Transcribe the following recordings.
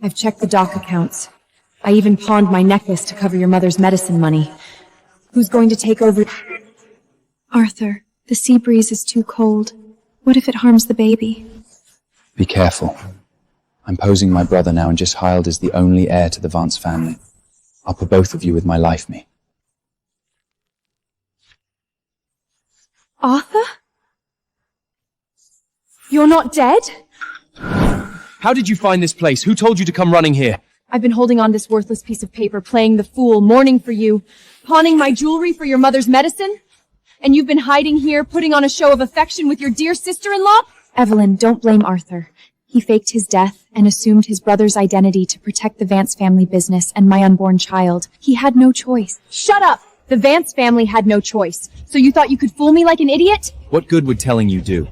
I've checked the doc accounts. I even pawned my necklace to cover your mother's medicine money. Who's going to take over? Arthur, the sea breeze is too cold. What if it harms the baby? Be careful. I'm posing my brother now and just Hild is the only heir to the Vance family. I'll put both of you with my life me. Arthur? You're not dead? How did you find this place? Who told you to come running here? I've been holding on this worthless piece of paper, playing the fool, mourning for you, pawning my jewelry for your mother's medicine? And you've been hiding here, putting on a show of affection with your dear sister-in-law? Evelyn, don't blame Arthur. He faked his death and assumed his brother's identity to protect the Vance family business and my unborn child. He had no choice. Shut up! The Vance family had no choice. So you thought you could fool me like an idiot? What good would telling you do?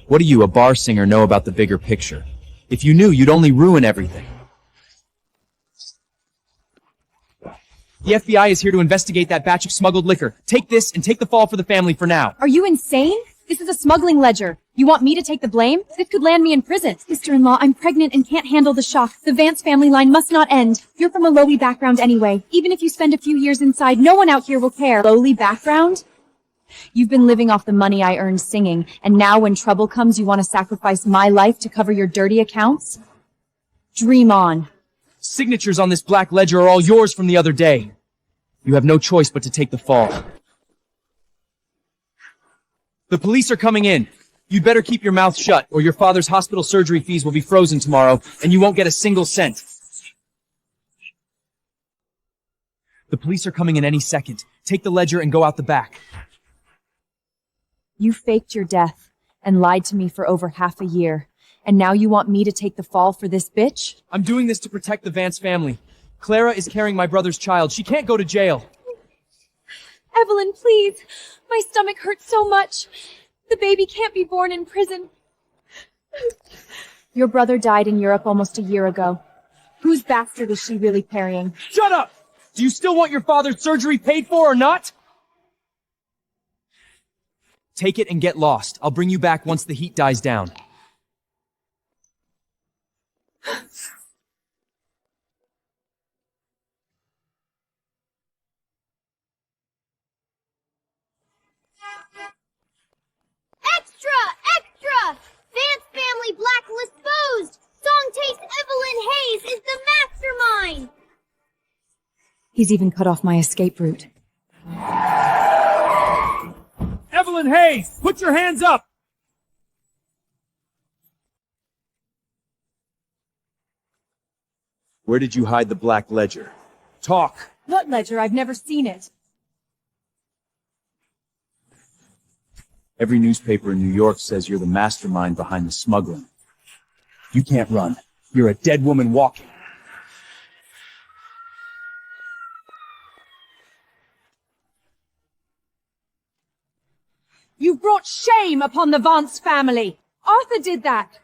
What do you, a bar singer, know about the bigger picture? If you knew, you'd only ruin everything. The FBI is here to investigate that batch of smuggled liquor. Take this and take the fall for the family for now. Are you insane? This is a smuggling ledger. You want me to take the blame? This could land me in prison. Sister-in-law, I'm pregnant and can't handle the shock. The Vance family line must not end. You're from a lowly background anyway. Even if you spend a few years inside, no one out here will care. Lowly background? You've been living off the money I earned singing, and now when trouble comes, you want to sacrifice my life to cover your dirty accounts? Dream on. Signatures on this black ledger are all yours from the other day. You have no choice but to take the fall. The police are coming in. You'd better keep your mouth shut, or your father's hospital surgery fees will be frozen tomorrow, and you won't get a single cent. The police are coming in any second. Take the ledger and go out the back. You faked your death and lied to me for over half a year, and now you want me to take the fall for this bitch? I'm doing this to protect the Vance family. Clara is carrying my brother's child. She can't go to jail. Evelyn, please. My stomach hurts so much. The baby can't be born in prison. Your brother died in Europe almost a year ago. Whose bastard is she really carrying? Shut up! Do you still want your father's surgery paid for or not? Take it and get lost. I'll bring you back once the heat dies down. Extra! Extra! Vance family blacklist exposed! Songtaste Evelyn Hayes is the mastermind! He's even cut off my escape route. Evelyn Hayes, put your hands up! Where did you hide the black ledger? Talk! What ledger? I've never seen it. Every newspaper in New York says you're the mastermind behind the smuggling. You can't run. You're a dead woman walking. You've brought shame upon the Vance family. Arthur did that.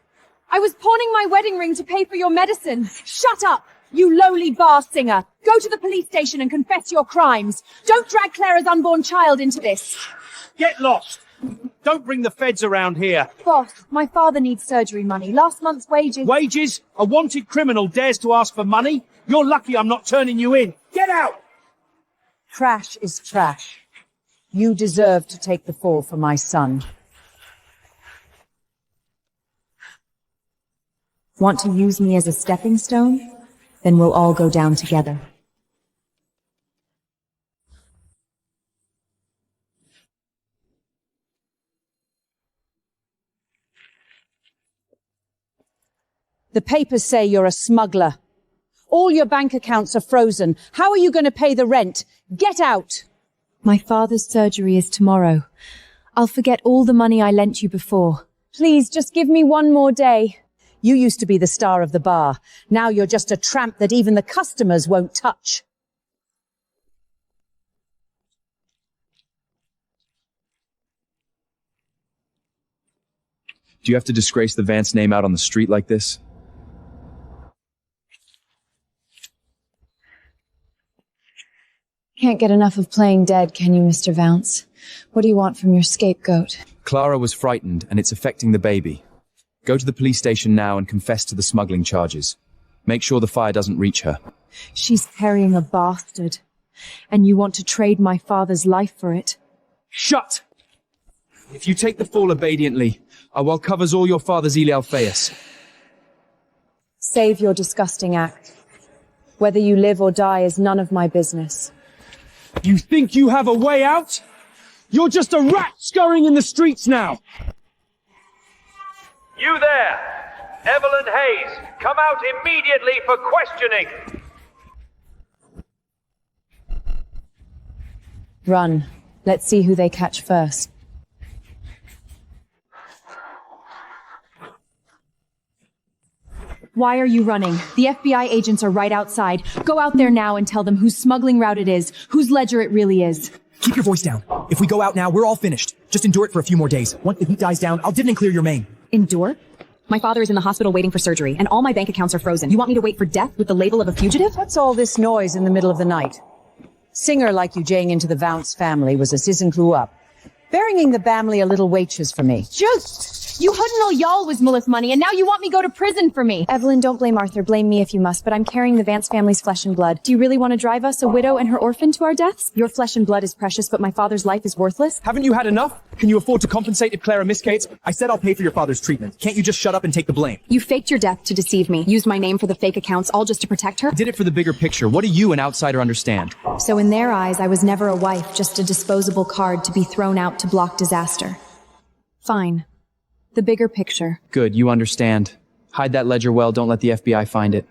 I was pawning my wedding ring to pay for your medicine. Shut up, you lowly bar singer. Go to the police station and confess your crimes. Don't drag Clara's unborn child into this. Get lost! Don't bring the feds around here. Boss, my father needs surgery money. Last month's wages... Wages? A wanted criminal dares to ask for money? You're lucky I'm not turning you in. Get out! Trash is trash. You deserve to take the fall for my son. Want to use me as a stepping stone? Then we'll all go down together. The papers say you're a smuggler. All your bank accounts are frozen. How are you going to pay the rent? Get out! My father's surgery is tomorrow. I'll forget all the money I lent you before. Please, just give me one more day. You used to be the star of the bar. Now you're just a tramp that even the customers won't touch. Do you have to disgrace the Vance name out on the street like this? Can't get enough of playing dead, can you, Mr. Vance? What do you want from your scapegoat? Clara was frightened, and it's affecting the baby. Go to the police station now and confess to the smuggling charges. Make sure the fire doesn't reach her. She's carrying a bastard. And you want to trade my father's life for it? Shut! If you take the fall obediently, I will covers all your father's Eliel Feus. Save your disgusting act. Whether you live or die is none of my business. You think you have a way out? You're just a rat scurrying in the streets now! You there! Evelyn Hayes, come out immediately for questioning! Run. Let's see who they catch first. Why are you running? The FBI agents are right outside. Go out there now and tell them whose smuggling route it is, whose ledger it really is. Keep your voice down. If we go out now, we're all finished. Just endure it for a few more days. Once the heat dies down, I'll dividend clear your main. Endure? My father is in the hospital waiting for surgery, and all my bank accounts are frozen. You want me to wait for death with the label of a fugitive? What's all this noise in the middle of the night? Singer like you jaying into the Vance family was a sizzin' clue up. Bearinging the family a little wages for me. Just! You hadn't know y'all was Mulleth money, and now you want me go to prison for me. Evelyn, don't blame Arthur. Blame me if you must, but I'm carrying the Vance family's flesh and blood. Do you really want to drive us, a widow and her orphan, to our deaths? Your flesh and blood is precious, but my father's life is worthless. Haven't you had enough? Can you afford to compensate if Clara miscates? I said I'll pay for your father's treatment. Can't you just shut up and take the blame? You faked your death to deceive me, used my name for the fake accounts, all just to protect her? Did it for the bigger picture. What do you, an outsider, understand? So in their eyes, I was never a wife, just a disposable card to be thrown out to block disaster. Fine. The bigger picture. Good, you understand. Hide that ledger well, don't let the FBI find it.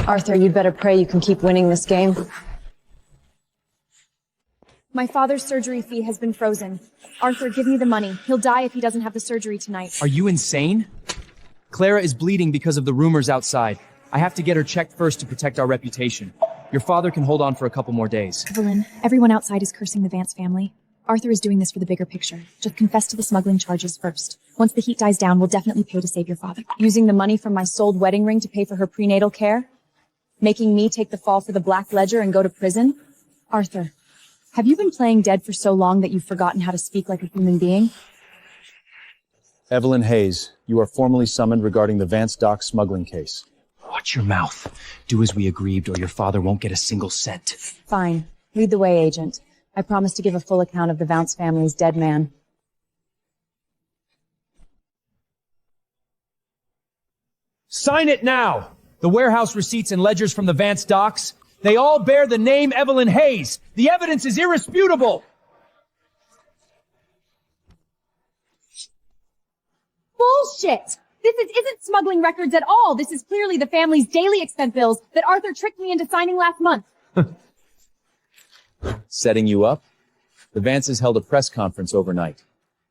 Arthur, you'd better pray you can keep winning this game. My father's surgery fee has been frozen. Arthur, give me the money. He'll die if he doesn't have the surgery tonight. Are you insane? Clara is bleeding because of the rumors outside. I have to get her checked first to protect our reputation. Your father can hold on for a couple more days. Evelyn, everyone outside is cursing the Vance family. Arthur is doing this for the bigger picture. Just confess to the smuggling charges first. Once the heat dies down, we'll definitely pay to save your father. Using the money from my sold wedding ring to pay for her prenatal care? Making me take the fall for the black ledger and go to prison? Arthur, have you been playing dead for so long that you've forgotten how to speak like a human being? Evelyn Hayes, you are formally summoned regarding the Vance Dock smuggling case. Watch your mouth. Do as we agreed, or your father won't get a single cent. Fine. Lead the way, agent. I promise to give a full account of the Vance family's dead man. Sign it now! The warehouse receipts and ledgers from the Vance docks, they all bear the name Evelyn Hayes. The evidence is irrefutable. Bullshit! Isn't smuggling records at all. This is clearly the family's daily expense bills that Arthur tricked me into signing last month. Setting you up? The Vances held a press conference overnight.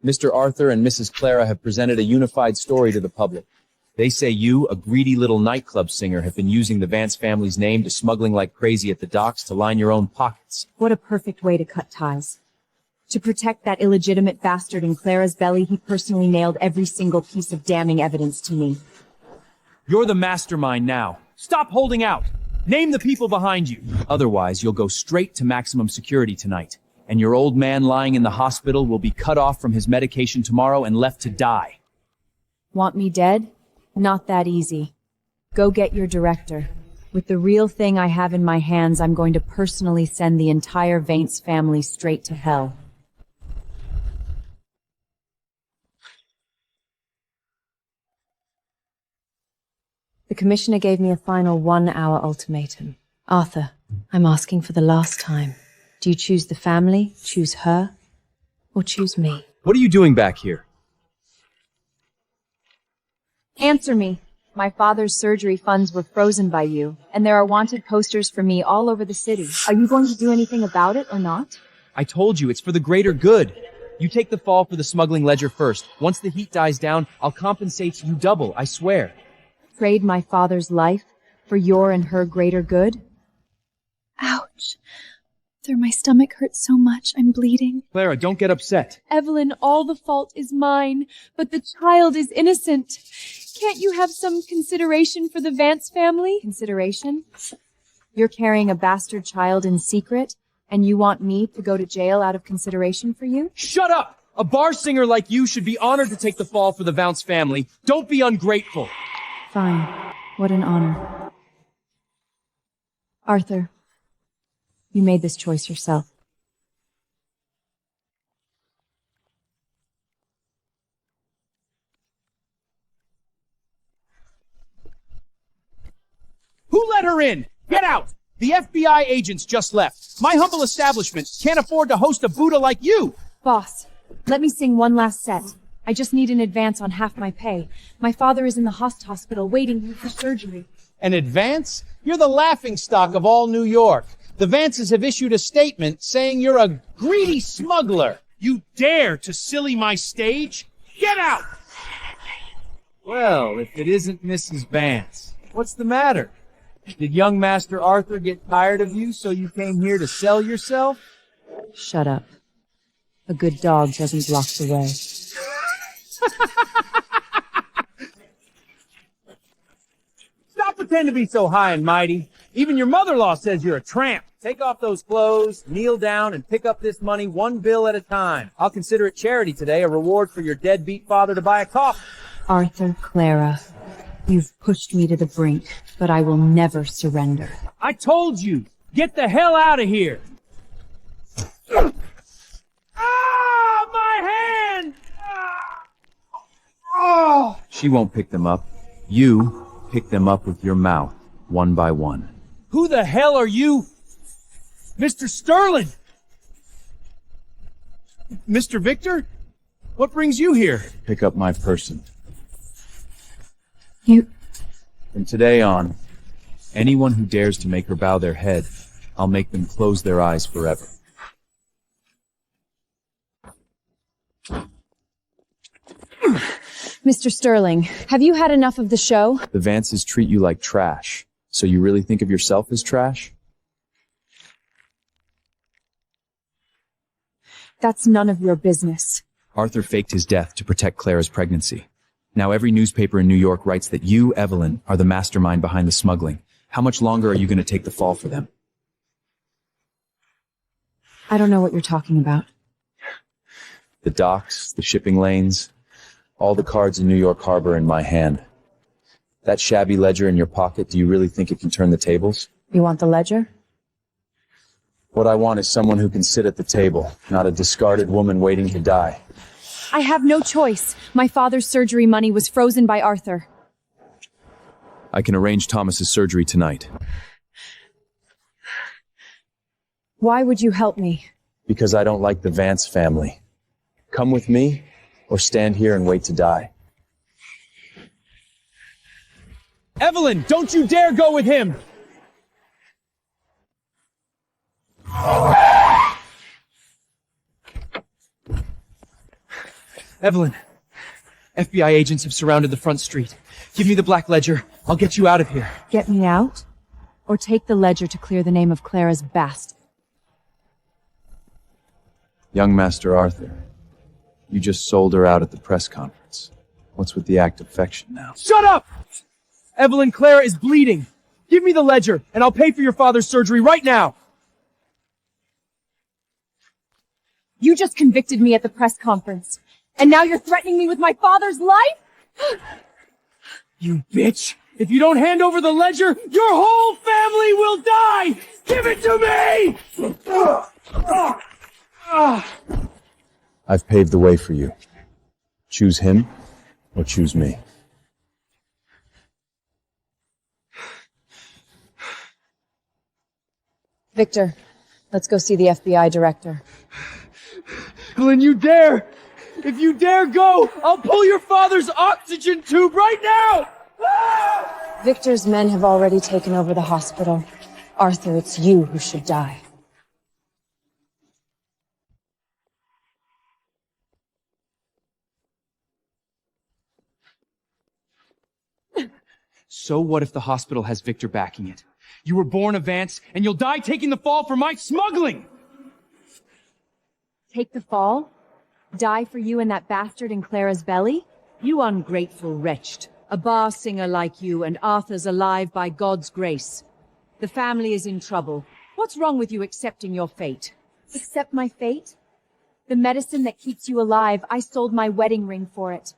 Mr. Arthur and Mrs. Clara have presented a unified story to the public. They say you, a greedy little nightclub singer, have been using the Vance family's name to smuggling like crazy at the docks to line your own pockets. What a perfect way to cut ties. To protect that illegitimate bastard in Clara's belly, he personally nailed every single piece of damning evidence to me. You're the mastermind now. Stop holding out. Name the people behind you. Otherwise, you'll go straight to maximum security tonight. And your old man lying in the hospital will be cut off from his medication tomorrow and left to die. Want me dead? Not that easy. Go get your director. With the real thing I have in my hands, I'm going to personally send the entire Vance family straight to hell. The commissioner gave me a final 1-hour ultimatum. Arthur, I'm asking for the last time. Do you choose the family, choose her, or choose me? What are you doing back here? Answer me. My father's surgery funds were frozen by you, and there are wanted posters for me all over the city. Are you going to do anything about it or not? I told you, it's for the greater good. You take the fall for the smuggling ledger first. Once the heat dies down, I'll compensate you double, I swear. Trade my father's life for your and her greater good? Ouch. My stomach hurts so much, I'm bleeding. Clara, don't get upset. Evelyn, all the fault is mine, but the child is innocent. Can't you have some consideration for the Vance family? Consideration? You're carrying a bastard child in secret, and you want me to go to jail out of consideration for you? Shut up! A bar singer like you should be honored to take the fall for the Vance family. Don't be ungrateful. Fine. What an honor. Arthur, you made this choice yourself. Who let her in? Get out! The FBI agents just left. My humble establishment can't afford to host a Buddha like you! Boss, let me sing one last set. I just need an advance on half my pay. My father is in the hospital waiting for surgery. An advance? You're the laughingstock of all New York. The Vances have issued a statement saying you're a greedy smuggler. You dare to silly my stage? Get out! Well, if it isn't Mrs. Vance, what's the matter? Did young Master Arthur get tired of you, so you came here to sell yourself? Shut up. A good dog doesn't block the way. Stop pretending to be so high and mighty. Even your mother-in-law says you're a tramp. Take off those clothes, kneel down, and pick up this money one bill at a time. I'll consider it charity today, a reward for your deadbeat father to buy a coffin. Arthur, Clara, you've pushed me to the brink, but I will never surrender. I told you, get the hell out of here. Ah, my hand! Oh! She won't pick them up. You pick them up with your mouth, one by one. Who the hell are you? Mr. Sterling! Mr. Victor? What brings you here? Pick up my person. You... From today on, anyone who dares to make her bow their head, I'll make them close their eyes forever. Mr. Sterling, have you had enough of the show? The Vances treat you like trash, so you really think of yourself as trash? That's none of your business. Arthur faked his death to protect Clara's pregnancy. Now every newspaper in New York writes that you, Evelyn, are the mastermind behind the smuggling. How much longer are you going to take the fall for them? I don't know what you're talking about. The docks, the shipping lanes, all the cards in New York Harbor in my hand. That shabby ledger in your pocket, do you really think it can turn the tables? You want the ledger? What I want is someone who can sit at the table, not a discarded woman waiting to die. I have no choice. My father's surgery money was frozen by Arthur. I can arrange Thomas's surgery tonight. Why would you help me? Because I don't like the Vance family. Come with me, or stand here and wait to die. Evelyn, don't you dare go with him! Evelyn, FBI agents have surrounded the front street. Give me the black ledger. I'll get you out of here. Get me out? Or take the ledger to clear the name of Clara's bastard? Young Master Arthur, you just sold her out at the press conference. What's with the act of affection now? Shut up! Evelyn, Clara is bleeding. Give me the ledger, and I'll pay for your father's surgery right now. You just convicted me at the press conference. And now you're threatening me with my father's life? You bitch! If you don't hand over the ledger, your whole family will die! Give it to me! I've paved the way for you. Choose him, or choose me. Victor, let's go see the FBI director. Evelyn, you dare! If you dare go, I'll pull your father's oxygen tube right now! Victor's men have already taken over the hospital. Arthur, it's you who should die. So what if the hospital has Victor backing it? You were born a Vance, and you'll die taking the fall for my smuggling! Take the fall? Die for you and that bastard in Clara's belly? You ungrateful wretch. A bar singer like you, and Arthur's alive by God's grace. The family is in trouble. What's wrong with you accepting your fate? Accept my fate? The medicine that keeps you alive, I sold my wedding ring for it.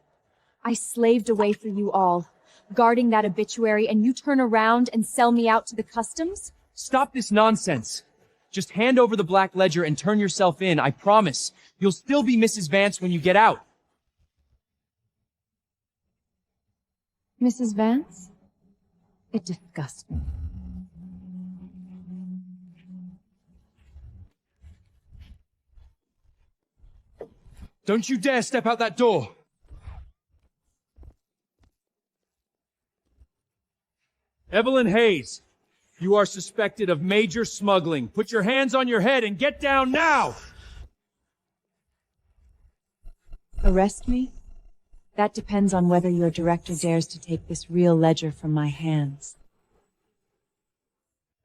I slaved away for you all. guarding that obituary, and you turn around and sell me out to the customs? Stop this nonsense. Just hand over the black ledger and turn yourself in, I promise. You'll still be Mrs. Vance when you get out. Mrs. Vance? It disgusts me. Don't you dare step out that door! Evelyn Hayes, you are suspected of major smuggling. Put your hands on your head and get down now! Arrest me? That depends on whether your director dares to take this real ledger from my hands.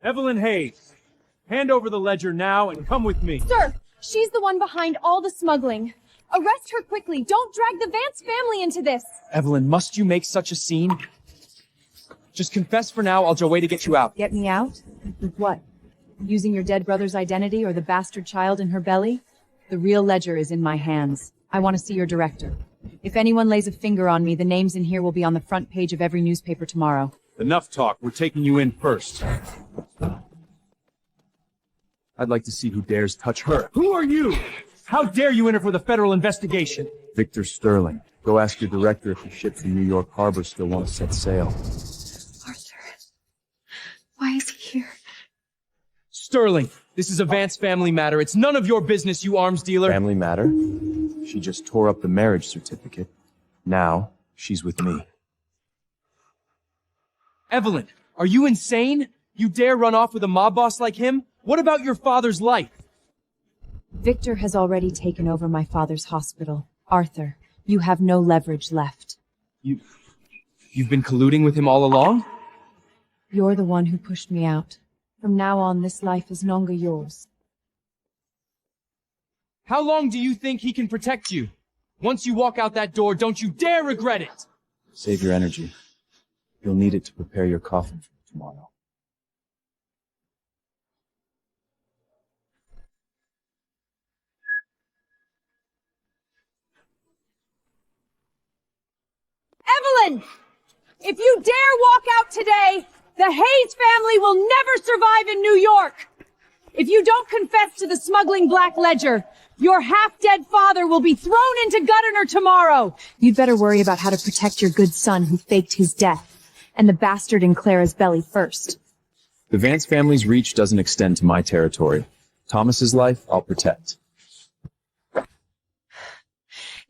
Evelyn Hayes, hand over the ledger now and come with me. Sir, she's the one behind all the smuggling. Arrest her quickly. Don't drag the Vance family into this. Evelyn, must you make such a scene? Just confess for now, I'll away to get you out. Get me out? With what? Using your dead brother's identity or the bastard child in her belly? The real ledger is in my hands. I want to see your director. If anyone lays a finger on me, the names in here will be on the front page of every newspaper tomorrow. Enough talk. We're taking you in first. I'd like to see who dares touch her. Who are you? How dare you enter for the federal investigation? Victor Sterling. Go ask your director if the ship from New York Harbor still won't set sail. Arthur. Why is he here? Sterling, this is a Vance family matter. It's none of your business, you arms dealer. Family matter? She just tore up the marriage certificate. Now, she's with me. Evelyn, are you insane? You dare run off with a mob boss like him? What about your father's life? Victor has already taken over my father's hospital. Arthur, you have no leverage left. You've been colluding with him all along? You're the one who pushed me out. From now on, this life is no longer yours. How long do you think he can protect you? Once you walk out that door, don't you dare regret it! Save your energy. You'll need it to prepare your coffin for tomorrow. Evelyn! If you dare walk out today, the Hayes family will never survive in New York! If you don't confess to the smuggling black ledger, your half-dead father will be thrown into Gunner tomorrow! You'd better worry about how to protect your good son who faked his death, and the bastard in Clara's belly first. The Vance family's reach doesn't extend to my territory. Thomas's life, I'll protect.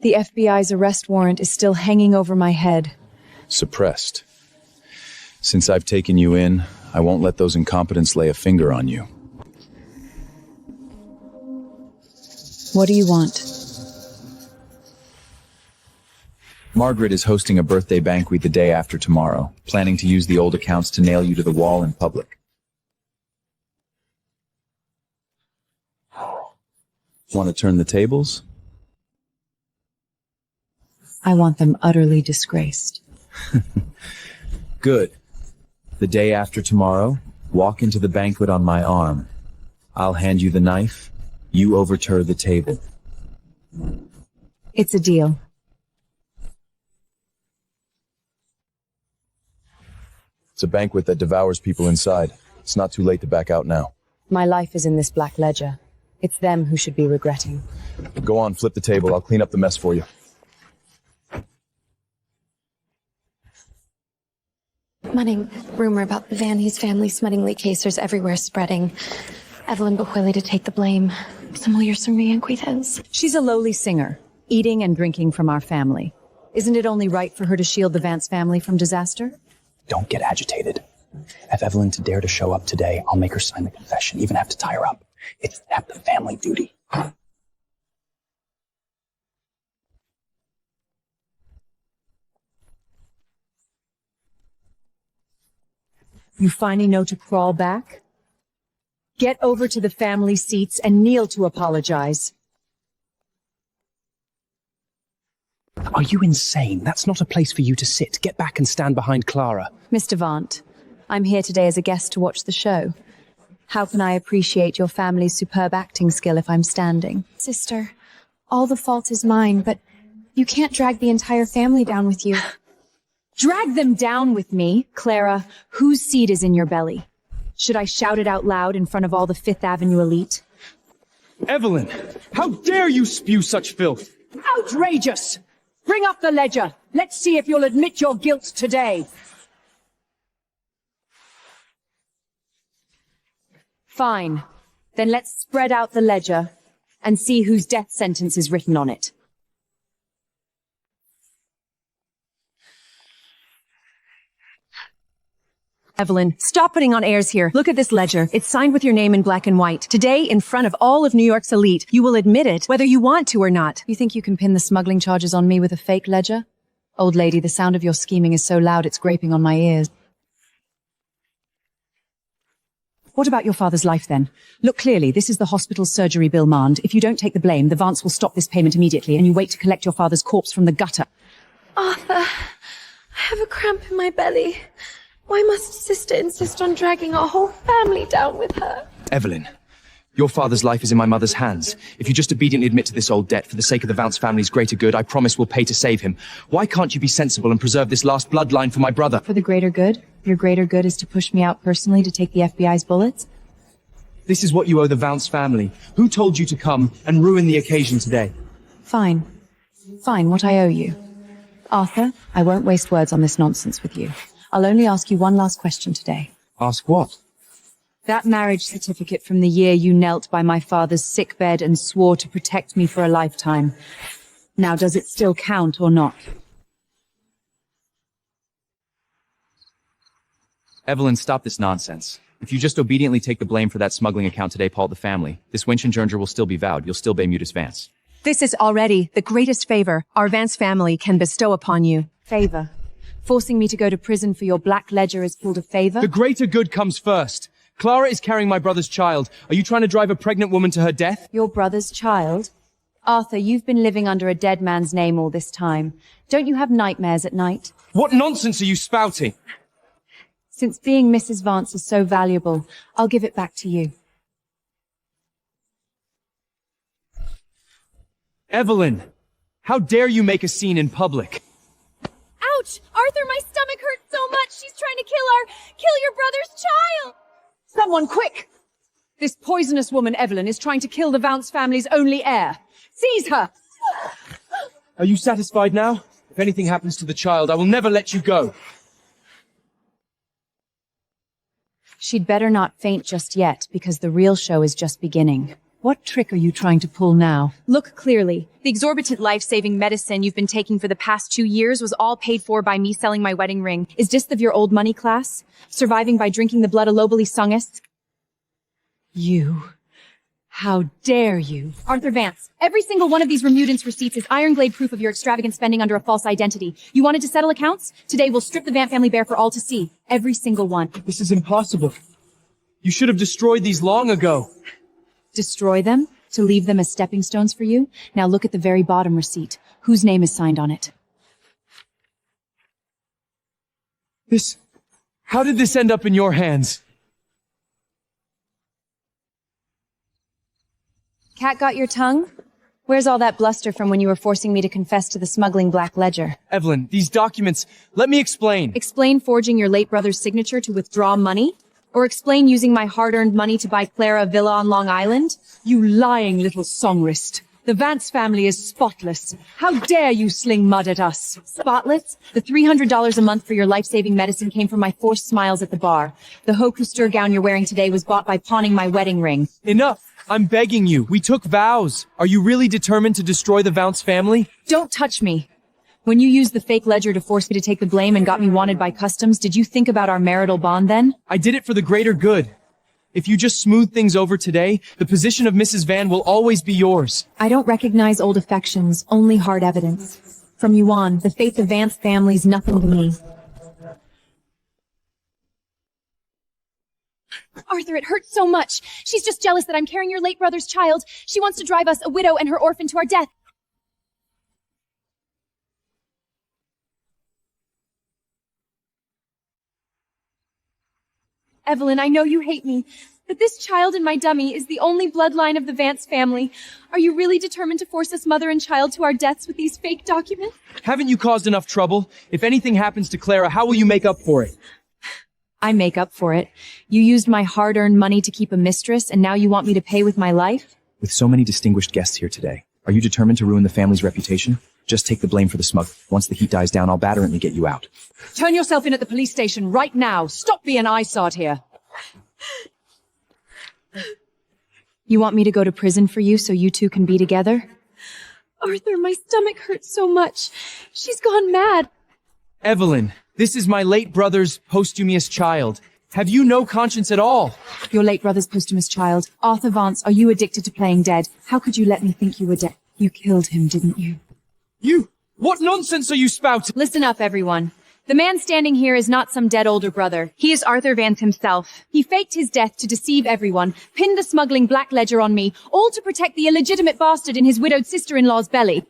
The FBI's arrest warrant is still hanging over my head. Suppressed. Since I've taken you in, I won't let those incompetents lay a finger on you. What do you want? Margaret is hosting a birthday banquet the day after tomorrow, planning to use the old accounts to nail you to the wall in public. Want to turn the tables? I want them utterly disgraced. Good. The day after tomorrow, walk into the banquet on my arm. I'll hand you the knife. You overturn the table. It's a deal. It's a banquet that devours people inside. It's not too late to back out now. My life is in this black ledger. It's them who should be regretting. Go on, flip the table. I'll clean up the mess for you. Smutting. Rumor about the Van Hayes family smutting leak casers everywhere spreading. Evelyn but willing to take the blame. Some lawyers from me and Quitez. She's a lowly singer, eating and drinking from our family. Isn't it only right for her to shield the Vance family from disaster? Don't get agitated. If Evelyn to dare to show up today, I'll make her sign the confession, even have to tie her up. It's that the family duty. You finally know to crawl back? Get over to the family seats and kneel to apologize. Are you insane? That's not a place for you to sit. Get back and stand behind Clara. Miss Devant, I'm here today as a guest to watch the show. How can I appreciate your family's superb acting skill if I'm standing? Sister, all the fault is mine, but you can't drag the entire family down with you. Drag them down with me. Clara, whose seed is in your belly? Should I shout it out loud in front of all the Fifth Avenue elite? Evelyn, how dare you spew such filth? Outrageous! Bring up the ledger. Let's see if you'll admit your guilt today. Fine. Then let's spread out the ledger and see whose death sentence is written on it. Evelyn, stop putting on airs here. Look at this ledger. It's signed with your name in black and white. Today, in front of all of New York's elite, you will admit it, whether you want to or not. You think you can pin the smuggling charges on me with a fake ledger? Old lady, the sound of your scheming is so loud it's scraping on my ears. What about your father's life, then? Look clearly, this is the hospital's surgery bill, Mand. If you don't take the blame, the Vance will stop this payment immediately, and you wait to collect your father's corpse from the gutter. Arthur, I have a cramp in my belly. Why must sister insist on dragging our whole family down with her? Evelyn, your father's life is in my mother's hands. If you just obediently admit to this old debt for the sake of the Vance family's greater good, I promise we'll pay to save him. Why can't you be sensible and preserve this last bloodline for my brother? For the greater good? Your greater good is to push me out personally to take the FBI's bullets? This is what you owe the Vance family. Who told you to come and ruin the occasion today? Fine. Fine, what I owe you. Arthur, I won't waste words on this nonsense with you. I'll only ask you one last question today. Ask what? That marriage certificate from the year you knelt by my father's sickbed and swore to protect me for a lifetime. Now, does it still count or not? Evelyn, stop this nonsense. If you just obediently take the blame for that smuggling account today, Paul the family, this wench and Journer will still be vowed. You'll still be Mutus Vance. This is already the greatest favor our Vance family can bestow upon you. Favor. Forcing me to go to prison for your black ledger is called a favor? The greater good comes first. Clara is carrying my brother's child. Are you trying to drive a pregnant woman to her death? Your brother's child? Arthur, you've been living under a dead man's name all this time. Don't you have nightmares at night? What nonsense are you spouting? Since being Mrs. Vance is so valuable, I'll give it back to you. Evelyn, how dare you make a scene in public? Ouch! Arthur, my stomach hurts so much. She's trying to kill your brother's child. Someone quick! This poisonous woman, Evelyn, is trying to kill the Vance family's only heir. Seize her! Are you satisfied now? If anything happens to the child, I will never let you go. She'd better not faint just yet, because the real show is just beginning. What trick are you trying to pull now? Look clearly. The exorbitant life-saving medicine you've been taking for the past 2 years was all paid for by me selling my wedding ring. Is this of your old money class? Surviving by drinking the blood of lobily sungest? You. How dare you? Arthur Vance, every single one of these remutance receipts is iron-glade proof of your extravagant spending under a false identity. You wanted to settle accounts? Today we'll strip the Vance family bare for all to see. Every single one. This is impossible. You should have destroyed these long ago. Destroy them? To leave them as stepping stones for you? Now look at the very bottom receipt. Whose name is signed on it? How did this end up in your hands? Cat got your tongue? Where's all that bluster from when you were forcing me to confess to the smuggling black ledger? Evelyn, these documents, let me explain. Explain forging your late brother's signature to withdraw money? Or explain using my hard-earned money to buy Clara a villa on Long Island? You lying little songrist. The Vance family is spotless. How dare you sling mud at us? Spotless? The $300 a month for your life-saving medicine came from my forced smiles at the bar. The haute couture gown you're wearing today was bought by pawning my wedding ring. Enough! I'm begging you. We took vows. Are you really determined to destroy the Vance family? Don't touch me. When you used the fake ledger to force me to take the blame and got me wanted by customs, did you think about our marital bond then? I did it for the greater good. If you just smooth things over today, the position of Mrs. Van will always be yours. I don't recognize old affections, only hard evidence. From you on, the fate of Vance family's nothing to me. Arthur, it hurts so much. She's just jealous that I'm carrying your late brother's child. She wants to drive us, a widow and her orphan, to our death. Evelyn, I know you hate me, But this child in my dummy is the only bloodline of the Vance family. Are you really determined to force us mother and child to our deaths with these fake documents? Haven't you caused enough trouble? If anything happens to Clara, how will you make up for it? I make up for it. You used my hard-earned money to keep a mistress, and now you want me to pay with my life? With so many distinguished guests here today, are you determined to ruin the family's reputation? Just take the blame for the smug. Once the heat dies down, I'll batterantly get you out. Turn yourself in at the police station right now. Stop being eyesore here. You want me to go to prison for you so you two can be together? Arthur, my stomach hurts so much. She's gone mad. Evelyn, this is my late brother's posthumous child. Have you no conscience at all? Your late brother's posthumous child. Arthur Vance, are you addicted to playing dead? How could you let me think you were dead? You killed him, didn't you? You! What nonsense are you spouting? Listen up, everyone. The man standing here is not some dead older brother. He is Arthur Vance himself. He faked his death to deceive everyone, pinned the smuggling black ledger on me, all to protect the illegitimate bastard in his widowed sister-in-law's belly.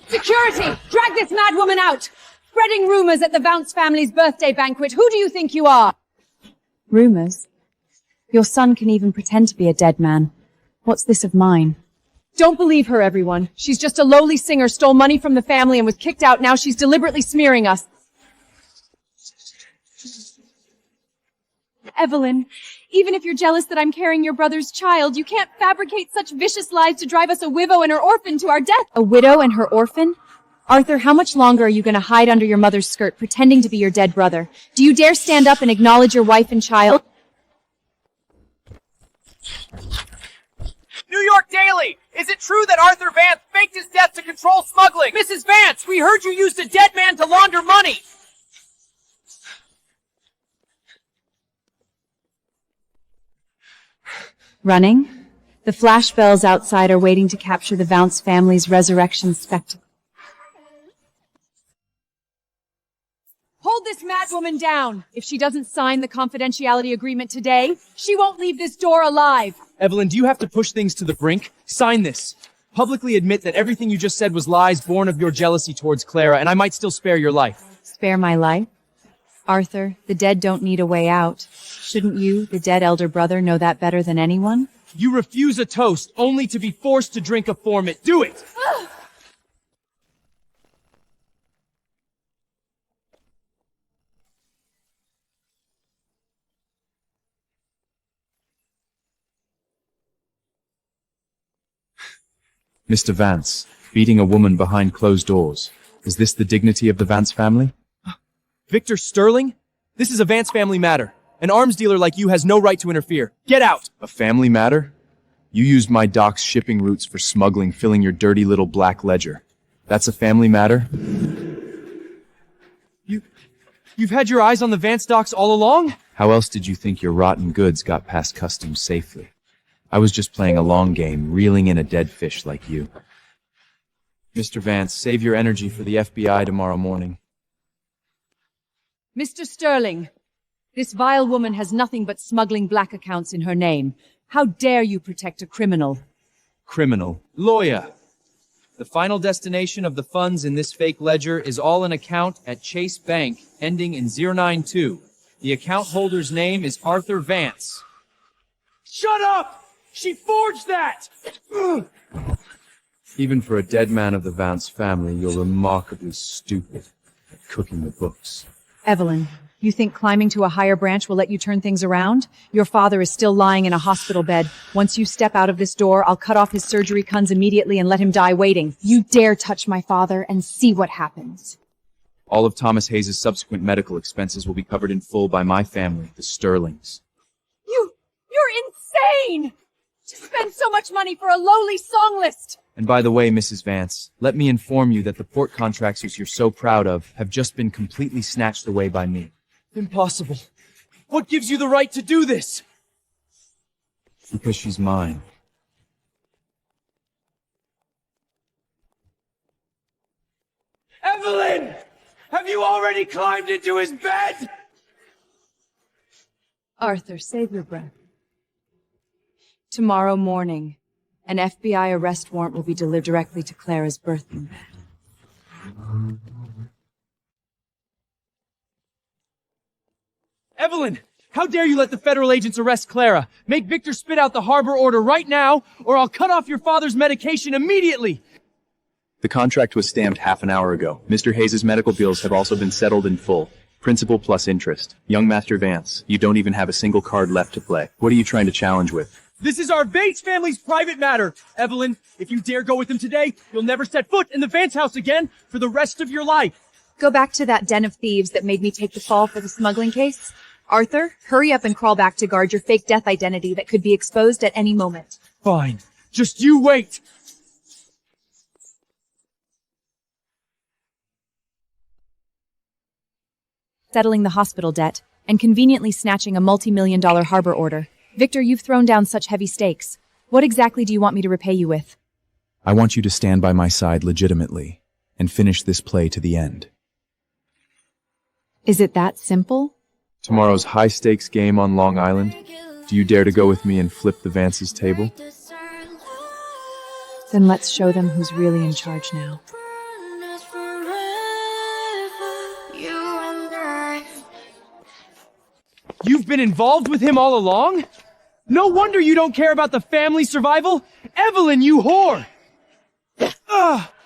Security! Drag this mad woman out! Spreading rumors at the Vance family's birthday banquet. Who do you think you are? Rumors? Your son can even pretend to be a dead man. What's this of mine? Don't believe her, everyone. She's just a lowly singer, stole money from the family and was kicked out. Now she's deliberately smearing us. Evelyn, even if you're jealous that I'm carrying your brother's child, you can't fabricate such vicious lies to drive us a widow and her orphan to our death. A widow and her orphan? Arthur, how much longer are you going to hide under your mother's skirt, pretending to be your dead brother? Do you dare stand up and acknowledge your wife and child? New York Daily! Is it true that Arthur Vance faked his death to control smuggling? Mrs. Vance, we heard you used a dead man to launder money! Running? The flash bells outside are waiting to capture the Vance family's resurrection spectacle. Hold this madwoman down. If she doesn't sign the confidentiality agreement today, she won't leave this door alive. Evelyn, do you have to push things to the brink? Sign this. Publicly admit that everything you just said was lies born of your jealousy towards Clara, and I might still spare your life. Spare my life? Arthur, the dead don't need a way out. Shouldn't you, the dead elder brother, know that better than anyone? You refuse a toast only to be forced to drink a formit. Do it! Mr. Vance, beating a woman behind closed doors. Is this the dignity of the Vance family? Victor Sterling? This is a Vance family matter. An arms dealer like you has no right to interfere. Get out! A family matter? You used my dock's shipping routes for smuggling, filling your dirty little black ledger. That's a family matter? You've had your eyes on the Vance docks all along? How else did you think your rotten goods got past customs safely? I was just playing a long game, reeling in a dead fish like you. Mr. Vance, save your energy for the FBI tomorrow morning. Mr. Sterling, this vile woman has nothing but smuggling black accounts in her name. How dare you protect a criminal? Criminal. Lawyer. The final destination of the funds in this fake ledger is all an account at Chase Bank, ending in 092. The account holder's name is Arthur Vance. Shut up! She forged that! Even for a dead man of the Vance family, you're remarkably stupid at cooking the books. Evelyn, you think climbing to a higher branch will let you turn things around? Your father is still lying in a hospital bed. Once you step out of this door, I'll cut off his surgery guns immediately and let him die waiting. You dare touch my father and see what happens. All of Thomas Hayes' subsequent medical expenses will be covered in full by my family, the Sterlings. You're insane! To spend so much money for a lowly song list! And by the way, Mrs. Vance, let me inform you that the port contracts you're so proud of have just been completely snatched away by me. Impossible. What gives you the right to do this? Because she's mine. Evelyn! Have you already climbed into his bed? Arthur, save your breath. Tomorrow morning, an FBI arrest warrant will be delivered directly to Clara's birthing bed. Evelyn! How dare you let the federal agents arrest Clara? Make Victor spit out the harbor order right now, or I'll cut off your father's medication immediately! The contract was stamped half an hour ago. Mr. Hayes' medical bills have also been settled in full. Principal plus interest. Young Master Vance, you don't even have a single card left to play. What are you trying to challenge with? This is our Vance family's private matter! Evelyn, if you dare go with him today, you'll never set foot in the Vance house again for the rest of your life! Go back to that den of thieves that made me take the fall for the smuggling case. Arthur, hurry up and crawl back to guard your fake death identity that could be exposed at any moment. Fine. Just you wait! Settling the hospital debt, and conveniently snatching a multi-million-dollar harbor order. Victor, you've thrown down such heavy stakes. What exactly do you want me to repay you with? I want you to stand by my side legitimately and finish this play to the end. Is it that simple? Tomorrow's high-stakes game on Long Island. Do you dare to go with me and flip the Vance's table? Then let's show them who's really in charge now. You've been involved with him all along? No wonder you don't care about the family's survival! Evelyn, you whore!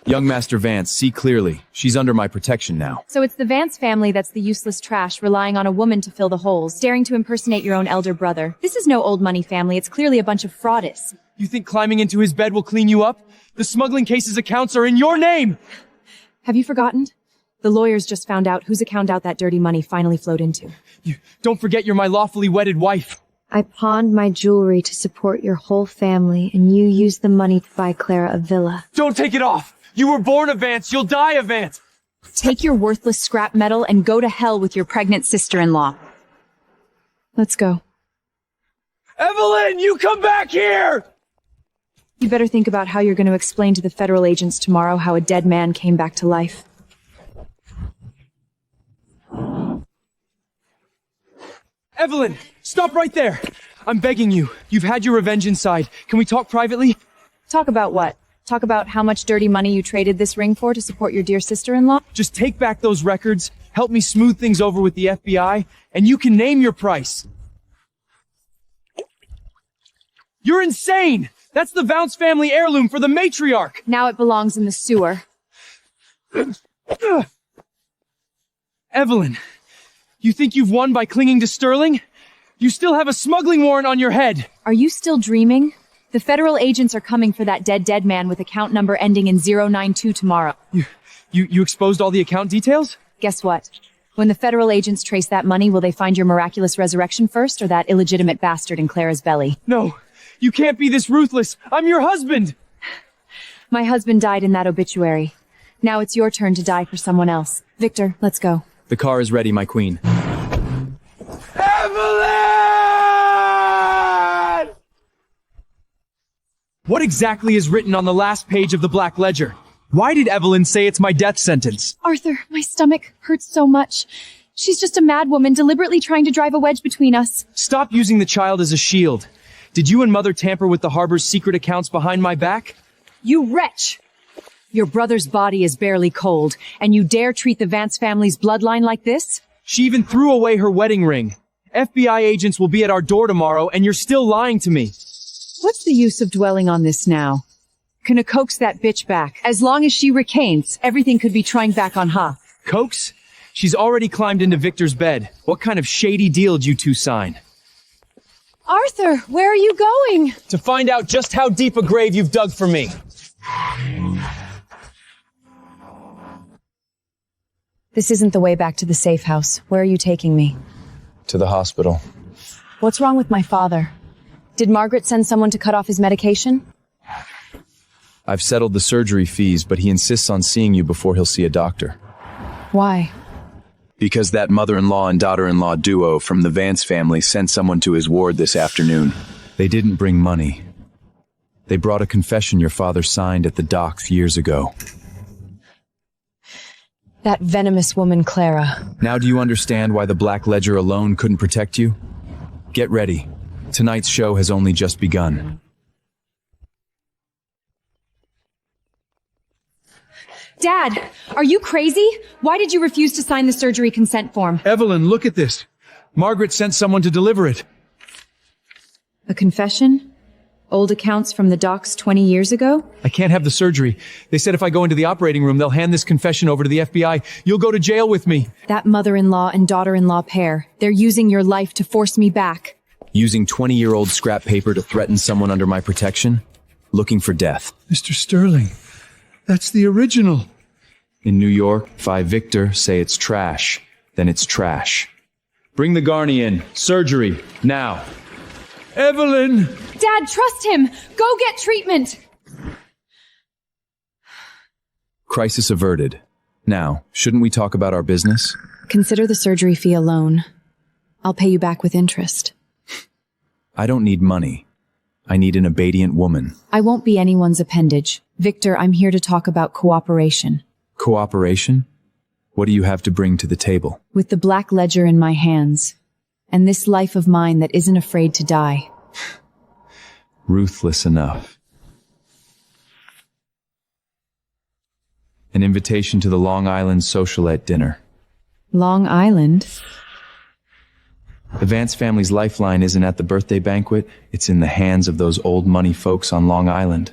Young Master Vance, see clearly. She's under my protection now. So it's the Vance family that's the useless trash relying on a woman to fill the holes, daring to impersonate your own elder brother. This is no old money family, it's clearly a bunch of fraudists. You think climbing into his bed will clean you up? The smuggling case's accounts are in your name! Have you forgotten? The lawyers just found out whose account out that dirty money finally flowed into. You don't forget you're my lawfully wedded wife. I pawned my jewelry to support your whole family, and you used the money to buy Clara a villa. Don't take it off! You were born a Vance, you'll die a Vance! Take your worthless scrap metal and go to hell with your pregnant sister-in-law. Let's go. Evelyn, you come back here! You better think about how you're going to explain to the federal agents tomorrow how a dead man came back to life. Evelyn, stop right there! I'm begging you. You've had your revenge inside. Can we talk privately? Talk about what? Talk about how much dirty money you traded this ring for to support your dear sister-in-law? Just take back those records, help me smooth things over with the FBI, and you can name your price. You're insane! That's the Vance family heirloom for the matriarch! Now it belongs in the sewer. Evelyn, you think you've won by clinging to Sterling? You still have a smuggling warrant on your head! Are you still dreaming? The federal agents are coming for that dead man with account number ending in 092 tomorrow. You exposed all the account details? Guess what? When the federal agents trace that money, will they find your miraculous resurrection first, or that illegitimate bastard in Clara's belly? No, you can't be this ruthless! I'm your husband! My husband died in that obituary. Now it's your turn to die for someone else. Victor, let's go. The car is ready, my queen. Evelyn! What exactly is written on the last page of the Black Ledger? Why did Evelyn say it's my death sentence? Arthur, my stomach hurts so much. She's just a mad woman deliberately trying to drive a wedge between us. Stop using the child as a shield. Did you and Mother tamper with the harbor's secret accounts behind my back? You wretch! Your brother's body is barely cold, and you dare treat the Vance family's bloodline like this? She even threw away her wedding ring. FBI agents will be at our door tomorrow, and you're still lying to me. What's the use of dwelling on this now? Gonna coax that bitch back. As long as she recants, everything could be trying back on her. Coax? She's already climbed into Victor's bed. What kind of shady deal did you two sign? Arthur, where are you going? To find out just how deep a grave you've dug for me. This isn't the way back to the safe house. Where are you taking me? To the hospital. What's wrong with my father? Did Margaret send someone to cut off his medication? I've settled the surgery fees, but he insists on seeing you before he'll see a doctor. Why? Because that mother-in-law and daughter-in-law duo from the Vance family sent someone to his ward this afternoon. They didn't bring money. They brought a confession your father signed at the docks years ago. That venomous woman, Clara. Now do you understand why the Black Ledger alone couldn't protect you? Get ready. Tonight's show has only just begun. Dad, are you crazy? Why did you refuse to sign the surgery consent form? Evelyn, look at this. Margaret sent someone to deliver it. A confession? Old accounts from the docks 20 years ago? I can't have the surgery. They said if I go into the operating room, they'll hand this confession over to the FBI. You'll go to jail with me. That mother-in-law and daughter-in-law pair. They're using your life to force me back. Using 20-year-old scrap paper to threaten someone under my protection? Looking for death. Mr. Sterling, that's the original. In New York, if I, Victor, say it's trash, then it's trash. Bring the Garni in. Surgery. Now. Evelyn! Dad, trust him! Go get treatment! Crisis averted. Now, shouldn't we talk about our business? Consider the surgery fee alone. I'll pay you back with interest. I don't need money. I need an obedient woman. I won't be anyone's appendage. Victor, I'm here to talk about cooperation. Cooperation? What do you have to bring to the table? With the black ledger in my hands, and this life of mine that isn't afraid to die. Ruthless enough. An invitation to the Long Island socialette dinner. Long Island? The Vance family's lifeline isn't at the birthday banquet. It's in the hands of those old money folks on Long Island.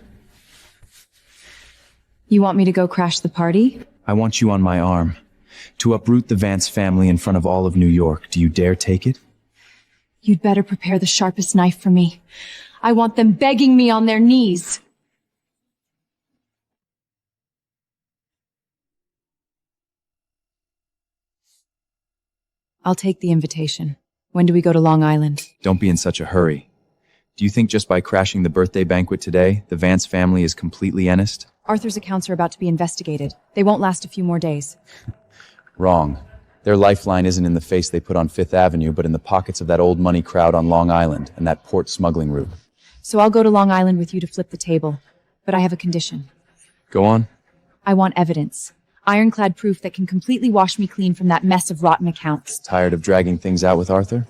You want me to go crash the party? I want you on my arm. To uproot the Vance family in front of all of New York. Do you dare take it? You'd better prepare the sharpest knife for me. I want them begging me on their knees. I'll take the invitation. When do we go to Long Island? Don't be in such a hurry. Do you think just by crashing the birthday banquet today, the Vance family is completely honest? Arthur's accounts are about to be investigated. They won't last a few more days. Wrong. Their lifeline isn't in the face they put on Fifth Avenue, but in the pockets of that old money crowd on Long Island and that port smuggling route. So I'll go to Long Island with you to flip the table. But I have a condition. Go on. I want evidence. Ironclad proof that can completely wash me clean from that mess of rotten accounts. Tired of dragging things out with Arthur?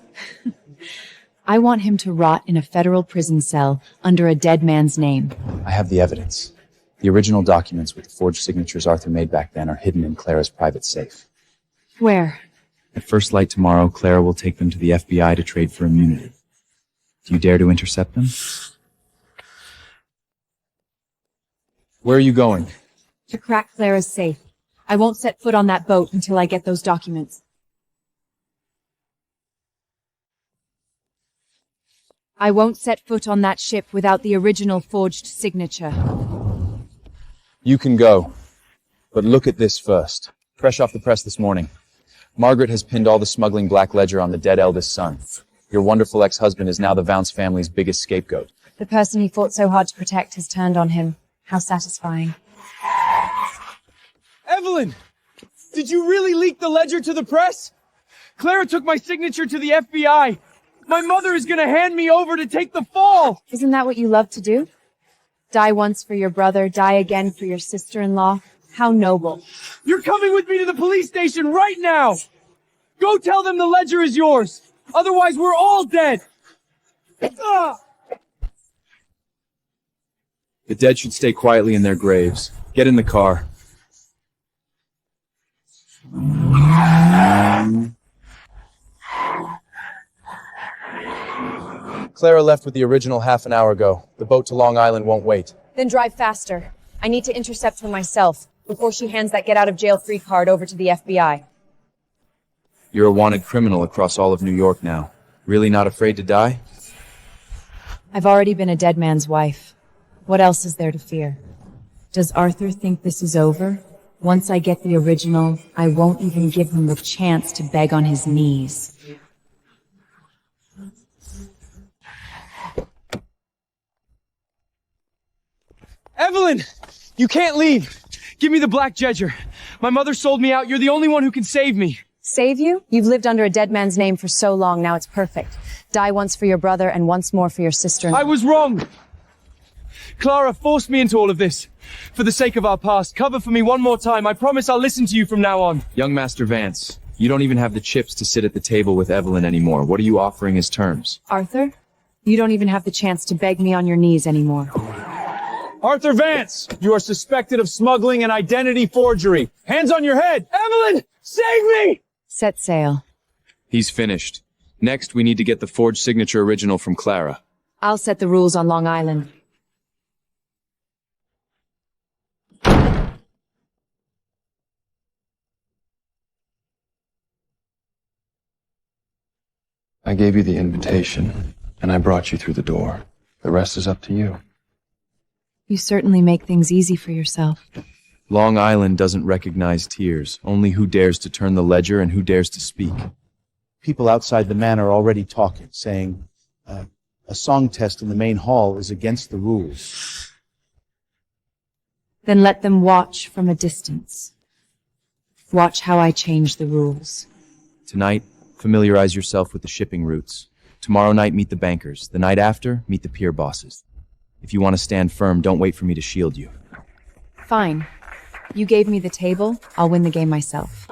I want him to rot in a federal prison cell under a dead man's name. I have the evidence. The original documents with the forged signatures Arthur made back then are hidden in Clara's private safe. Where? At first light tomorrow, Clara will take them to the FBI to trade for immunity. Do you dare to intercept them? Where are you going? To crack Clara's safe. I won't set foot on that boat until I get those documents. I won't set foot on that ship without the original forged signature. You can go. But look at this first. Fresh off the press this morning. Margaret has pinned all the smuggling black ledger on the dead eldest son. Your wonderful ex-husband is now the Vance family's biggest scapegoat. The person he fought so hard to protect has turned on him. How satisfying. Evelyn! Did you really leak the ledger to the press? Clara took my signature to the FBI. My mother is gonna hand me over to take the fall! Isn't that what you love to do? Die once for your brother, die again for your sister-in-law. How noble. You're coming with me to the police station right now! Go tell them the ledger is yours! Otherwise, we're all dead! Ah! The dead should stay quietly in their graves. Get in the car. Clara left with the original half an hour ago. The boat to Long Island won't wait. Then drive faster. I need to intercept her myself before she hands that get-out-of-jail-free card over to the FBI. You're a wanted criminal across all of New York now. Really not afraid to die? I've already been a dead man's wife. What else is there to fear? Does Arthur think this is over? Once I get the original, I won't even give him the chance to beg on his knees. Evelyn! You can't leave! Give me the black ledger. My mother sold me out. You're the only one who can save me. Save you? You've lived under a dead man's name for so long, now it's perfect. Die once for your brother and once more for your sister. I was wrong! Clara forced me into all of this. For the sake of our past, cover for me one more time. I promise I'll listen to you from now on. Young Master Vance, you don't even have the chips to sit at the table with Evelyn anymore. What are you offering as terms? Arthur, you don't even have the chance to beg me on your knees anymore. Arthur Vance, you are suspected of smuggling and identity forgery. Hands on your head! Evelyn, save me! Set sail. He's finished. Next, we need to get the forged signature original from Clara. I'll set the rules on Long Island. I gave you the invitation, and I brought you through the door. The rest is up to you. You certainly make things easy for yourself. Long Island doesn't recognize tears, only who dares to turn the ledger and who dares to speak. People outside the manor are already talking, saying a song test in the main hall is against the rules. Then let them watch from a distance. Watch how I change the rules. Tonight, familiarize yourself with the shipping routes. Tomorrow night, meet the bankers. The night after, meet the pier bosses. If you want to stand firm, don't wait for me to shield you. Fine. You gave me the table, I'll win the game myself.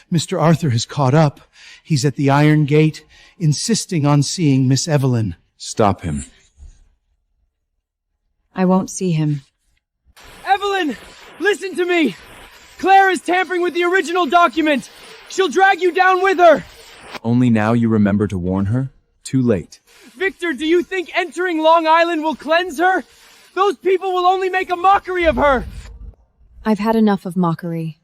Mr. Arthur has caught up. He's at the Iron Gate, insisting on seeing Miss Evelyn. Stop him. I won't see him. Evelyn, listen to me! Claire is tampering with the original document! She'll drag you down with her! Only now you remember to warn her? Too late. Victor, do you think entering Long Island will cleanse her? Those people will only make a mockery of her! I've had enough of mockery.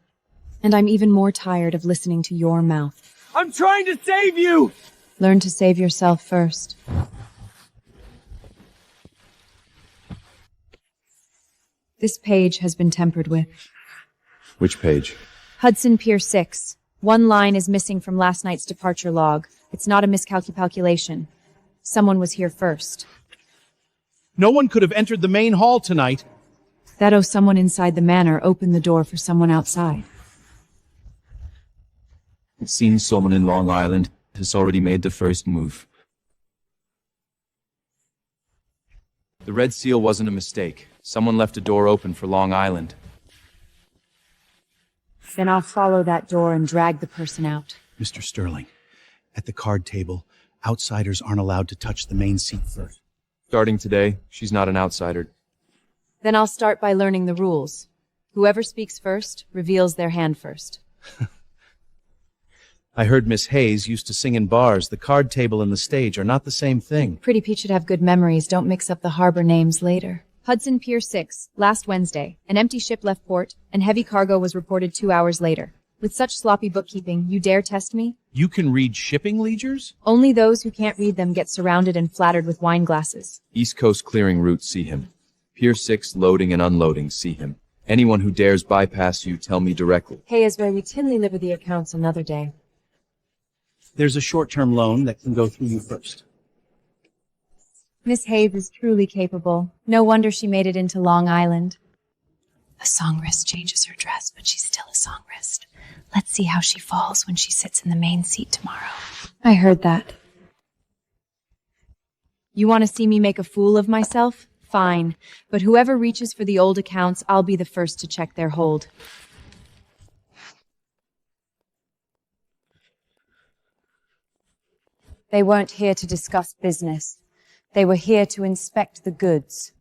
And I'm even more tired of listening to your mouth. I'm trying to save you! Learn to save yourself first. This page has been tampered with. Which page? Hudson Pier 6. One line is missing from last night's departure log. It's not a miscalculation. Someone was here first. No one could have entered the main hall tonight. That someone inside the manor opened the door for someone outside. It seems someone in Long Island has already made the first move. The red seal wasn't a mistake. Someone left a door open for Long Island. Then I'll follow that door and drag the person out. Mr. Sterling, at the card table, outsiders aren't allowed to touch the main seat first. Starting today, she's not an outsider. Then I'll start by learning the rules. Whoever speaks first reveals their hand first. I heard Miss Hayes used to sing in bars. The card table and the stage are not the same thing. Pretty Pete should have good memories. Don't mix up the harbor names later. Hudson Pier 6, last Wednesday. An empty ship left port, and heavy cargo was reported 2 hours later. With such sloppy bookkeeping, you dare test me? You can read shipping ledgers? Only those who can't read them get surrounded and flattered with wine glasses. East Coast clearing route, see him. Pier 6 loading and unloading, see him. Anyone who dares bypass you, tell me directly. Hey, is where we tinly liver the accounts another day. There's a short-term loan that can go through you first. Miss Hayes is truly capable. No wonder she made it into Long Island. A songress changes her dress, but she's still a songress. Let's see how she falls when she sits in the main seat tomorrow. I heard that. You want to see me make a fool of myself? Fine. But whoever reaches for the old accounts, I'll be the first to check their hold. They weren't here to discuss business. They were here to inspect the goods.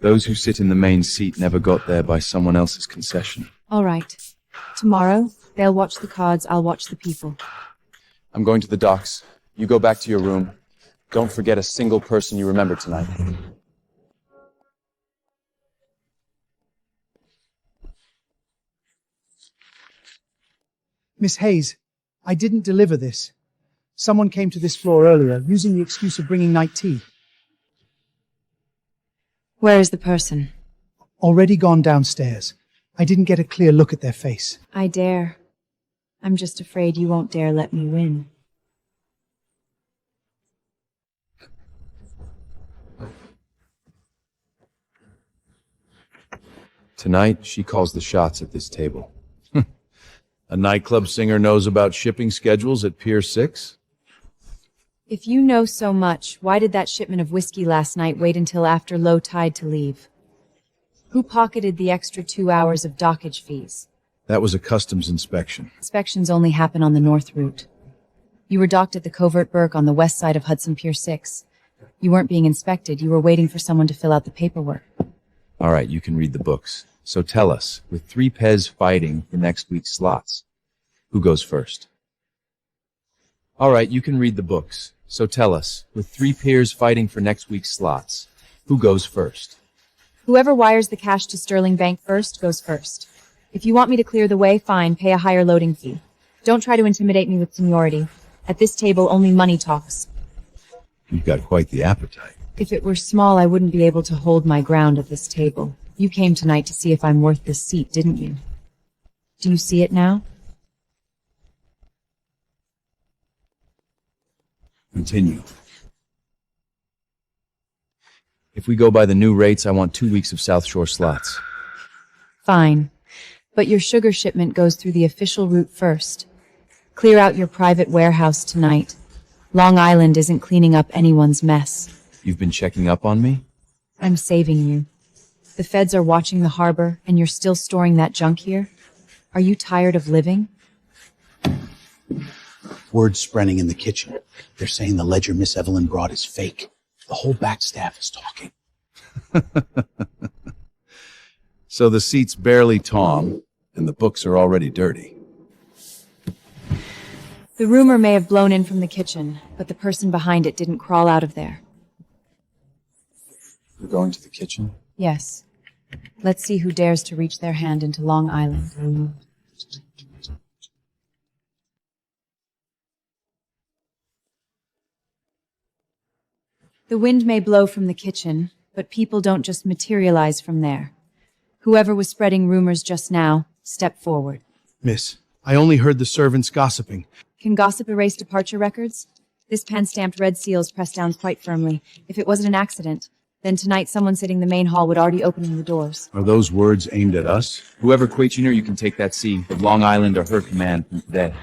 Those who sit in the main seat never got there by someone else's concession. All right. Tomorrow, they'll watch the cards, I'll watch the people. I'm going to the docks. You go back to your room. Don't forget a single person you remember tonight. Miss Hayes, I didn't deliver this. Someone came to this floor earlier, using the excuse of bringing night tea. Where is the person? Already gone downstairs. I didn't get a clear look at their face. I dare. I'm just afraid you won't dare let me win. Tonight, she calls the shots at this table. A nightclub singer knows about shipping schedules at Pier 6? If you know so much, why did that shipment of whiskey last night wait until after low tide to leave? Who pocketed the extra 2 hours of dockage fees? That was a customs inspection. Inspections only happen on the north route. You were docked at the Covert Burke on the west side of Hudson Pier 6. You weren't being inspected, you were waiting for someone to fill out the paperwork. All right, you can read the books. So tell us, with 3 Pez fighting for next week's slots, who goes first? All right, you can read the books. So tell us, with 3 peers fighting for next week's slots, who goes first? Whoever wires the cash to Sterling Bank first goes first. If you want me to clear the way, fine, pay a higher loading fee. Don't try to intimidate me with seniority. At this table, only money talks. You've got quite the appetite. If it were small, I wouldn't be able to hold my ground at this table. You came tonight to see if I'm worth this seat, didn't you? Do you see it now? Continue. If we go by the new rates, I want 2 weeks of South Shore slots. Fine. But your sugar shipment goes through the official route first. Clear out your private warehouse tonight. Long Island isn't cleaning up anyone's mess. You've been checking up on me? I'm saving you. The feds are watching the harbor, and you're still storing that junk here? Are you tired of living? Word spreading in the kitchen. They're saying the ledger Miss Evelyn brought is fake. The whole back staff is talking. So the seat's barely Tom, and the books are already dirty. The rumor may have blown in from the kitchen, but the person behind it didn't crawl out of there. We're going to the kitchen? Yes. Let's see who dares to reach their hand into Long Island. The wind may blow from the kitchen, but people don't just materialize from there. Whoever was spreading rumors just now, step forward. Miss, I only heard the servants gossiping. Can gossip erase departure records? This pen-stamped red seal's pressed down quite firmly. If it wasn't an accident, then tonight someone sitting in the main hall would already open the doors. Are those words aimed at us? Whoever quits you can take that seat, but Long Island or her command from today.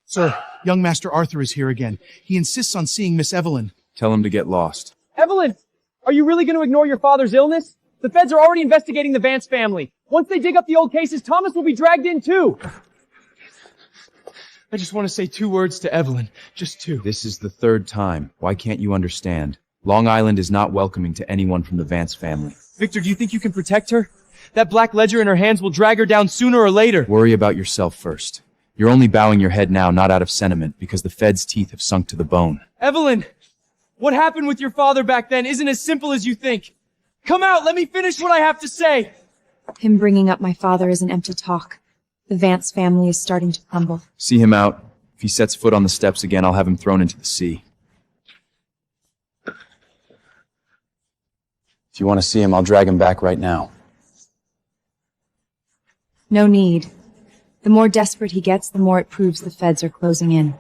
Sir, young Master Arthur is here again. He insists on seeing Miss Evelyn. Tell him to get lost. Evelyn, are you really going to ignore your father's illness? The feds are already investigating the Vance family. Once they dig up the old cases, Thomas will be dragged in too. I just want to say 2 words to Evelyn. Just 2. This is the 3rd time. Why can't you understand? Long Island is not welcoming to anyone from the Vance family. Victor, do you think you can protect her? That black ledger in her hands will drag her down sooner or later. Worry about yourself first. You're only bowing your head now, not out of sentiment, because the feds' teeth have sunk to the bone. Evelyn, what happened with your father back then isn't as simple as you think. Come out, let me finish what I have to say. Him bringing up my father isn't empty talk. The Vance family is starting to crumble. See him out. If he sets foot on the steps again, I'll have him thrown into the sea. If you want to see him, I'll drag him back right now. No need. The more desperate he gets, the more it proves the feds are closing in.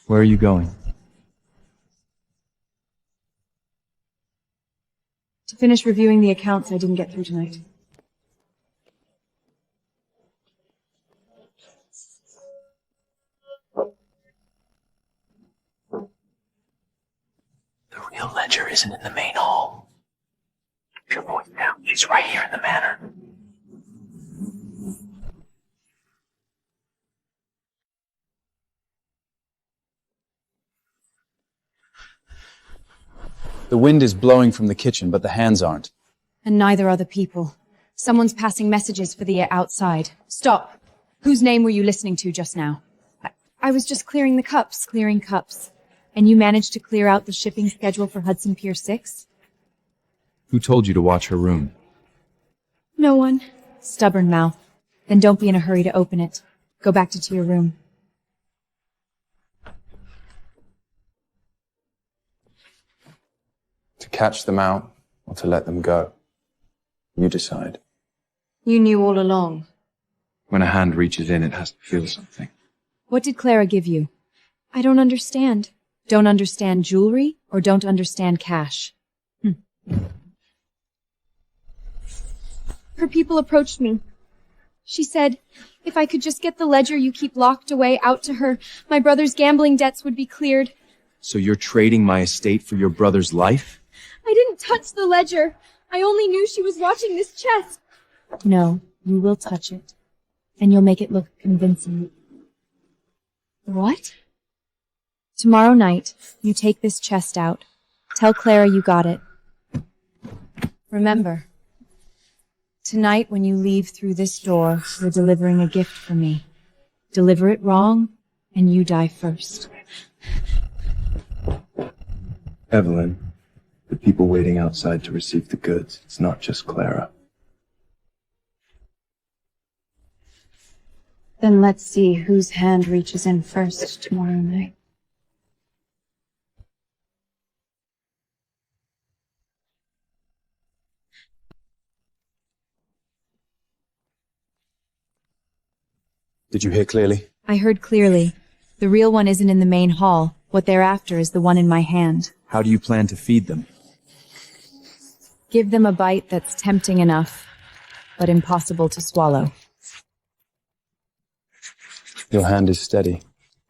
Where are you going? To finish reviewing the accounts I didn't get through tonight. The real ledger isn't in the main hall. If you're going down, he's right here in the manor. The wind is blowing from the kitchen, but the hands aren't. And neither are the people. Someone's passing messages for the outside. Stop! Whose name were you listening to just now? I was just clearing cups. And you managed to clear out the shipping schedule for Hudson Pier 6? Who told you to watch her room? No one. Stubborn mouth. Then don't be in a hurry to open it. Go back to your room. To catch them out or to let them go. You decide. You knew all along. When a hand reaches in, it has to feel something. What did Clara give you? I don't understand. Don't understand jewelry or don't understand cash? Her people approached me. She said, if I could just get the ledger you keep locked away out to her, my brother's gambling debts would be cleared. So you're trading my estate for your brother's life? I didn't touch the ledger. I only knew she was watching this chest. No, you will touch it. And you'll make it look convincing. What? Tomorrow night, you take this chest out. Tell Clara you got it. Remember, tonight when you leave through this door, you're delivering a gift for me. Deliver it wrong, and you die first. Evelyn, the people waiting outside to receive the goods, it's not just Clara. Then let's see whose hand reaches in first tomorrow night. Did you hear clearly? I heard clearly. The real one isn't in the main hall. What they're after is the one in my hand. How do you plan to feed them? Give them a bite that's tempting enough, but impossible to swallow. Your hand is steady.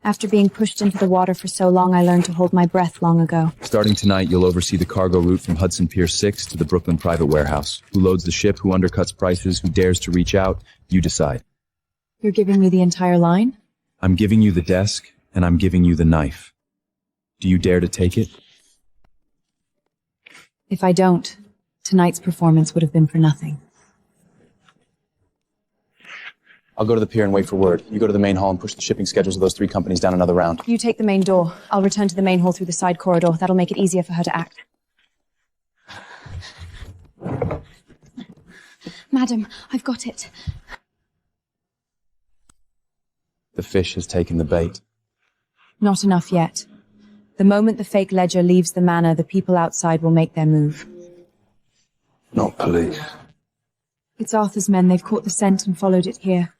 After being pushed into the water for so long, I learned to hold my breath long ago. Starting tonight, you'll oversee the cargo route from Hudson Pier 6 to the Brooklyn private warehouse. Who loads the ship, who undercuts prices, who dares to reach out, you decide. You're giving me the entire line? I'm giving you the desk, and I'm giving you the knife. Do you dare to take it? If I don't, tonight's performance would have been for nothing. I'll go to the pier and wait for word. You go to the main hall and push the shipping schedules of those 3 companies down another round. You take the main door. I'll return to the main hall through the side corridor. That'll make it easier for her to act. Madam, I've got it. The fish has taken the bait. Not enough yet. The moment the fake ledger leaves the manor, the people outside will make their move. Not police. It's Arthur's men. They've caught the scent and followed it here.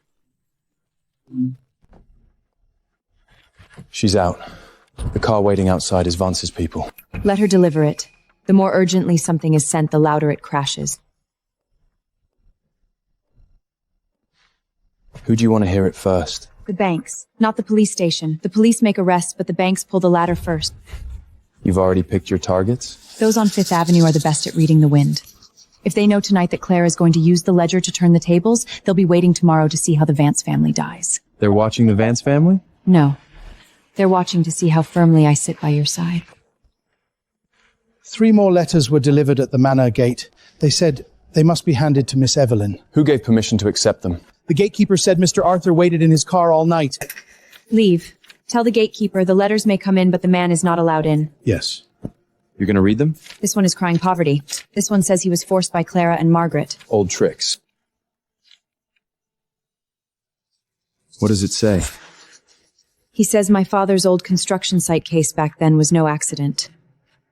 She's out. The car waiting outside is Vance's people. Let her deliver it. The more urgently something is sent, the louder it crashes. Who do you want to hear it first? The banks, not the police station. The police make arrests, but the banks pull the ladder first. You've already picked your targets? Those on Fifth Avenue are the best at reading the wind. If they know tonight that Clara is going to use the ledger to turn the tables, they'll be waiting tomorrow to see how the Vance family dies. They're watching the Vance family? No. They're watching to see how firmly I sit by your side. 3 more letters were delivered at the manor gate. They said they must be handed to Miss Evelyn. Who gave permission to accept them? The gatekeeper said Mr. Arthur waited in his car all night. Leave. Tell the gatekeeper the letters may come in, but the man is not allowed in. Yes. You're gonna read them? This one is crying poverty. This one says he was forced by Clara and Margaret. Old tricks. What does it say? He says my father's old construction site case back then was no accident.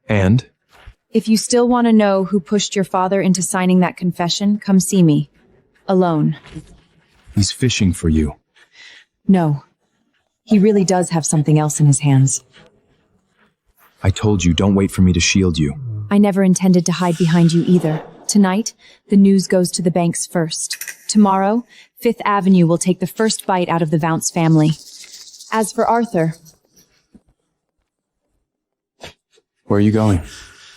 And? If you still want to know who pushed your father into signing that confession, come see me. Alone. He's fishing for you. No. He really does have something else in his hands. I told you, don't wait for me to shield you. I never intended to hide behind you either. Tonight, the news goes to the banks first. Tomorrow, Fifth Avenue will take the first bite out of the Vance family. As for Arthur... Where are you going?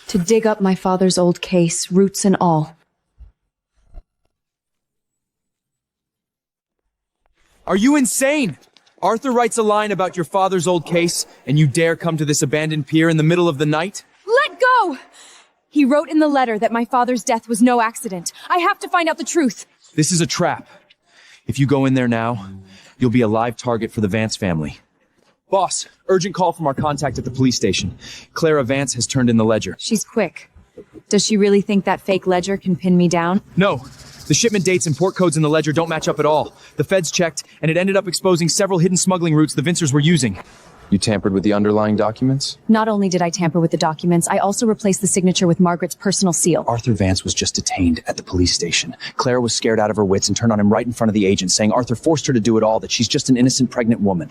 To dig up my father's old case, roots and all. Are you insane? Arthur writes a line about your father's old case, and you dare come to this abandoned pier in the middle of the night? Let go! He wrote in the letter that my father's death was no accident. I have to find out the truth. This is a trap. If you go in there now, you'll be a live target for the Vance family. Boss, urgent call from our contact at the police station. Clara Vance has turned in the ledger. She's quick. Does she really think that fake ledger can pin me down? No. The shipment dates and port codes in the ledger don't match up at all. The feds checked, and it ended up exposing several hidden smuggling routes the Vincers were using. You tampered with the underlying documents? Not only did I tamper with the documents, I also replaced the signature with Margaret's personal seal. Arthur Vance was just detained at the police station. Clara was scared out of her wits and turned on him right in front of the agent, saying Arthur forced her to do it all, that she's just an innocent pregnant woman.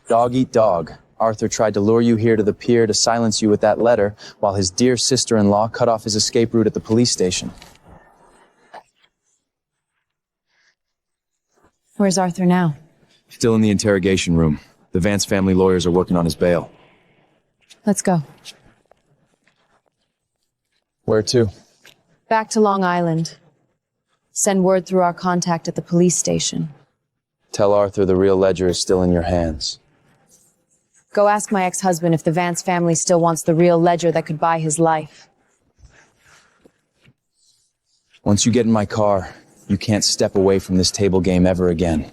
Dog eat dog. Arthur tried to lure you here to the pier to silence you with that letter, while his dear sister-in-law cut off his escape route at the police station. Where's Arthur now? Still in the interrogation room. The Vance family lawyers are working on his bail. Let's go. Where to? Back to Long Island. Send word through our contact at the police station. Tell Arthur the real ledger is still in your hands. Go ask my ex-husband if the Vance family still wants the real ledger that could buy his life. Once you get in my car, you can't step away from this table game ever again.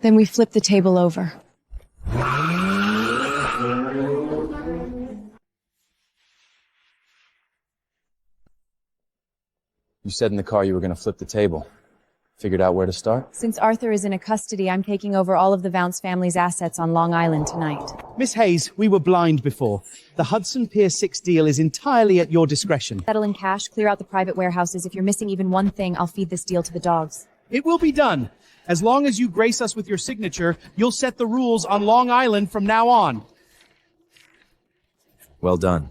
Then we flip the table over. You said in the car you were going to flip the table. Figured out where to start? Since Arthur is in custody, I'm taking over all of the Vance family's assets on Long Island tonight. Miss Hayes, we were blind before. The Hudson Pier 6 deal is entirely at your discretion. Settle in cash, clear out the private warehouses. If you're missing even one thing, I'll feed this deal to the dogs. It will be done. As long as you grace us with your signature, you'll set the rules on Long Island from now on. Well done.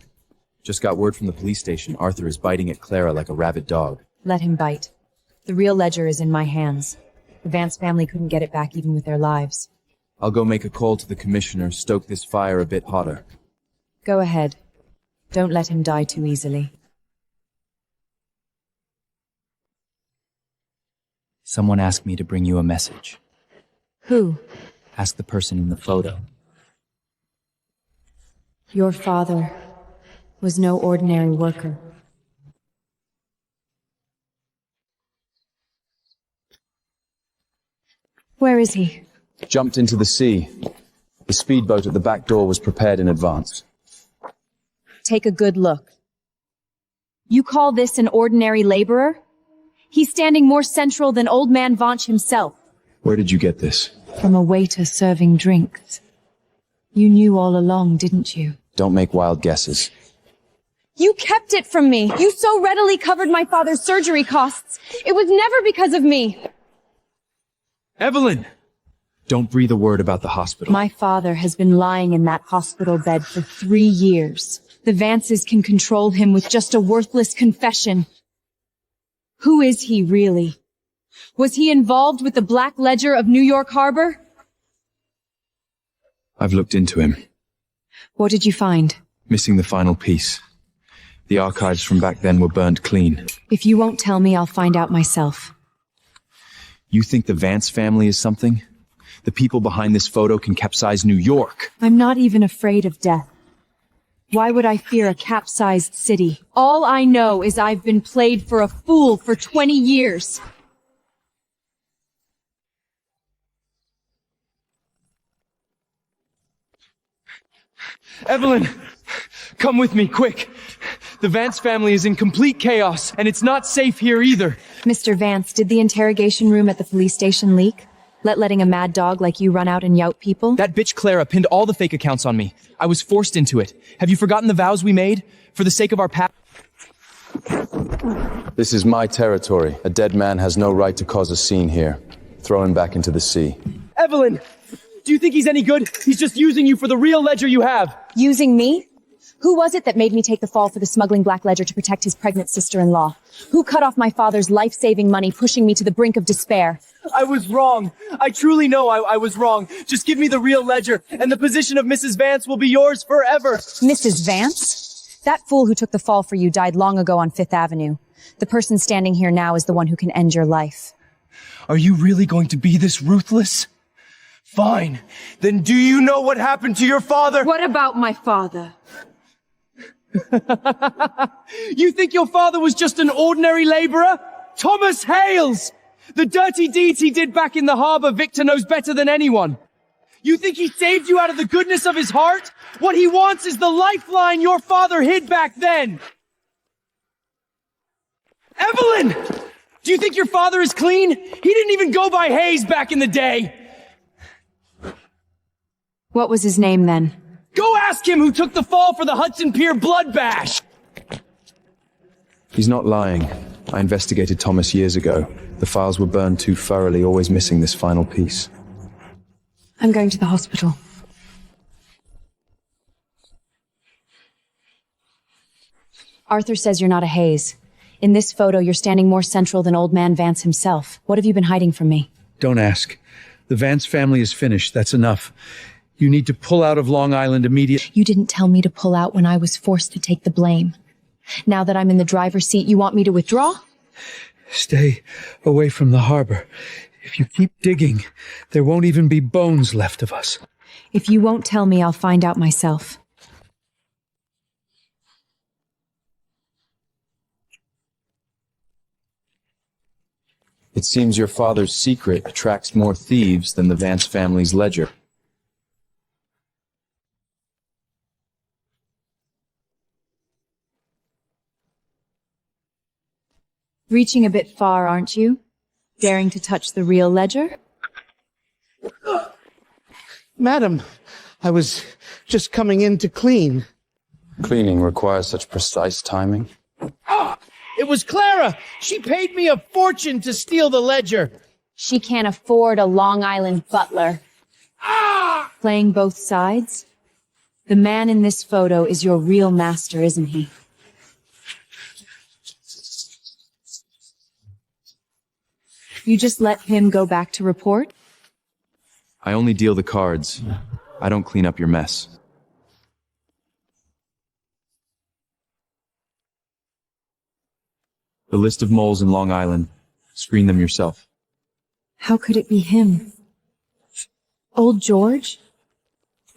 Just got word from the police station. Arthur is biting at Clara like a rabid dog. Let him bite. The real ledger is in my hands. The Vance family couldn't get it back even with their lives. I'll go make a call to the commissioner, stoke this fire a bit hotter. Go ahead. Don't let him die too easily. Someone asked me to bring you a message. Who? Ask the person in the photo. Your father was no ordinary worker. Where is he? Jumped into the sea. The speedboat at the back door was prepared in advance. Take a good look. You call this an ordinary laborer? He's standing more central than Old Man Vaunch himself. Where did you get this? From a waiter serving drinks. You knew all along, didn't you? Don't make wild guesses. You kept it from me. You so readily covered my father's surgery costs. It was never because of me. Evelyn! Don't breathe a word about the hospital. My father has been lying in that hospital bed for 3 years. The Vances can control him with just a worthless confession. Who is he, really? Was he involved with the Black Ledger of New York Harbor? I've looked into him. What did you find? Missing the final piece. The archives from back then were burned clean. If you won't tell me, I'll find out myself. You think the Vance family is something? The people behind this photo can capsize New York. I'm not even afraid of death. Why would I fear a capsized city? All I know is I've been played for a fool for 20 years. Evelyn! Come with me, quick! The Vance family is in complete chaos, and it's not safe here either. Mr. Vance, did the interrogation room at the police station leak? Letting a mad dog like you run out and yout people? That bitch Clara pinned all the fake accounts on me. I was forced into it. Have you forgotten the vows we made? For the sake of our past... This is my territory. A dead man has no right to cause a scene here. Throw him back into the sea. Evelyn! Do you think he's any good? He's just using you for the real ledger you have. Using me? Who was it that made me take the fall for the smuggling Black Ledger to protect his pregnant sister-in-law? Who cut off my father's life-saving money, pushing me to the brink of despair? I was wrong. I truly know I was wrong. Just give me the real ledger, and the position of Mrs. Vance will be yours forever. Mrs. Vance? That fool who took the fall for you died long ago on Fifth Avenue. The person standing here now is the one who can end your life. Are you really going to be this ruthless? Fine. Then do you know what happened to your father? What about my father? You think your father was just an ordinary laborer? Thomas Hales! The dirty deeds he did back in the harbor, Victor knows better than anyone. You think he saved you out of the goodness of his heart? What he wants is the lifeline your father hid back then. Evelyn! Do you think your father is clean? He didn't even go by Hayes back in the day. What was his name then? Go ask him who took the fall for the Hudson Pier blood bash! He's not lying. I investigated Thomas years ago. The files were burned too thoroughly, always missing this final piece. I'm going to the hospital. Arthur says you're not a Hayes. In this photo, you're standing more central than Old Man Vance himself. What have you been hiding from me? Don't ask. The Vance family is finished. That's enough. You need to pull out of Long Island immediately. You didn't tell me to pull out when I was forced to take the blame. Now that I'm in the driver's seat, you want me to withdraw? Stay away from the harbor. If you keep digging, there won't even be bones left of us. If you won't tell me, I'll find out myself. It seems your father's secret attracts more thieves than the Vance family's ledger. Reaching a bit far, aren't you? Daring to touch the real ledger? Madam, I was just coming in to clean. Cleaning requires such precise timing. It was Clara! She paid me a fortune to steal the ledger! She can't afford a Long Island butler. Playing both sides? The man in this photo is your real master, isn't he? You just let him go back to report? I only deal the cards. I don't clean up your mess. The list of moles in Long Island. Screen them yourself. How could it be him? Old George?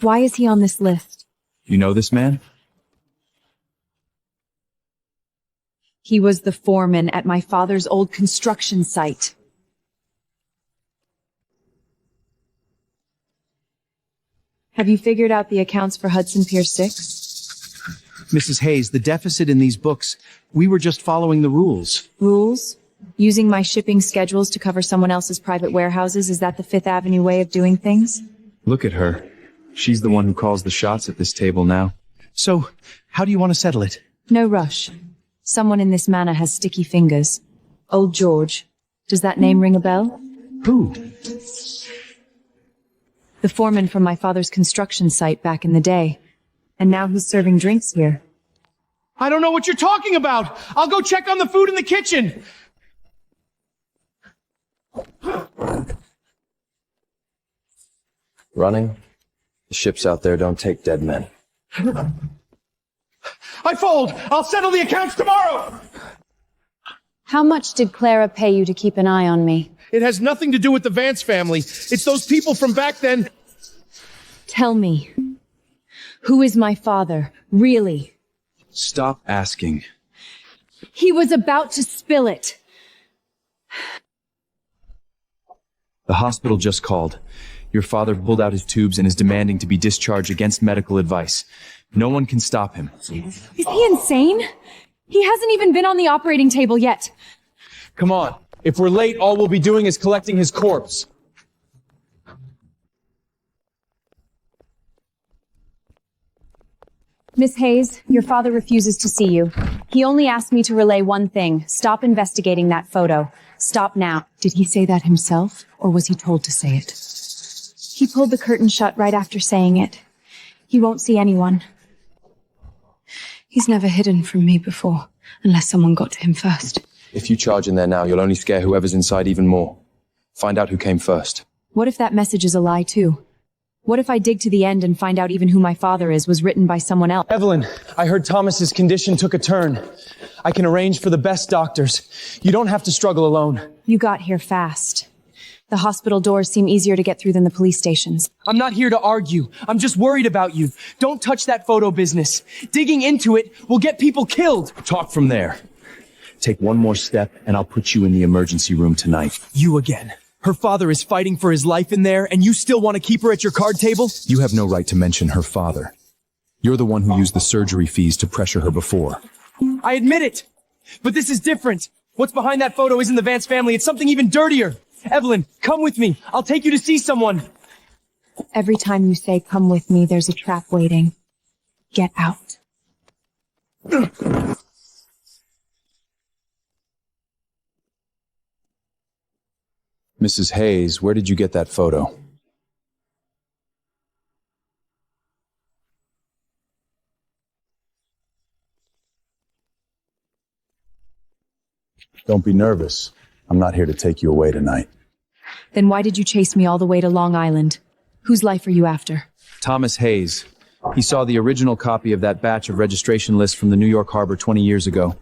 Why is he on this list? You know this man? He was the foreman at my father's old construction site. Have you figured out the accounts for Hudson Pier 6? Mrs. Hayes, the deficit in these books, we were just following the rules. Rules? Using my shipping schedules to cover someone else's private warehouses, is that the Fifth Avenue way of doing things? Look at her. She's the one who calls the shots at this table now. So, how do you want to settle it? No rush. Someone in this manor has sticky fingers. Old George. Does that name ring a bell? Who? The foreman from my father's construction site back in the day. And now he's serving drinks here. I don't know what you're talking about! I'll go check on the food in the kitchen! Running? The ships out there don't take dead men. I fold! I'll settle the accounts tomorrow! How much did Clara pay you to keep an eye on me? It has nothing to do with the Vance family. It's those people from back then. Tell me. Who is my father? Really? Stop asking. He was about to spill it. The hospital just called. Your father pulled out his tubes and is demanding to be discharged against medical advice. No one can stop him. Is he insane? He hasn't even been on the operating table yet. Come on. If we're late, all we'll be doing is collecting his corpse. Miss Hayes, your father refuses to see you. He only asked me to relay one thing. Stop investigating that photo. Stop now. Did he say that himself, or was he told to say it? He pulled the curtain shut right after saying it. He won't see anyone. He's never hidden from me before, unless someone got to him first. If you charge in there now, you'll only scare whoever's inside even more. Find out who came first. What if that message is a lie, too? What if I dig to the end and find out even who my father is was written by someone else? Evelyn, I heard Thomas's condition took a turn. I can arrange for the best doctors. You don't have to struggle alone. You got here fast. The hospital doors seem easier to get through than the police stations. I'm not here to argue. I'm just worried about you. Don't touch that photo business. Digging into it will get people killed. Talk from there. Take one more step and I'll put you in the emergency room tonight. You again. Her father is fighting for his life in there, and you still want to keep her at your card table? You have no right to mention her father. You're the one who used the surgery fees to pressure her before. I admit it. But this is different. What's behind that photo isn't the Vance family. It's something even dirtier. Evelyn, come with me. I'll take you to see someone. Every time you say, come with me, there's a trap waiting. Get out. Mrs. Hayes, where did you get that photo? Don't be nervous. I'm not here to take you away tonight. Then why did you chase me all the way to Long Island? Whose life are you after? Thomas Hayes. He saw the original copy of that batch of registration lists from the New York Harbor 20 years ago.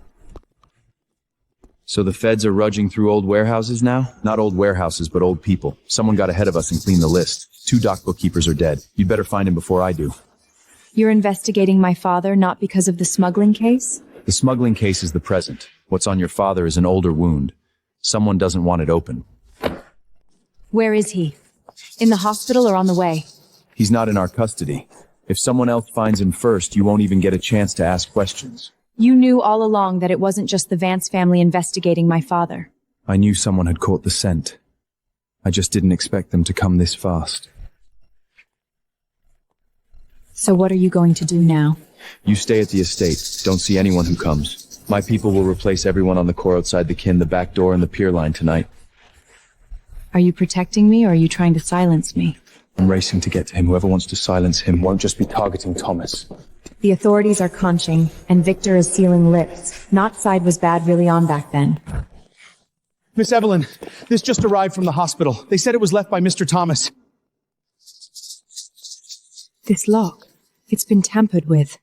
So the feds are rudging through old warehouses now? Not old warehouses, but old people. Someone got ahead of us and cleaned the list. 2 dock bookkeepers are dead. You'd better find him before I do. You're investigating my father not because of the smuggling case? The smuggling case is the present. What's on your father is an older wound. Someone doesn't want it open. Where is he? In the hospital or on the way? He's not in our custody. If someone else finds him first, you won't even get a chance to ask questions. You knew all along that it wasn't just the Vance family investigating my father. I knew someone had caught the scent. I just didn't expect them to come this fast. So what are you going to do now? You stay at the estate. Don't see anyone who comes. My people will replace everyone on the core outside the Kean, the back door, and the pier line tonight. Are you protecting me or are you trying to silence me? I'm racing to get to him. Whoever wants to silence him won't just be targeting Thomas. The authorities are conching, and Victor is sealing lips. Not side was bad really on back then. Miss Evelyn, this just arrived from the hospital. They said it was left by Mr. Thomas. This lock, it's been tampered with.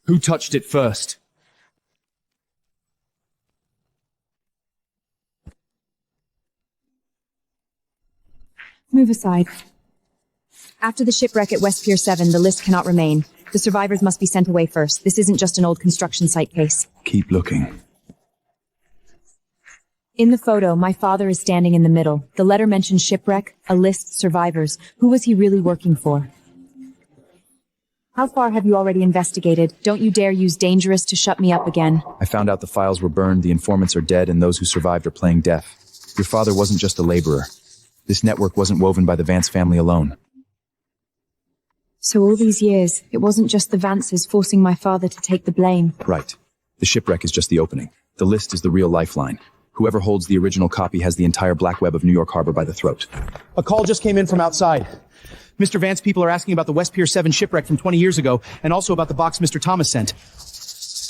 Who touched it first? Move aside. After the shipwreck at West Pier 7, the list cannot remain. The survivors must be sent away first. This isn't just an old construction site case. Keep looking. In the photo, my father is standing in the middle. The letter mentions shipwreck, a list, survivors. Who was he really working for? How far have you already investigated? Don't you dare use dangerous to shut me up again. I found out the files were burned, the informants are dead, and those who survived are playing deaf. Your father wasn't just a laborer. This network wasn't woven by the Vance family alone. So all these years, it wasn't just the Vances forcing my father to take the blame. Right. The shipwreck is just the opening. The list is the real lifeline. Whoever holds the original copy has the entire black web of New York Harbor by the throat. A call just came in from outside. Mr. Vance people are asking about the West Pier 7 shipwreck from 20 years ago, and also about the box Mr. Thomas sent.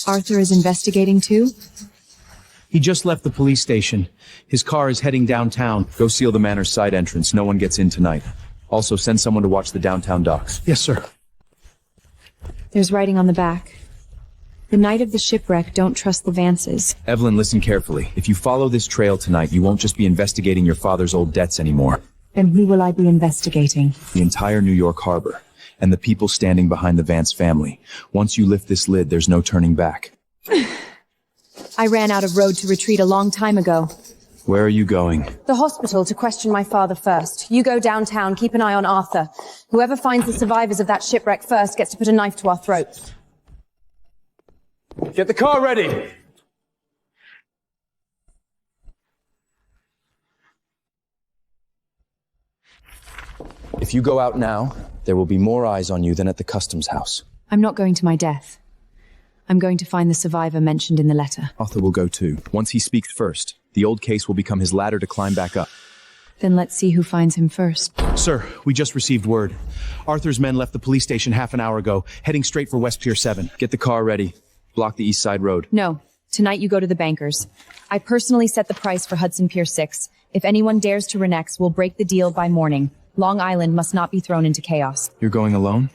Arthur is investigating too? He just left the police station. His car is heading downtown. Go seal the manor's side entrance. No one gets in tonight. Also, send someone to watch the downtown docks. Yes, sir. There's writing on the back. The night of the shipwreck, don't trust the Vances. Evelyn, listen carefully. If you follow this trail tonight, you won't just be investigating your father's old debts anymore. Then who will I be investigating? The entire New York Harbor, and the people standing behind the Vance family. Once you lift this lid, there's no turning back. I ran out of road to retreat a long time ago. Where are you going? The hospital to question my father first. You go downtown, keep an eye on Arthur. Whoever finds the survivors of that shipwreck first gets to put a knife to our throats. Get the car ready! If you go out now, there will be more eyes on you than at the customs house. I'm not going to my death. I'm going to find the survivor mentioned in the letter. Arthur will go too. Once he speaks first, the old case will become his ladder to climb back up. Then let's see who finds him first. Sir, we just received word. Arthur's men left the police station half an hour ago, heading straight for West Pier 7. Get the car ready. Block the east side road. No. Tonight you go to the bankers. I personally set the price for Hudson Pier 6. If anyone dares to renege, we'll break the deal by morning. Long Island must not be thrown into chaos. You're going alone?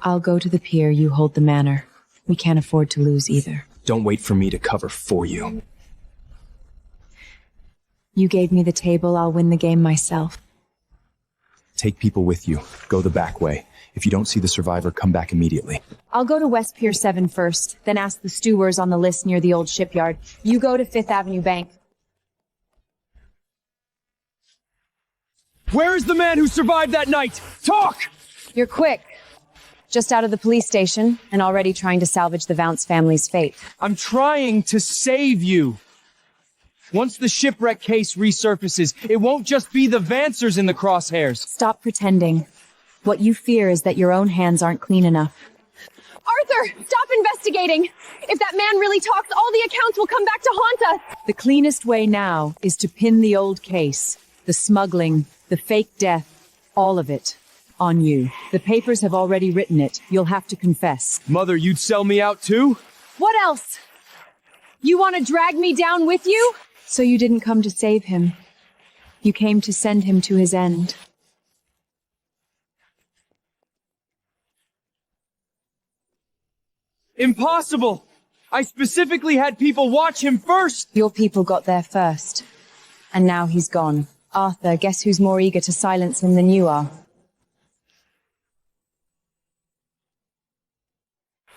I'll go to the pier, you hold the manor. We can't afford to lose either. Don't wait for me to cover for you. You gave me the table, I'll win the game myself. Take people with you. Go the back way. If you don't see the survivor, come back immediately. I'll go to West Pier 7 first, then ask the stewards on the list near the old shipyard. You go to Fifth Avenue Bank. Where is the man who survived that night? Talk! You're quick. Just out of the police station, and already trying to salvage the Vance family's fate. I'm trying to save you. Once the shipwreck case resurfaces, it won't just be the Vancers in the crosshairs. Stop pretending. What you fear is that your own hands aren't clean enough. Arthur, stop investigating! If that man really talks, all the accounts will come back to haunt us! The cleanest way now is to pin the old case, the smuggling, the fake death, all of it, on you. The papers have already written it. You'll have to confess. Mother, you'd sell me out too? What else? You want to drag me down with you? So you didn't come to save him. You came to send him to his end. Impossible! I specifically had people watch him first! Your people got there first. And now he's gone. Arthur, guess who's more eager to silence him than you are?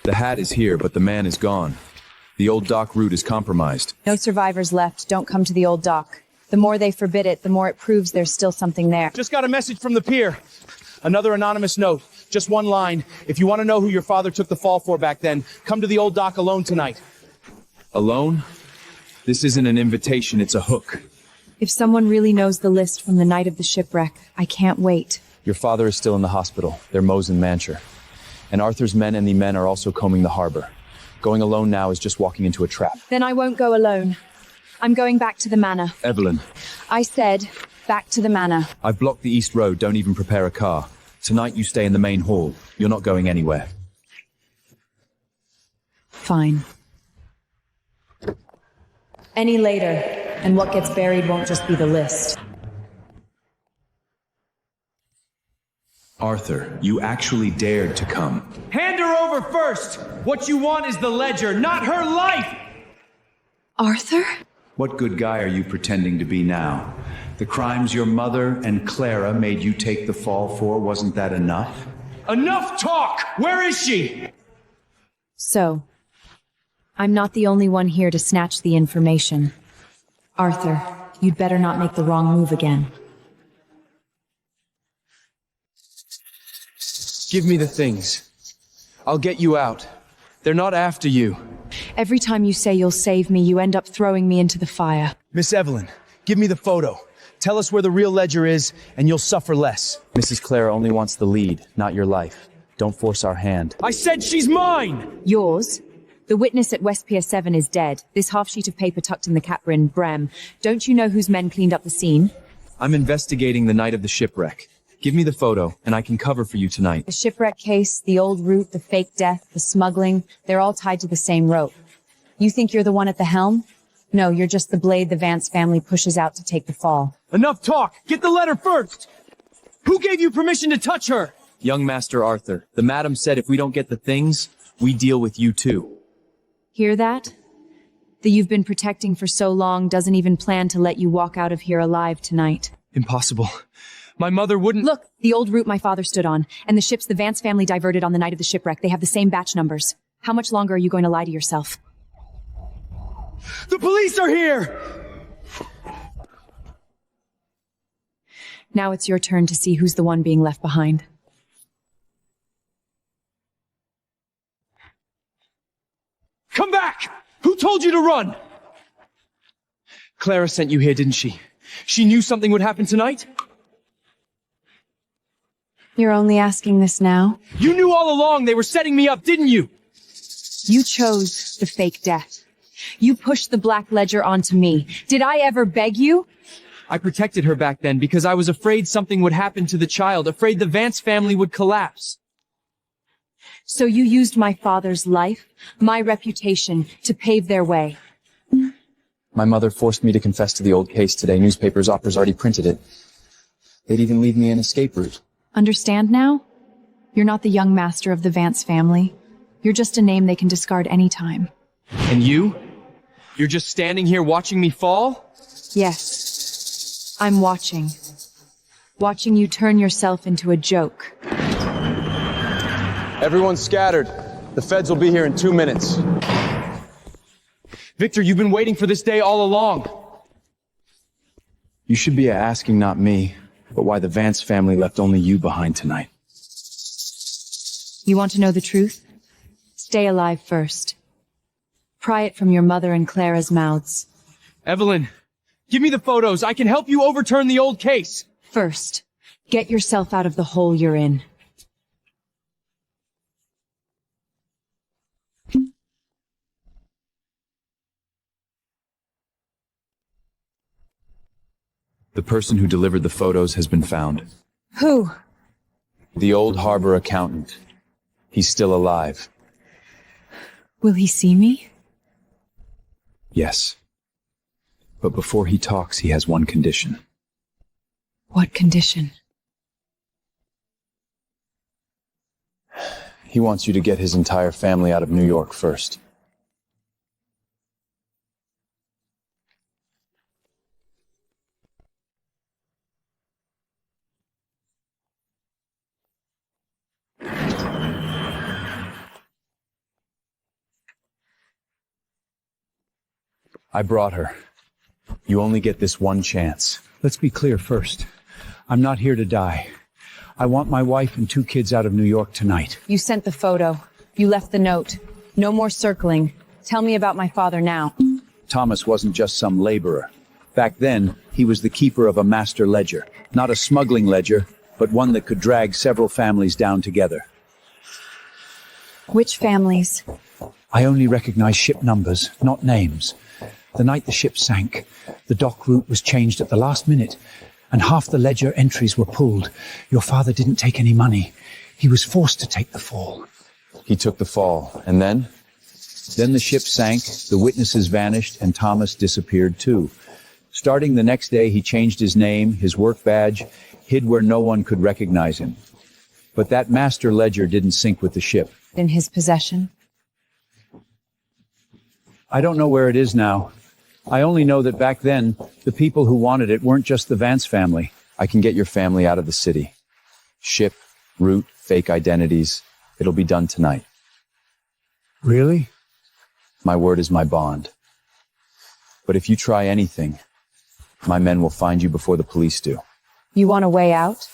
The hat is here, but the man is gone. The old dock route is compromised. No survivors left. Don't come to the old dock. The more they forbid it, the more it proves there's still something there. Just got a message from the pier. Another anonymous note. Just one line. If you want to know who your father took the fall for back then, come to the old dock alone tonight. Alone? This isn't an invitation, it's a hook. If someone really knows the list from the night of the shipwreck, I can't wait. Your father is still in the hospital. They're Mose and Mancher. And Arthur's men and the men are also combing the harbor. Going alone now is just walking into a trap. Then I won't go alone. I'm going back to the manor. Evelyn. I said, back to the manor. I've blocked the east road, don't even prepare a car. Tonight you stay in the main hall. You're not going anywhere. Fine. Any later, and what gets buried won't just be the list. Arthur, you actually dared to come. Hand her over first! What you want is the ledger, not her life! Arthur? What good guy are you pretending to be now? The crimes your mother and Clara made you take the fall for, wasn't that enough? Enough talk! Where is she? So, I'm not the only one here to snatch the information. Arthur, you'd better not make the wrong move again. Give me the things. I'll get you out. They're not after you. Every time you say you'll save me, you end up throwing me into the fire. Miss Evelyn, give me the photo. Tell us where the real ledger is, and you'll suffer less. Mrs. Clara only wants the lead, not your life. Don't force our hand. I said she's mine! Yours? The witness at West Pier 7 is dead. This half sheet of paper tucked in the caprin, Brem. Don't you know whose men cleaned up the scene? I'm investigating the night of the shipwreck. Give me the photo, and I can cover for you tonight. The shipwreck case, the old route, the fake death, the smuggling, they're all tied to the same rope. You think you're the one at the helm? No, you're just the blade the Vance family pushes out to take the fall. Enough talk! Get the letter first! Who gave you permission to touch her? Young Master Arthur, the madam said if we don't get the things, we deal with you too. Hear that? The you've been protecting for so long doesn't even plan to let you walk out of here alive tonight. Impossible. My mother wouldn't— Look, the old route my father stood on, and the ships the Vance family diverted on the night of the shipwreck, they have the same batch numbers. How much longer are you going to lie to yourself? The police are here! Now it's your turn to see who's the one being left behind. Come back! Who told you to run? Clara sent you here, didn't she? She knew something would happen tonight? You're only asking this now? You knew all along they were setting me up, didn't you? You chose the fake death. You pushed the Black Ledger onto me. Did I ever beg you? I protected her back then because I was afraid something would happen to the child, afraid the Vance family would collapse. So you used my father's life, my reputation, to pave their way. My mother forced me to confess to the old case today. Newspapers, operas already printed it. They'd even leave me an escape route. Understand now? You're not the young master of the Vance family. You're just a name they can discard anytime. And you? You're just standing here watching me fall? Yes. I'm watching. Watching you turn yourself into a joke. Everyone scattered. The feds will be here in 2 minutes. Victor, you've been waiting for this day all along. You should be asking not me, but why the Vance family left only you behind tonight. You want to know the truth? Stay alive first. Pry it from your mother and Clara's mouths. Evelyn, give me the photos. I can help you overturn the old case. First, get yourself out of the hole you're in. The person who delivered the photos has been found. Who? The old harbor accountant. He's still alive. Will he see me? Yes. But before he talks, he has one condition. What condition? He wants you to get his entire family out of New York first. I brought her. You only get this one chance. Let's be clear first. I'm not here to die. I want my wife and 2 kids out of New York tonight. You sent the photo. You left the note. No more circling. Tell me about my father now. Thomas wasn't just some laborer. Back then, he was the keeper of a master ledger. Not a smuggling ledger, but one that could drag several families down together. Which families? I only recognize ship numbers, not names. The night the ship sank, the dock route was changed at the last minute, and half the ledger entries were pulled. Your father didn't take any money. He was forced to take the fall. He took the fall, and then? Then the ship sank, the witnesses vanished, and Thomas disappeared too. Starting the next day, he changed his name, his work badge, hid where no one could recognize him. But that master ledger didn't sink with the ship. In his possession? I don't know where it is now. I only know that back then, the people who wanted it weren't just the Vance family. I can get your family out of the city. Ship, route, fake identities. It'll be done tonight. Really? My word is my bond. But if you try anything, my men will find you before the police do. You want a way out?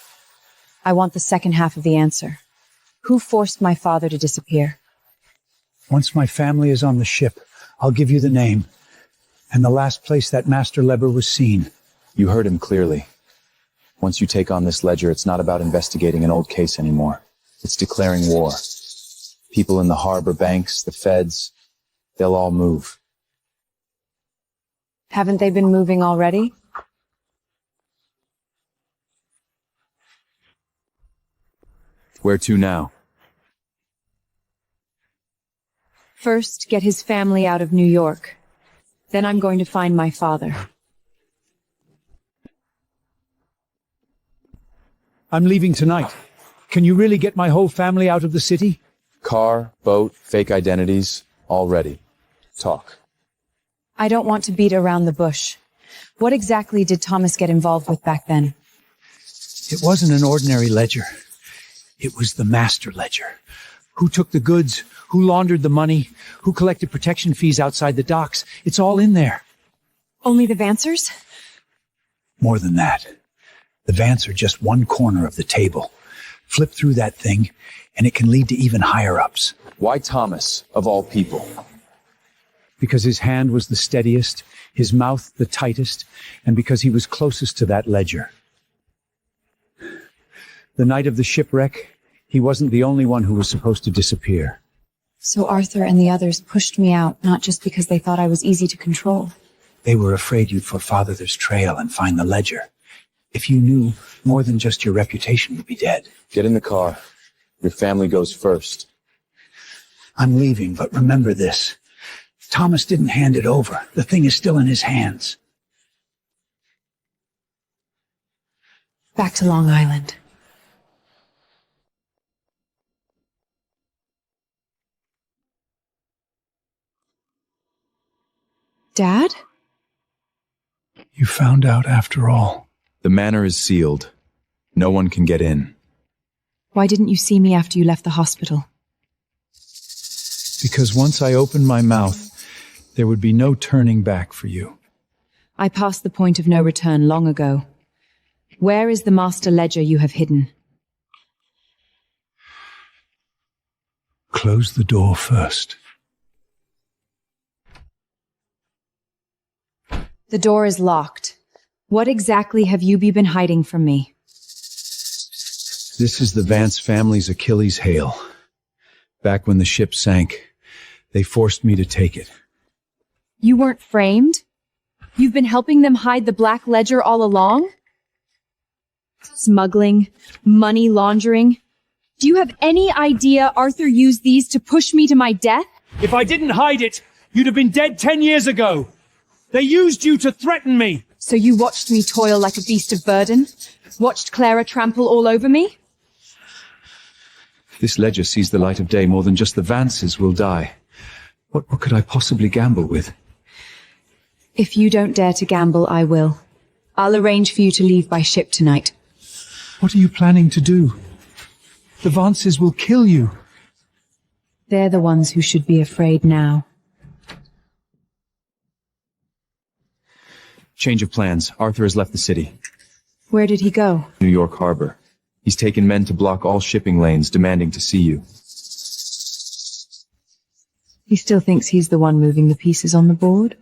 I want the second half of the answer. Who forced my father to disappear? Once my family is on the ship, I'll give you the name and the last place that master ledger was seen. You heard him clearly. Once you take on this ledger, it's not about investigating an old case anymore. It's declaring war. People in the harbor, banks, the feds, they'll all move. Haven't they been moving already? Where to now? First, get his family out of New York. Then I'm going to find my father. I'm leaving tonight. Can you really get my whole family out of the city? Car, boat, fake identities, all ready. Talk. I don't want to beat around the bush. What exactly did Thomas get involved with back then? It wasn't an ordinary ledger. It was the master ledger. Who took the goods? Who laundered the money? Who collected protection fees outside the docks? It's all in there. Only the Vancers? More than that. The Vance are just one corner of the table. Flip through that thing, and it can lead to even higher-ups. Why Thomas, of all people? Because his hand was the steadiest, his mouth the tightest, and because he was closest to that ledger. The night of the shipwreck, he wasn't the only one who was supposed to disappear. So Arthur and the others pushed me out, not just because they thought I was easy to control. They were afraid you'd forefather this trail and find the ledger. If you knew, more than just your reputation would be dead. Get in the car. Your family goes first. I'm leaving, but remember this. Thomas didn't hand it over. The thing is still in his hands. Back to Long Island. Dad? You found out after all. The manor is sealed. No one can get in. Why didn't you see me after you left the hospital? Because once I opened my mouth, there would be no turning back for you. I passed the point of no return long ago. Where is the master ledger you have hidden? Close the door first. The door is locked. What exactly have you been hiding from me? This is the Vance family's Achilles heel. Back when the ship sank, they forced me to take it. You weren't framed? You've been helping them hide the black ledger all along? Smuggling, money laundering. Do you have any idea Arthur used these to push me to my death? If I didn't hide it, you'd have been dead 10 years ago. They used you to threaten me. So you watched me toil like a beast of burden? Watched Clara trample all over me? This ledger sees the light of day. More than just the Vances will die. What could I possibly gamble with? If you don't dare to gamble, I will. I'll arrange for you to leave by ship tonight. What are you planning to do? The Vances will kill you. They're the ones who should be afraid now. Change of plans. Arthur has left the city. Where did he go? New York Harbor. He's taken men to block all shipping lanes, demanding to see you. He still thinks he's the one moving the pieces on the board?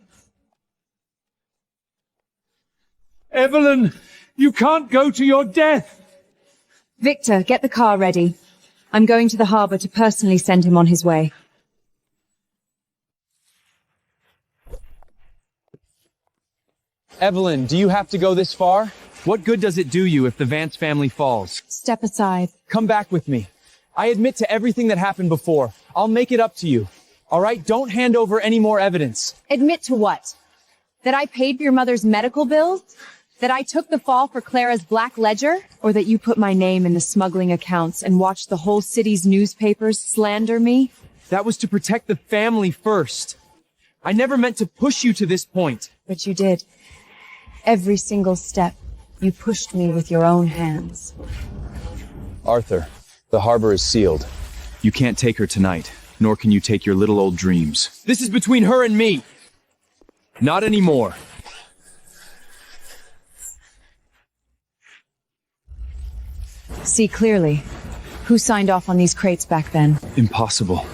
Evelyn, you can't go to your death! Victor, get the car ready. I'm going to the harbor to personally send him on his way. Evelyn, do you have to go this far? What good does it do you if the Vance family falls? Step aside. Come back with me. I admit to everything that happened before. I'll make it up to you. All right? Don't hand over any more evidence. Admit to what? That I paid for your mother's medical bills? That I took the fall for Clara's black ledger? Or that you put my name in the smuggling accounts and watched the whole city's newspapers slander me? That was to protect the family first. I never meant to push you to this point. But you did. Every single step, you pushed me with your own hands. Arthur, the harbor is sealed. You can't take her tonight, nor can you take your little old dreams. This is between her and me. Not anymore. See clearly. Who signed off on these crates back then? Impossible.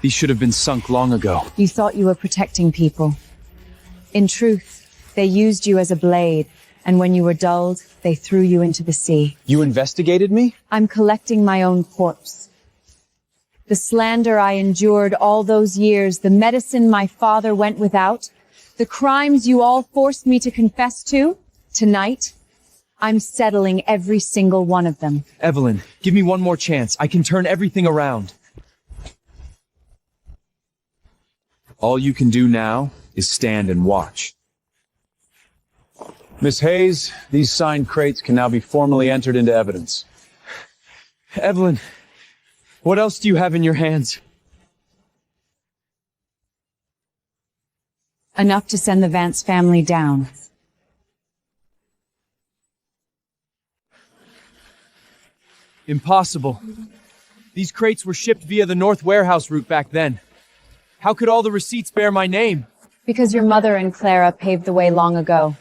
These should have been sunk long ago. You thought you were protecting people. In truth, they used you as a blade, and when you were dulled, they threw you into the sea. You investigated me? I'm collecting my own corpse. The slander I endured all those years, the medicine my father went without, the crimes you all forced me to confess to, tonight, I'm settling every single one of them. Evelyn, give me one more chance. I can turn everything around. All you can do now is stand and watch. Miss Hayes, these signed crates can now be formally entered into evidence. Evelyn, what else do you have in your hands? Enough to send the Vance family down. Impossible. These crates were shipped via the North Warehouse route back then. How could all the receipts bear my name? Because your mother and Clara paved the way long ago.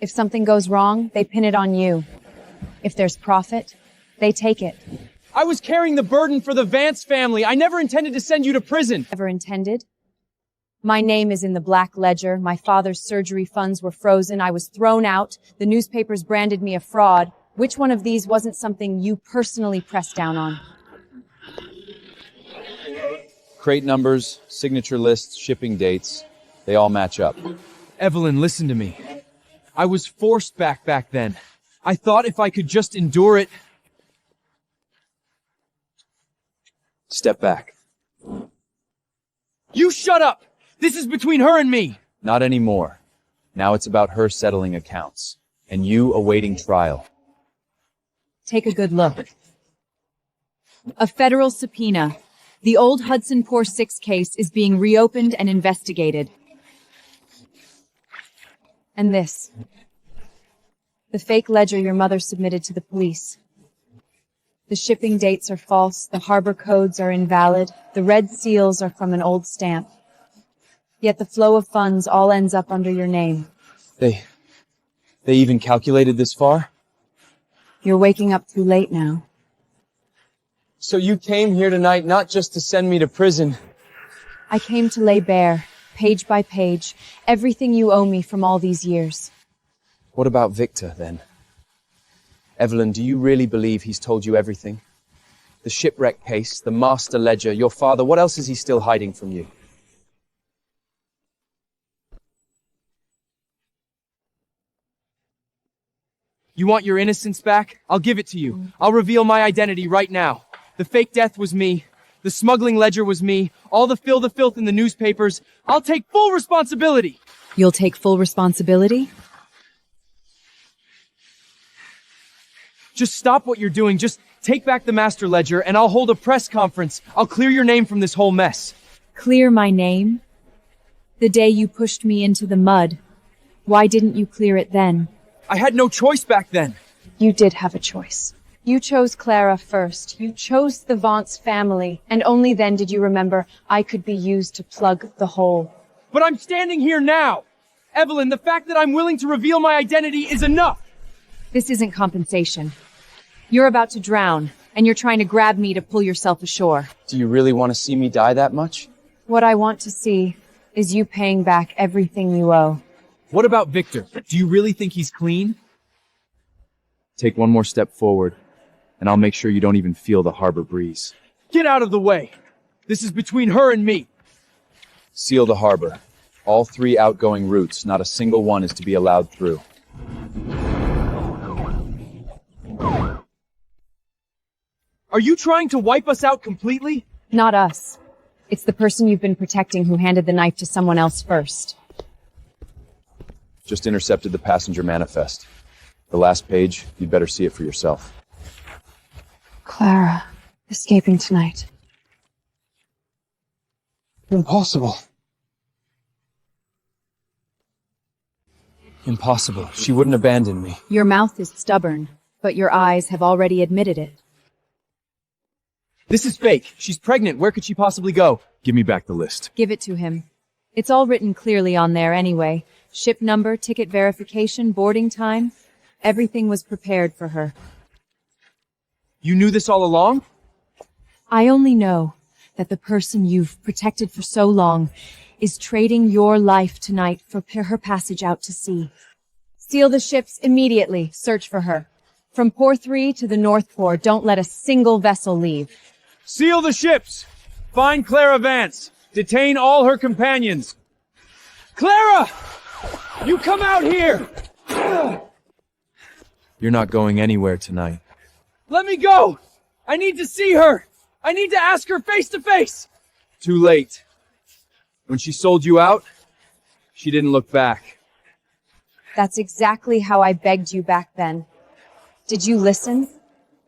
If something goes wrong, they pin it on you. If there's profit, they take it. I was carrying the burden for the Vance family. I never intended to send you to prison. Never intended? My name is in the black ledger. My father's surgery funds were frozen. I was thrown out. The newspapers branded me a fraud. Which one of these wasn't something you personally pressed down on? Crate numbers, signature lists, shipping dates, they all match up. Evelyn, listen to me. I was forced back then. I thought if I could just endure it. Step back. You shut up! This is between her and me! Not anymore. Now it's about her settling accounts, and you awaiting trial. Take a good look. A federal subpoena. The old Hudson Poor 6 case is being reopened and investigated. And this. The fake ledger your mother submitted to the police. The shipping dates are false, the harbor codes are invalid, the red seals are from an old stamp. Yet the flow of funds all ends up under your name. They even calculated this far? You're waking up too late now. So you came here tonight not just to send me to prison. I came to lay bare, page by page, everything you owe me from all these years. What about Victor, then? Evelyn, do you really believe he's told you everything? The shipwreck case, the master ledger, your father, what else is he still hiding from you? You want your innocence back? I'll give it to you. I'll reveal my identity right now. The fake death was me. The smuggling ledger was me. All the filth in the newspapers. I'll take full responsibility. You'll take full responsibility? Just stop what you're doing. Just take back the master ledger and I'll hold a press conference. I'll clear your name from this whole mess. Clear my name? The day you pushed me into the mud. Why didn't you clear it then? I had no choice back then. You did have a choice. You chose Clara first. You chose the Vance family. And only then did you remember I could be used to plug the hole. But I'm standing here now. Evelyn, the fact that I'm willing to reveal my identity is enough! This isn't compensation. You're about to drown, and you're trying to grab me to pull yourself ashore. Do you really want to see me die that much? What I want to see is you paying back everything you owe. What about Victor? Do you really think he's clean? Take one more step forward, and I'll make sure you don't even feel the harbor breeze. Get out of the way! This is between her and me! Seal the harbor. All 3 outgoing routes, not a single one is to be allowed through. Are you trying to wipe us out completely? Not us. It's the person you've been protecting who handed the knife to someone else first. Just intercepted the passenger manifest. The last page, you'd better see it for yourself. Clara, escaping tonight. Impossible. Impossible. She wouldn't abandon me. Your mouth is stubborn, but your eyes have already admitted it. This is fake. She's pregnant. Where could she possibly go? Give me back the list. Give it to him. It's all written clearly on there anyway. Ship number, ticket verification, boarding time. Everything was prepared for her. You knew this all along? I only know that the person you've protected for so long is trading your life tonight for her passage out to sea. Seal the ships immediately. Search for her. From Port 3 to the North Pore, don't let a single vessel leave. Seal the ships! Find Clara Vance! Detain all her companions! Clara! You come out here! You're not going anywhere tonight. Let me go! I need to see her! I need to ask her face to face! Too late. When she sold you out, she didn't look back. That's exactly how I begged you back then. Did you listen?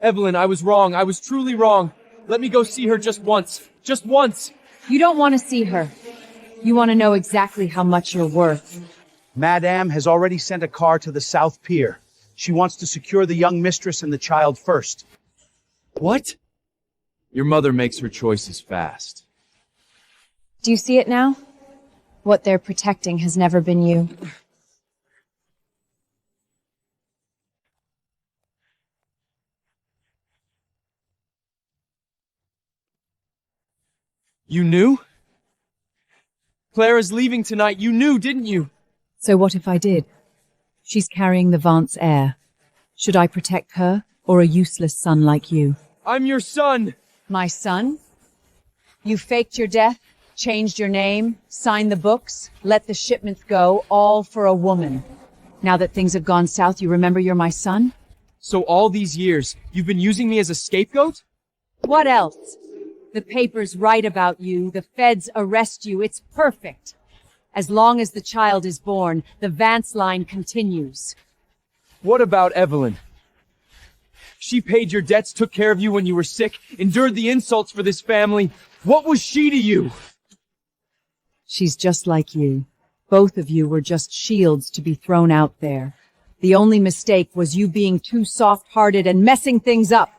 Evelyn, I was wrong. I was truly wrong. Let me go see her just once. Just once! You don't want to see her. You want to know exactly how much you're worth. Madame has already sent a car to the South Pier. She wants to secure the young mistress and the child first. What? Your mother makes her choices fast. Do you see it now? What they're protecting has never been you. You knew? Clara's leaving tonight. You knew, didn't you? So what if I did? She's carrying the Vance heir. Should I protect her, or a useless son like you? I'm your son! My son? You faked your death, changed your name, signed the books, let the shipments go, all for a woman. Now that things have gone south, you remember you're my son? So all these years, you've been using me as a scapegoat? What else? The papers write about you, the feds arrest you, it's perfect. As long as the child is born, the Vance line continues. What about Evelyn? She paid your debts, took care of you when you were sick, endured the insults for this family. What was she to you? She's just like you. Both of you were just shields to be thrown out there. The only mistake was you being too soft-hearted and messing things up.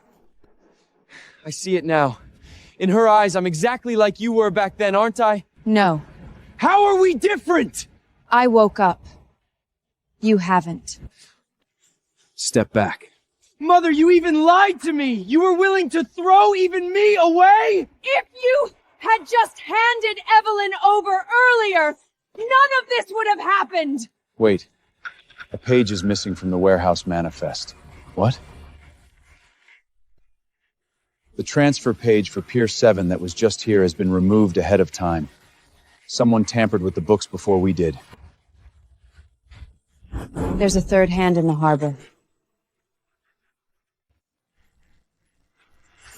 I see it now. In her eyes, I'm exactly like you were back then, aren't I? No. How are we different? I woke up. You haven't. Step back. Mother, you even lied to me! You were willing to throw even me away? If you had just handed Evelyn over earlier, none of this would have happened! Wait. A page is missing from the warehouse manifest. What? The transfer page for Pier 7 that was just here has been removed ahead of time. Someone tampered with the books before we did. There's a third hand in the harbor.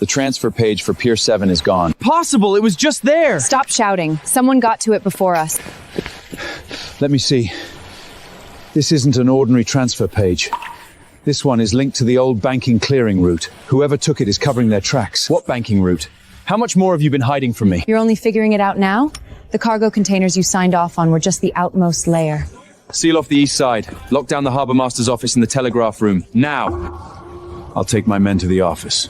The transfer page for Pier 7 is gone. Possible, it was just there! Stop shouting. Someone got to it before us. Let me see. This isn't an ordinary transfer page. This one is linked to the old banking clearing route. Whoever took it is covering their tracks. What banking route? How much more have you been hiding from me? You're only figuring it out now? The cargo containers you signed off on were just the outmost layer. Seal off the east side. Lock down the harbour master's office and the telegraph room. Now! I'll take my men to the office.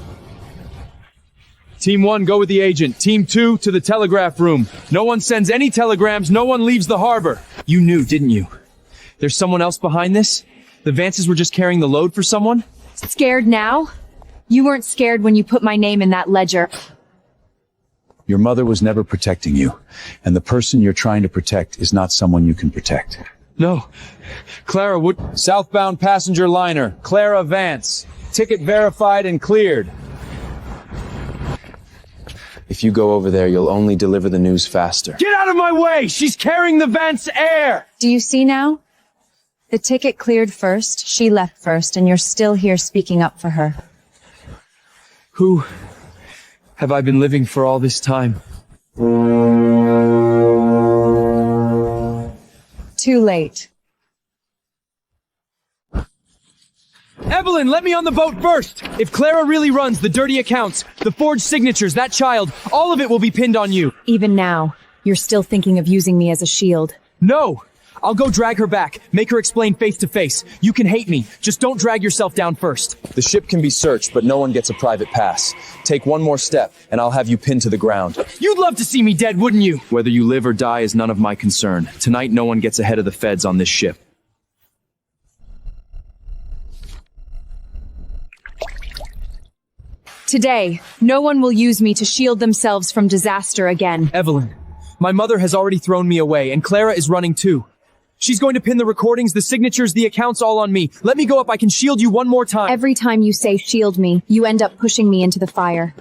Team 1, go with the agent. Team 2, to the telegraph room. No one sends any telegrams, no one leaves the harbor. You knew, didn't you? There's someone else behind this? The Vances were just carrying the load for someone? Scared now? You weren't scared when you put my name in that ledger. Your mother was never protecting you, and the person you're trying to protect is not someone you can protect. No. Clara would... Southbound passenger liner, Clara Vance. Ticket verified and cleared. If you go over there, you'll only deliver the news faster. Get out of my way! She's carrying the Vance air! Do you see now? The ticket cleared first, she left first, and you're still here speaking up for her. Who have I been living for all this time? Too late. Evelyn, let me on the boat first! If Clara really runs the dirty accounts, the forged signatures, that child, all of it will be pinned on you. Even now, you're still thinking of using me as a shield. No! I'll go drag her back, make her explain face to face. You can hate me, just don't drag yourself down first. The ship can be searched, but no one gets a private pass. Take one more step, and I'll have you pinned to the ground. You'd love to see me dead, wouldn't you? Whether you live or die is none of my concern. Tonight, no one gets ahead of the feds on this ship. Today, no one will use me to shield themselves from disaster again. Evelyn, my mother has already thrown me away, and Clara is running too. She's going to pin the recordings, the signatures, the accounts all on me. Let me go up, I can shield you one more time. Every time you say shield me, you end up pushing me into the fire.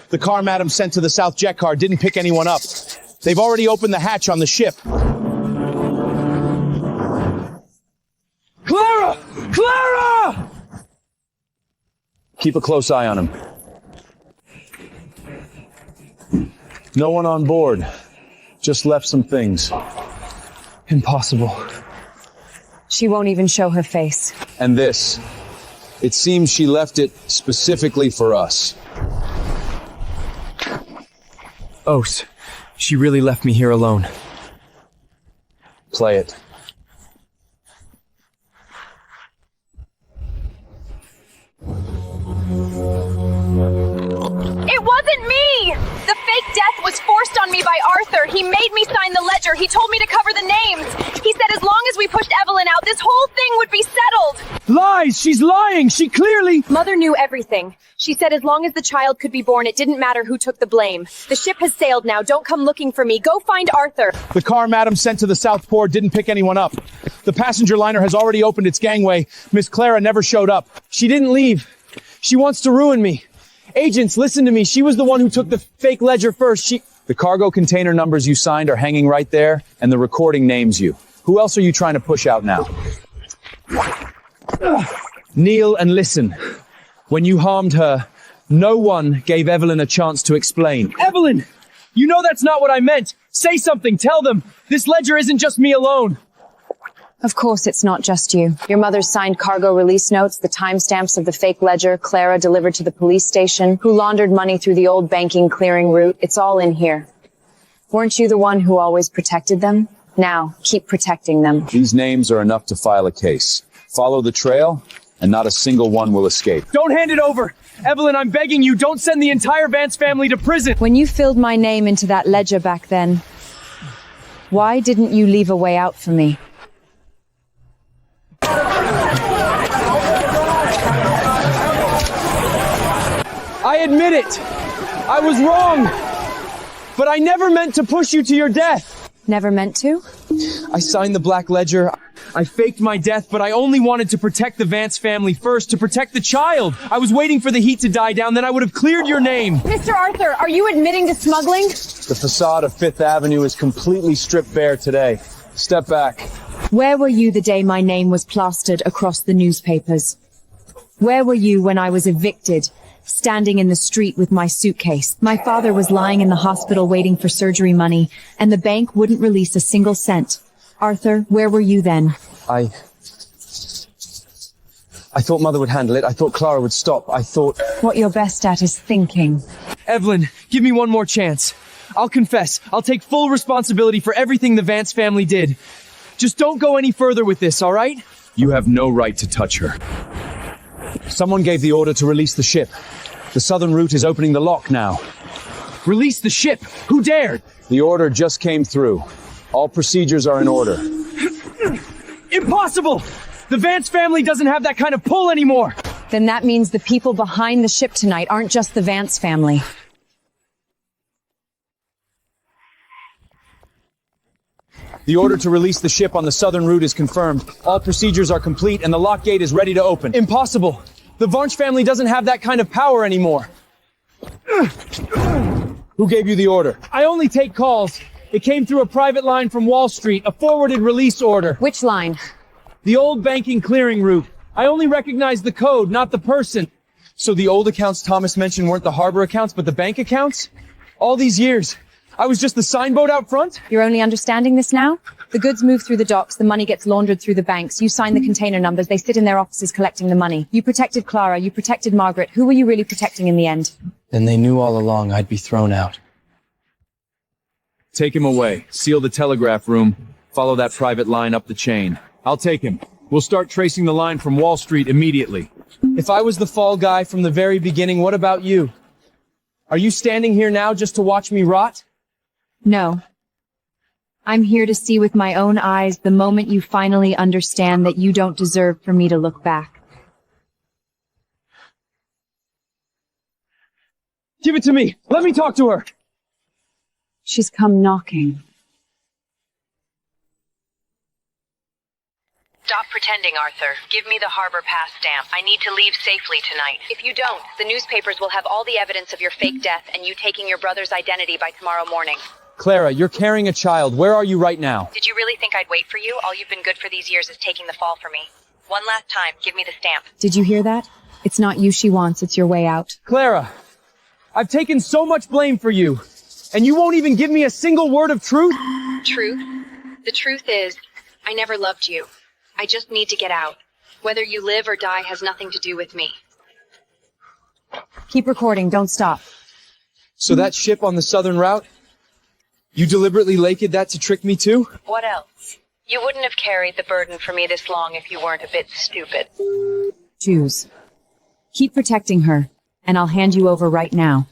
The car Madam sent to the South jet car didn't pick anyone up. They've already opened the hatch on the ship. Clara! Clara! Keep a close eye on him. No one on board. Just left some things. Impossible. She won't even show her face. And this. It seems she left it specifically for us. Ose, she really left me here alone. Play it. It wasn't me! The fake death was forced on me by Arthur. He made me sign the ledger. He told me to cover the names. He said as long as we pushed Evelyn out, this whole thing would be settled. Lies! She's lying! She clearly... Mother knew everything. She said as long as the child could be born, it didn't matter who took the blame. The ship has sailed now. Don't come looking for me. Go find Arthur. The car Madam sent to the South Port didn't pick anyone up. The passenger liner has already opened its gangway. Miss Clara never showed up. She didn't leave. She wants to ruin me. Agents, listen to me. She was the one who took the fake ledger first. The cargo container numbers you signed are hanging right there, and the recording names you. Who else are you trying to push out now? Kneel and listen. When you harmed her, no one gave Evelyn a chance to explain. Evelyn! You know that's not what I meant. Say something. Tell them. This ledger isn't just me alone. Of course it's not just you. Your mother's signed cargo release notes, the timestamps of the fake ledger Clara delivered to the police station, who laundered money through the old banking clearing route. It's all in here. Weren't you the one who always protected them? Now, keep protecting them. These names are enough to file a case. Follow the trail, and not a single one will escape. Don't hand it over! Evelyn, I'm begging you, don't send the entire Vance family to prison! When you filled my name into that ledger back then, why didn't you leave a way out for me? I admit it! I was wrong! But I never meant to push you to your death! Never meant to? I signed the black ledger. I faked my death, but I only wanted to protect the Vance family first, to protect the child. I was waiting for the heat to die down, then I would have cleared your name. Mr. Arthur, are you admitting to smuggling? The facade of Fifth Avenue is completely stripped bare today. Step back. Where were you the day my name was plastered across the newspapers? Where were you when I was evicted, standing in the street with my suitcase? My father was lying in the hospital waiting for surgery money, and the bank wouldn't release a single cent. Arthur, where were you then? I thought Mother would handle it. I thought Clara would stop. I thought... What you're best at is thinking. Evelyn, give me one more chance. I'll confess. I'll take full responsibility for everything the Vance family did. Just don't go any further with this, all right? You have no right to touch her. Someone gave the order to release the ship. The southern route is opening the lock now. Release the ship? Who dared? The order just came through. All procedures are in order. Impossible! The Vance family doesn't have that kind of pull anymore! Then that means the people behind the ship tonight aren't just the Vance family. The order to release the ship on the southern route is confirmed. All procedures are complete and the lock gate is ready to open. Impossible! The Varnch family doesn't have that kind of power anymore. Who gave you the order? I only take calls. It came through a private line from Wall Street, a forwarded release order. Which line? The old banking clearing route. I only recognize the code, not the person. So the old accounts Thomas mentioned weren't the harbor accounts, but the bank accounts? All these years, I was just the signboat out front? You're only understanding this now? The goods move through the docks, the money gets laundered through the banks, you sign the container numbers, they sit in their offices collecting the money. You protected Clara, you protected Margaret. Who were you really protecting in the end? Then they knew all along I'd be thrown out. Take him away. Seal the telegraph room. Follow that private line up the chain. I'll take him. We'll start tracing the line from Wall Street immediately. If I was the fall guy from the very beginning, what about you? Are you standing here now just to watch me rot? No. I'm here to see with my own eyes the moment you finally understand that you don't deserve for me to look back. Give it to me. Let me talk to her. She's come knocking. Stop pretending, Arthur. Give me the harbor pass stamp. I need to leave safely tonight. If you don't, the newspapers will have all the evidence of your fake death and you taking your brother's identity by tomorrow morning. Clara, you're carrying a child. Where are you right now? Did you really think I'd wait for you? All you've been good for these years is taking the fall for me. One last time, give me the stamp. Did you hear that? It's not you she wants, it's your way out. Clara, I've taken so much blame for you, and you won't even give me a single word of truth? Truth? The truth is, I never loved you. I just need to get out. Whether you live or die has nothing to do with me. Keep recording, don't stop. So that ship on the southern route? You deliberately laked that to trick me too? What else? You wouldn't have carried the burden for me this long if you weren't a bit stupid. Choose. Keep protecting her, and I'll hand you over right now.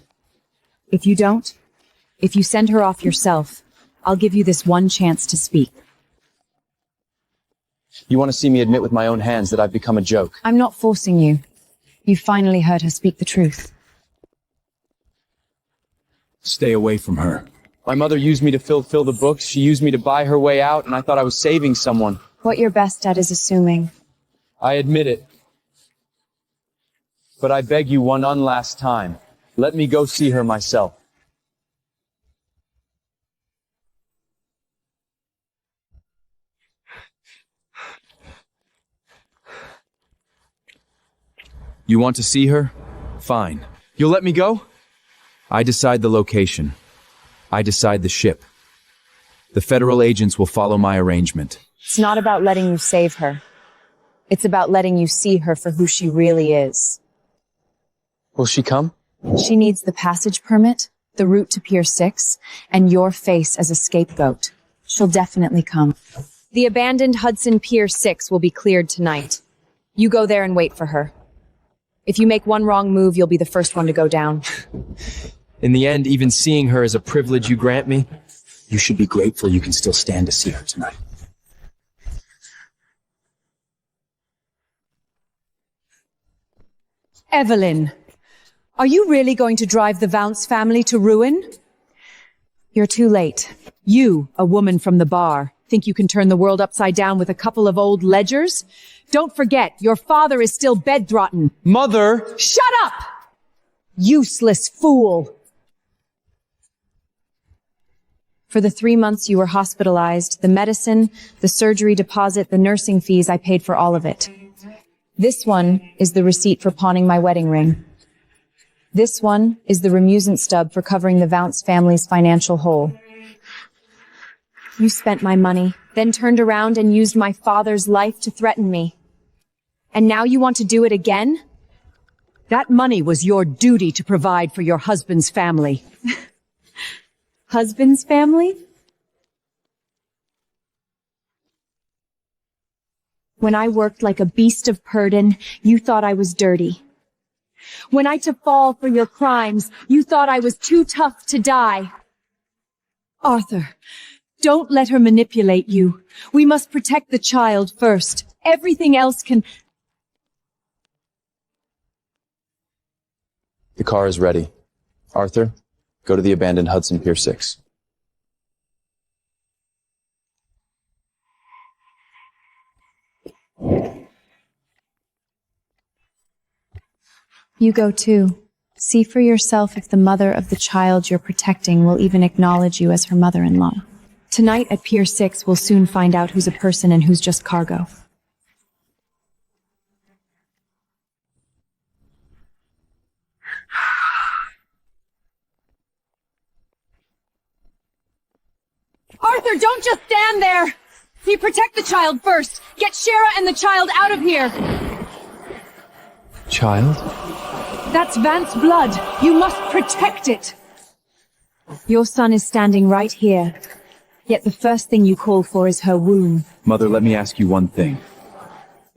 If you don't, if you send her off yourself, I'll give you this one chance to speak. You want to see me admit with my own hands that I've become a joke? I'm not forcing you. You finally heard her speak the truth. Stay away from her. My mother used me to fill the books. She used me to buy her way out, and I thought I was saving someone. What you're best at is assuming. I admit it. But I beg you one last time. Let me go see her myself. You want to see her? Fine. You'll let me go? I decide the location. I decide the ship. The federal agents will follow my arrangement. It's not about letting you save her. It's about letting you see her for who she really is. Will she come? She needs the passage permit, the route to Pier 6, and your face as a scapegoat. She'll definitely come. The abandoned Hudson Pier 6 will be cleared tonight. You go there and wait for her. If you make one wrong move, you'll be the first one to go down. In the end, even seeing her is a privilege you grant me. You should be grateful you can still stand to see her tonight. Evelyn, are you really going to drive the Vance family to ruin? You're too late. You, a woman from the bar, think you can turn the world upside down with a couple of old ledgers? Don't forget, your father is still bedthrotton. Mother! Shut up! Useless fool! For the 3 months you were hospitalized, the medicine, the surgery deposit, the nursing fees, I paid for all of it. This one is the receipt for pawning my wedding ring. This one is the remusant stub for covering the Vance family's financial hole. You spent my money, then turned around and used my father's life to threaten me. And now you want to do it again? That money was your duty to provide for your husband's family. Husband's family? When I worked like a beast of burden, you thought I was dirty. When I to fall for your crimes, you thought I was too tough to die. Arthur, Don't let her manipulate you. We must protect the child first. Everything else can... The car is ready. Arthur, go to the abandoned Hudson Pier 6. You go too. See for yourself if the mother of the child you're protecting will even acknowledge you as her mother-in-law. Tonight at Pier 6, we'll soon find out who's a person and who's just cargo. Arthur, don't just stand there! You protect the child first! Get Shara and the child out of here! Child? That's Vance's blood! You must protect it! Your son is standing right here. Yet the first thing you call for is her womb. Mother, let me ask you one thing.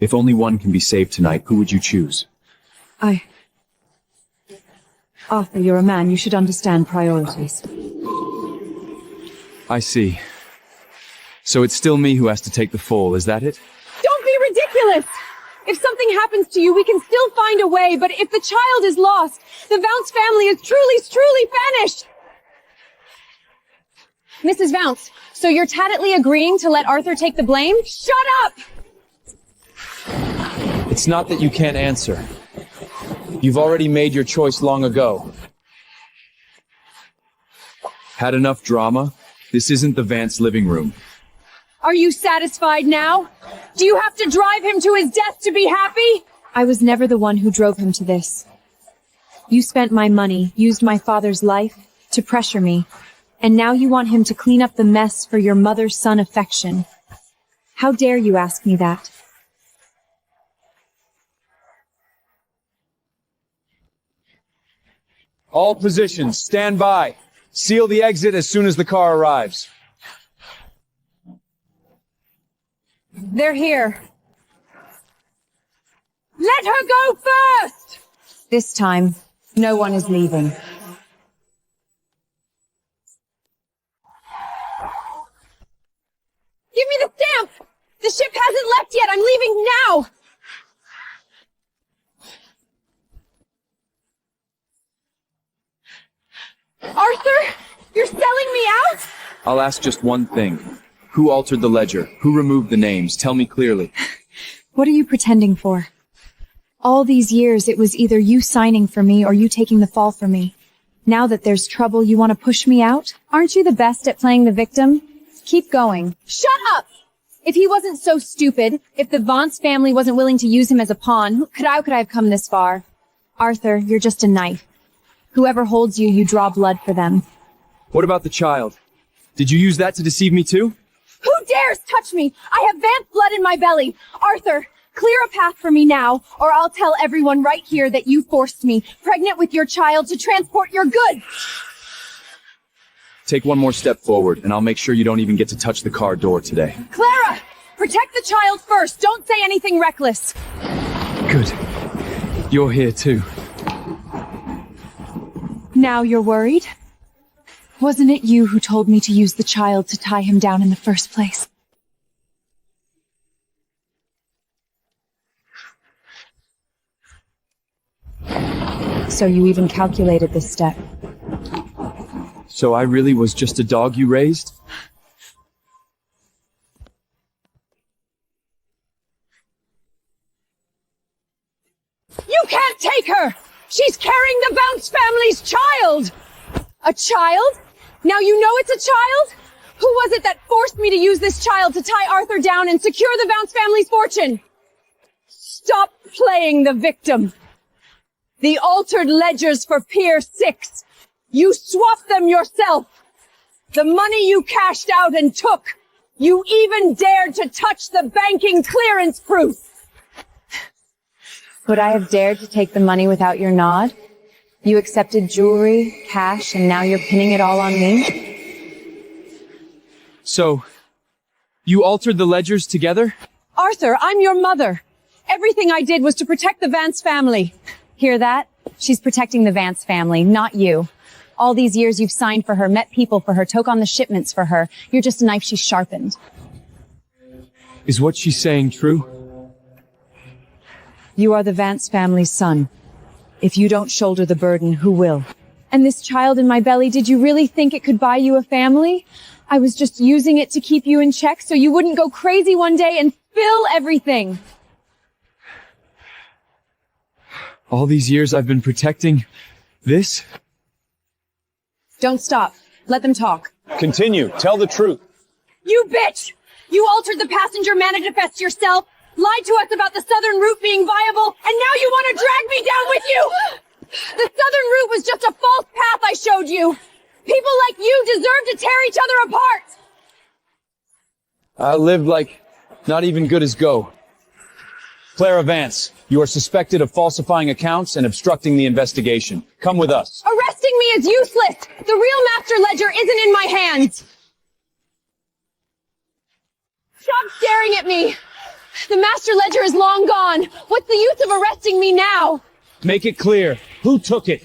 If only one can be saved tonight, who would you choose? Arthur, you're a man. You should understand priorities. I see. So it's still me who has to take the fall, is that it? Don't be ridiculous! If something happens to you, we can still find a way, but if the child is lost, the Vance family is truly vanished! Mrs. Vance, so you're tacitly agreeing to let Arthur take the blame? Shut up! It's not that you can't answer. You've already made your choice long ago. Had enough drama? This isn't the Vance living room. Are you satisfied now? Do you have to drive him to his death to be happy? I was never the one who drove him to this. You spent my money, used my father's life, to pressure me, and now you want him to clean up the mess for your mother-son affection. How dare you ask me that? All positions, stand by. Seal the exit as soon as the car arrives. They're here. Let her go first! This time, no one is leaving. Give me the stamp! The ship hasn't left yet! I'm leaving now! Arthur? You're selling me out? I'll ask just one thing. Who altered the ledger? Who removed the names? Tell me clearly. What are you pretending for? All these years, it was either you signing for me or you taking the fall for me. Now that there's trouble, you want to push me out? Aren't you the best at playing the victim? Keep going. Shut up! If he wasn't so stupid, if the Vance family wasn't willing to use him as a pawn, how could I have come this far? Arthur, you're just a knife. Whoever holds you, you draw blood for them. What about the child? Did you use that to deceive me too? Who dares touch me? I have Vance blood in my belly. Arthur, clear a path for me now, or I'll tell everyone right here that you forced me, pregnant with your child, to transport your goods. Take one more step forward, and I'll make sure you don't even get to touch the car door today. Clara! Protect the child first! Don't say anything reckless! Good. You're here too. Now you're worried? Wasn't it you who told me to use the child to tie him down in the first place? So you even calculated this step. So I really was just a dog you raised? You can't take her! She's carrying the Vance family's child! A child? Now you know it's a child? Who was it that forced me to use this child to tie Arthur down and secure the Vance family's fortune? Stop playing the victim. The altered ledgers for Pier 6. You swapped them yourself. The money you cashed out and took. You even dared to touch the banking clearance proof. Would I have dared to take the money without your nod? You accepted jewelry, cash, and now you're pinning it all on me? So, you altered the ledgers together? Arthur, I'm your mother. Everything I did was to protect the Vance family. Hear that? She's protecting the Vance family, not you. All these years you've signed for her, met people for her, took on the shipments for her. You're just a knife she's sharpened. Is what she's saying true? You are the Vance family's son. If you don't shoulder the burden, who will? And this child in my belly, did you really think it could buy you a family? I was just using it to keep you in check so you wouldn't go crazy one day and spill everything. All these years I've been protecting this? Don't stop. Let them talk. Continue. Tell the truth. You bitch! You altered the passenger manifest yourself, lied to us about the southern route being viable, and now you want to drag me down with you! The southern route was just a false path I showed you. People like you deserve to tear each other apart. I lived like not even good as go. Clara Vance, you are suspected of falsifying accounts and obstructing the investigation. Come with us. Arresting me is useless. The real master ledger isn't in my hands. Stop staring at me. The master ledger is long gone. What's the use of arresting me now? Make it clear. Who took it?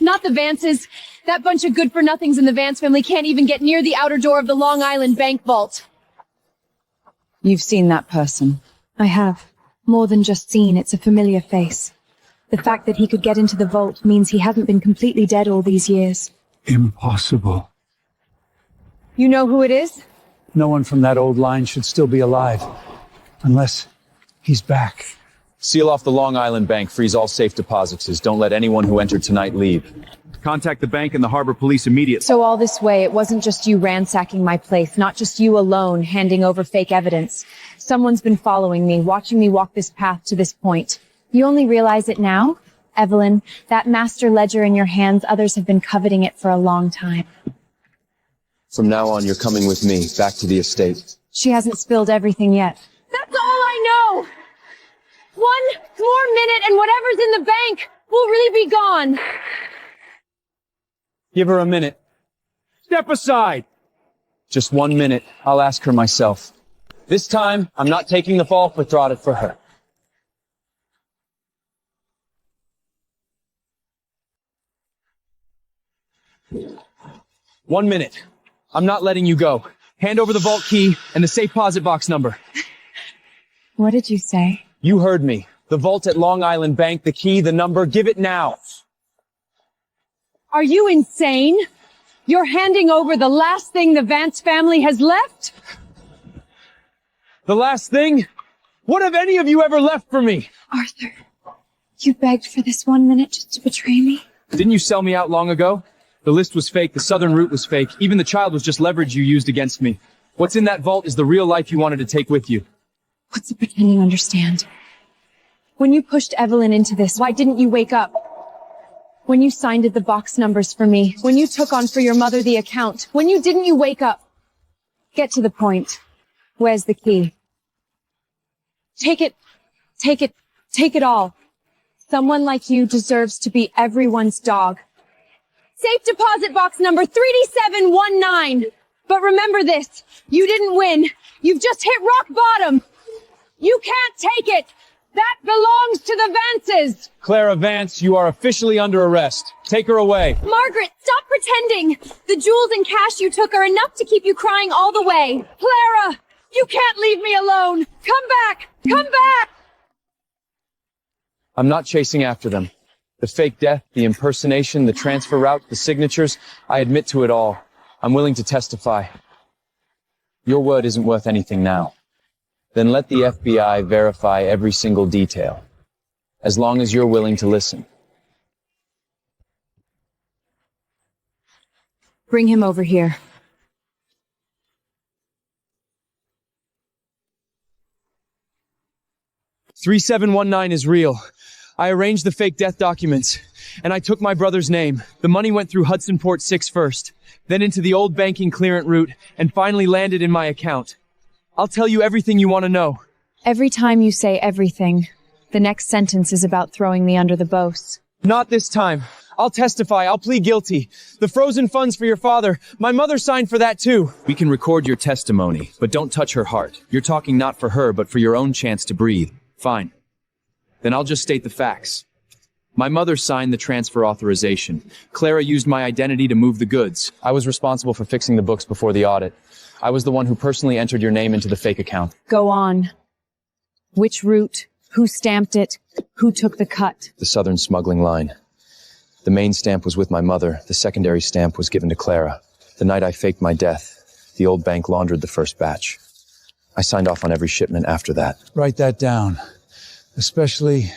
Not the Vances. That bunch of good-for-nothings in the Vance family can't even get near the outer door of the Long Island bank vault. You've seen that person. I have. More than just seen, it's a familiar face. The fact that he could get into the vault means he hasn't been completely dead all these years. Impossible. You know who it is? No one from that old line should still be alive. Unless he's back. Seal off the Long Island bank, freeze all safe deposits. Don't let anyone who entered tonight leave. Contact the bank and the harbor police immediately. So all this way, it wasn't just you ransacking my place, not just you alone handing over fake evidence. Someone's been following me, watching me walk this path to this point. You only realize it now? Evelyn, that master ledger in your hands, others have been coveting it for a long time. From now on, you're coming with me, back to the estate. She hasn't spilled everything yet. That's all I know! One more minute and whatever's in the bank will really be gone. Give her a minute. Step aside! Just 1 minute. I'll ask her myself. This time, I'm not taking the fall for Throtted for her. One minute. I'm not letting you go. Hand over the vault key and the safe deposit box number. What did you say? You heard me. The vault at Long Island Bank, the key, the number, give it now. Are you insane? You're handing over the last thing the Vance family has left? The last thing? What have any of you ever left for me? Arthur, you begged for this 1 minute just to betray me? Didn't you sell me out long ago? The list was fake, the southern route was fake, even the child was just leverage you used against me. What's in that vault is the real life you wanted to take with you. What's the pretending understand? When you pushed Evelyn into this, why didn't you wake up? When you signed the box numbers for me, when you took on for your mother the account, when you didn't you wake up? Get to the point. Where's the key? Take it all. Someone like you deserves to be everyone's dog. Safe deposit box number 3719. But remember this, you didn't win. You've just hit rock bottom. You can't take it. That belongs to the Vances. Clara Vance, you are officially under arrest. Take her away. Margaret, stop pretending. The jewels and cash you took are enough to keep you crying all the way. Clara, you can't leave me alone. Come back. Come back. I'm not chasing after them. The fake death, the impersonation, the transfer route, the signatures, I admit to it all. I'm willing to testify. Your word isn't worth anything now. Then let the FBI verify every single detail, as long as you're willing to listen. Bring him over here. $3719 is real. I arranged the fake death documents, and I took my brother's name. The money went through Hudson Port 6 first, then into the old banking clearance route, and finally landed in my account. I'll tell you everything you want to know. Every time you say everything, the next sentence is about throwing me under the bus. Not this time. I'll testify. I'll plead guilty. The frozen funds for your father, my mother signed for that too. We can record your testimony, but don't touch her heart. You're talking not for her, but for your own chance to breathe. Fine. Then I'll just state the facts. My mother signed the transfer authorization. Clara used my identity to move the goods. I was responsible for fixing the books before the audit. I was the one who personally entered your name into the fake account. Go on. Which route? Who stamped it? Who took the cut? The southern smuggling line. The main stamp was with my mother. The secondary stamp was given to Clara. The night I faked my death, the old bank laundered the first batch. I signed off on every shipment after that. Write that down. Especially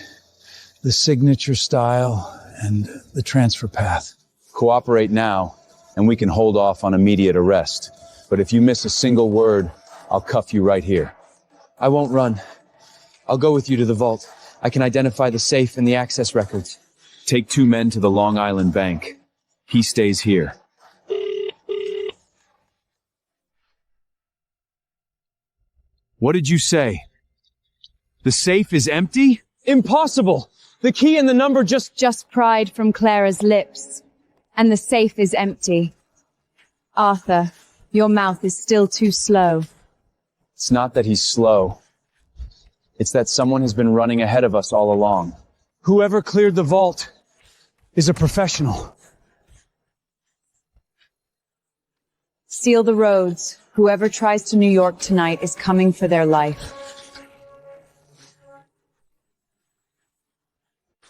the signature style and the transfer path. Cooperate now, and we can hold off on immediate arrest. But if you miss a single word, I'll cuff you right here. I won't run. I'll go with you to the vault. I can identify the safe and the access records. Take 2 men to the Long Island Bank. He stays here. What did you say? The safe is empty? Impossible! The key and the number Just pried from Clara's lips. And the safe is empty. Arthur, your mouth is still too slow. It's not that he's slow. It's that someone has been running ahead of us all along. Whoever cleared the vault is a professional. Seal the roads. Whoever tries to New York tonight is coming for their life.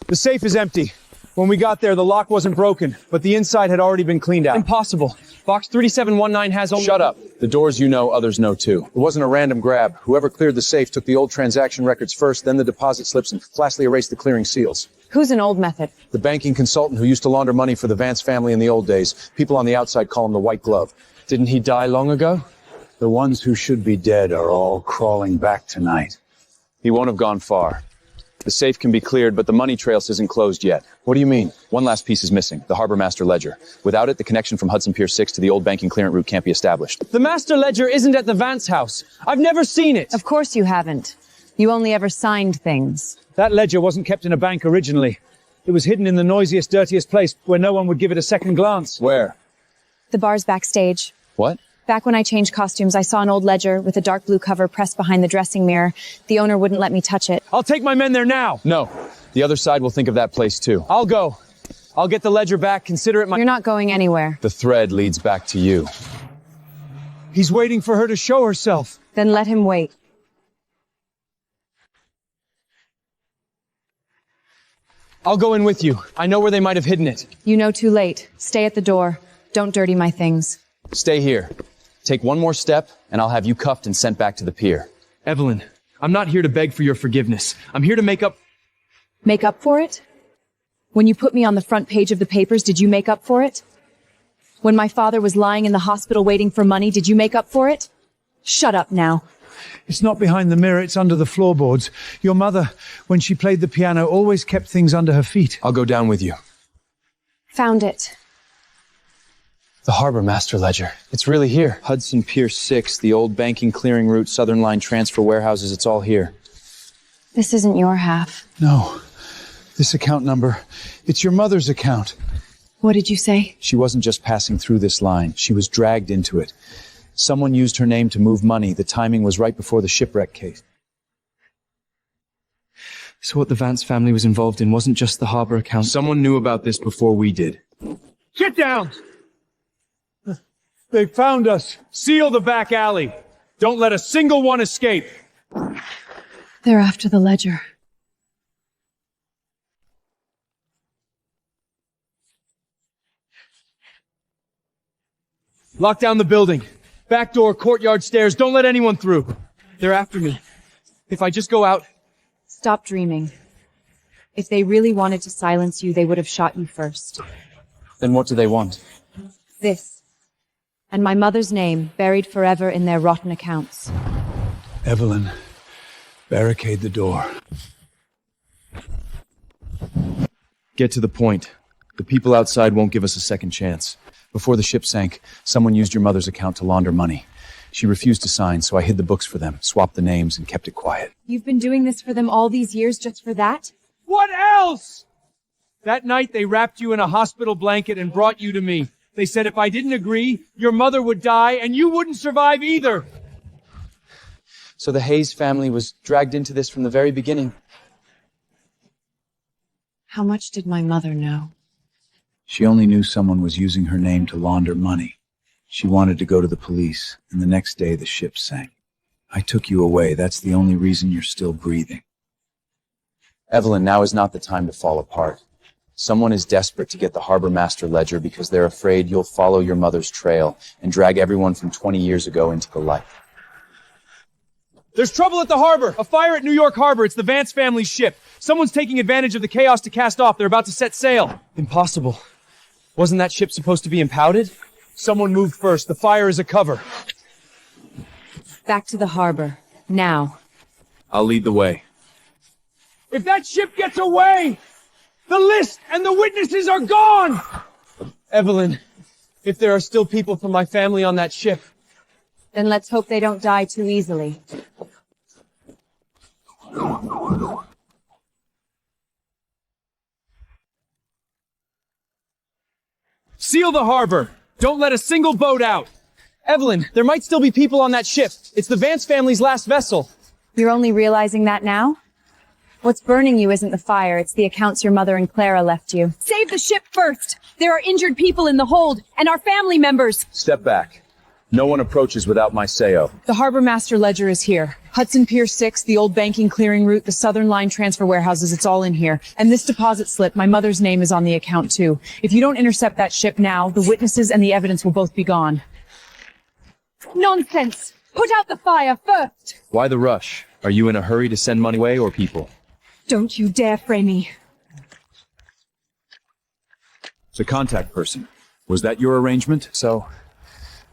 The safe is empty. When we got there, the lock wasn't broken, but the inside had already been cleaned out. Impossible. Box 3719 has only— Shut up. The doors you know, others know too. It wasn't a random grab. Whoever cleared the safe took the old transaction records first, then the deposit slips, and lastly erased the clearing seals. Who's an old method? The banking consultant who used to launder money for the Vance family in the old days. People on the outside call him the White Glove. Didn't he die long ago? The ones who should be dead are all crawling back tonight. He won't have gone far. The safe can be cleared, but the money trail isn't closed yet. What do you mean? One last piece is missing, the Harbor Master Ledger. Without it, the connection from Hudson Pier 6 to the old banking clearance route can't be established. The master ledger isn't at the Vance house. I've never seen it. Of course you haven't. You only ever signed things. That ledger wasn't kept in a bank originally. It was hidden in the noisiest, dirtiest place where no one would give it a second glance. Where? The bar's backstage. What? Back when I changed costumes, I saw an old ledger with a dark blue cover pressed behind the dressing mirror. The owner wouldn't let me touch it. I'll take my men there now. No. The other side will think of that place too. I'll go. I'll get the ledger back, consider it my— You're not going anywhere. The thread leads back to you. He's waiting for her to show herself. Then let him wait. I'll go in with you. I know where they might have hidden it. You know too late. Stay at the door. Don't dirty my things. Stay here. Take one more step, and I'll have you cuffed and sent back to the pier. Evelyn, I'm not here to beg for your forgiveness. I'm here to make up— Make up for it? When you put me on the front page of the papers, did you make up for it? When my father was lying in the hospital waiting for money, did you make up for it? Shut up now. It's not behind the mirror, it's under the floorboards. Your mother, when she played the piano, always kept things under her feet. I'll go down with you. Found it. The Harbor Master Ledger. It's really here. Hudson Pier 6, the old banking clearing route, Southern Line transfer warehouses, it's all here. This isn't your half. No. This account number, it's your mother's account. What did you say? She wasn't just passing through this line. She was dragged into it. Someone used her name to move money. The timing was right before the shipwreck case. So what the Vance family was involved in wasn't just the harbor account. Someone knew about this before we did. Get down! They found us. Seal the back alley. Don't let a single one escape. They're after the ledger. Lock down the building. Back door, courtyard stairs. Don't let anyone through. They're after me. If I just go out— Stop dreaming. If they really wanted to silence you, they would have shot you first. Then what do they want? This. And my mother's name buried forever in their rotten accounts. Evelyn, barricade the door. Get to the point. The people outside won't give us a second chance. Before the ship sank, someone used your mother's account to launder money. She refused to sign, so I hid the books for them, swapped the names, and kept it quiet. You've been doing this for them all these years just for that? What else? That night they wrapped you in a hospital blanket and brought you to me. They said if I didn't agree, your mother would die and you wouldn't survive either. So the Hayes family was dragged into this from the very beginning. How much did my mother know? She only knew someone was using her name to launder money. She wanted to go to the police, and the next day the ship sank. I took you away. That's the only reason you're still breathing. Evelyn, now is not the time to fall apart. Someone is desperate to get the harbor master ledger because they're afraid you'll follow your mother's trail and drag everyone from 20 years ago into the light. There's trouble at the harbor! A fire at New York Harbor. It's the Vance family's ship. Someone's taking advantage of the chaos to cast off. They're about to set sail. Impossible. Wasn't that ship supposed to be impounded? Someone moved first. The fire is a cover. Back to the harbor. Now. I'll lead the way. If that ship gets away, the list and the witnesses are gone! Evelyn, if there are still people from my family on that ship, Then let's hope they don't die too easily. seal the harbor! Don't let a single boat out! Evelyn, there might still be people on that ship. It's the Vance family's last vessel. You're only realizing that now? What's burning you isn't the fire, it's the accounts your mother and Clara left you. Save the ship first! There are injured people in the hold, and our family members! Step back. No one approaches without my say-o. The harbor master ledger is here. Hudson Pier 6, the old banking clearing route, the Southern Line transfer warehouses, it's all in here. And this deposit slip, my mother's name is on the account too. If you don't intercept that ship now, the witnesses and the evidence will both be gone. Nonsense! Put out the fire first! Why the rush? Are you in a hurry to send money away or people? Don't you dare fray me. The contact person. Was that your arrangement? So,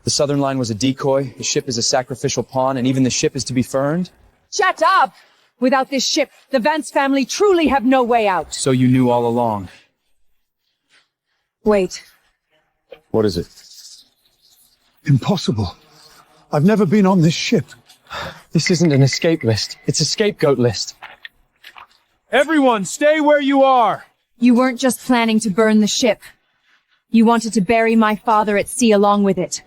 the Southern Line was a decoy, the ship is a sacrificial pawn, and even the ship is to be burned? Shut up! Without this ship, the Vance family truly have no way out. So you knew all along. Wait. What is it? Impossible. I've never been on this ship. This isn't an escape list. It's a scapegoat list. Everyone, stay where you are! You weren't just planning to burn the ship. You wanted to bury my father at sea along with it.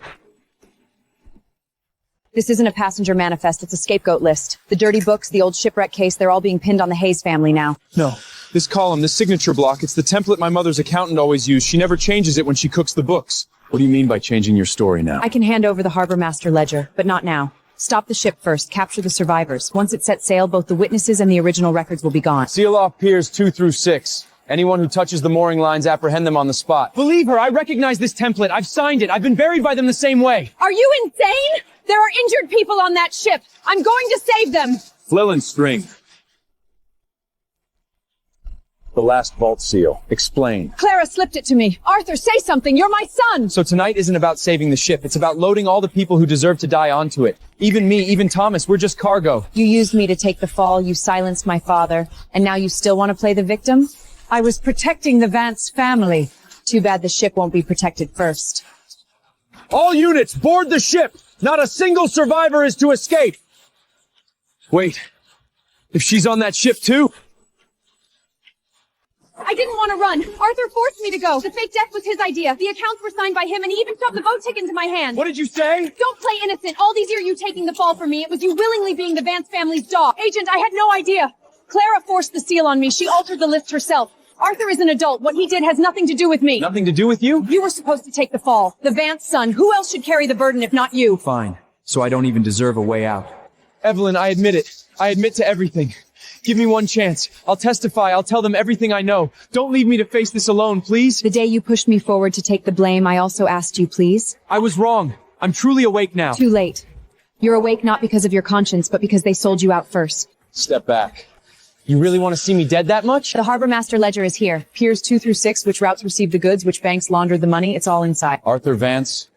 This isn't a passenger manifest, it's a scapegoat list. The dirty books, the old shipwreck case, they're all being pinned on the Hayes family now. No. This column, this signature block, it's the template my mother's accountant always used. She never changes it when she cooks the books. What do you mean by changing your story now? I can hand over the harbor master ledger, but not now. Stop the ship first, capture the survivors. Once it sets sail, both the witnesses and the original records will be gone. Seal off piers 2 through 6. Anyone who touches the mooring lines, apprehend them on the spot. Believe her, I recognize this template. I've signed it. I've been buried by them the same way. Are you insane? There are injured people on that ship. I'm going to save them. Flill and string. The last vault seal. Explain. Clara slipped it to me. Arthur, say something. You're my son. So tonight isn't about saving the ship. It's about loading all the people who deserve to die onto it. Even me, even Thomas, we're just cargo. You used me to take the fall, you silenced my father, and now you still want to play the victim? I was protecting the Vance family. Too bad the ship won't be protected first. All units, board the ship! Not a single survivor is to escape! Wait. If she's on that ship too? I didn't want to run. Arthur forced me to go. The fake death was his idea. The accounts were signed by him, and he even shoved the boat ticket into my hand. What did you say? Don't play innocent. All these years you taking the fall for me. It was you willingly being the Vance family's dog. Agent, I had no idea. Clara forced the seal on me. She altered the list herself. Arthur is an adult. What he did has nothing to do with me. Nothing to do with you? You were supposed to take the fall. The Vance son. Who else should carry the burden if not you? Fine. So I don't even deserve a way out. Evelyn, I admit it. I admit to everything. Give me one chance. I'll testify. I'll tell them everything I know. Don't leave me to face this alone, please. The day you pushed me forward to take the blame, I also asked you, please. I was wrong. I'm truly awake now. Too late. You're awake not because of your conscience, but because they sold you out first. Step back. You really want to see me dead that much? The harbor master ledger is here. Piers 2 through 6, which routes received the goods, which banks laundered the money. It's all inside. Arthur Vance,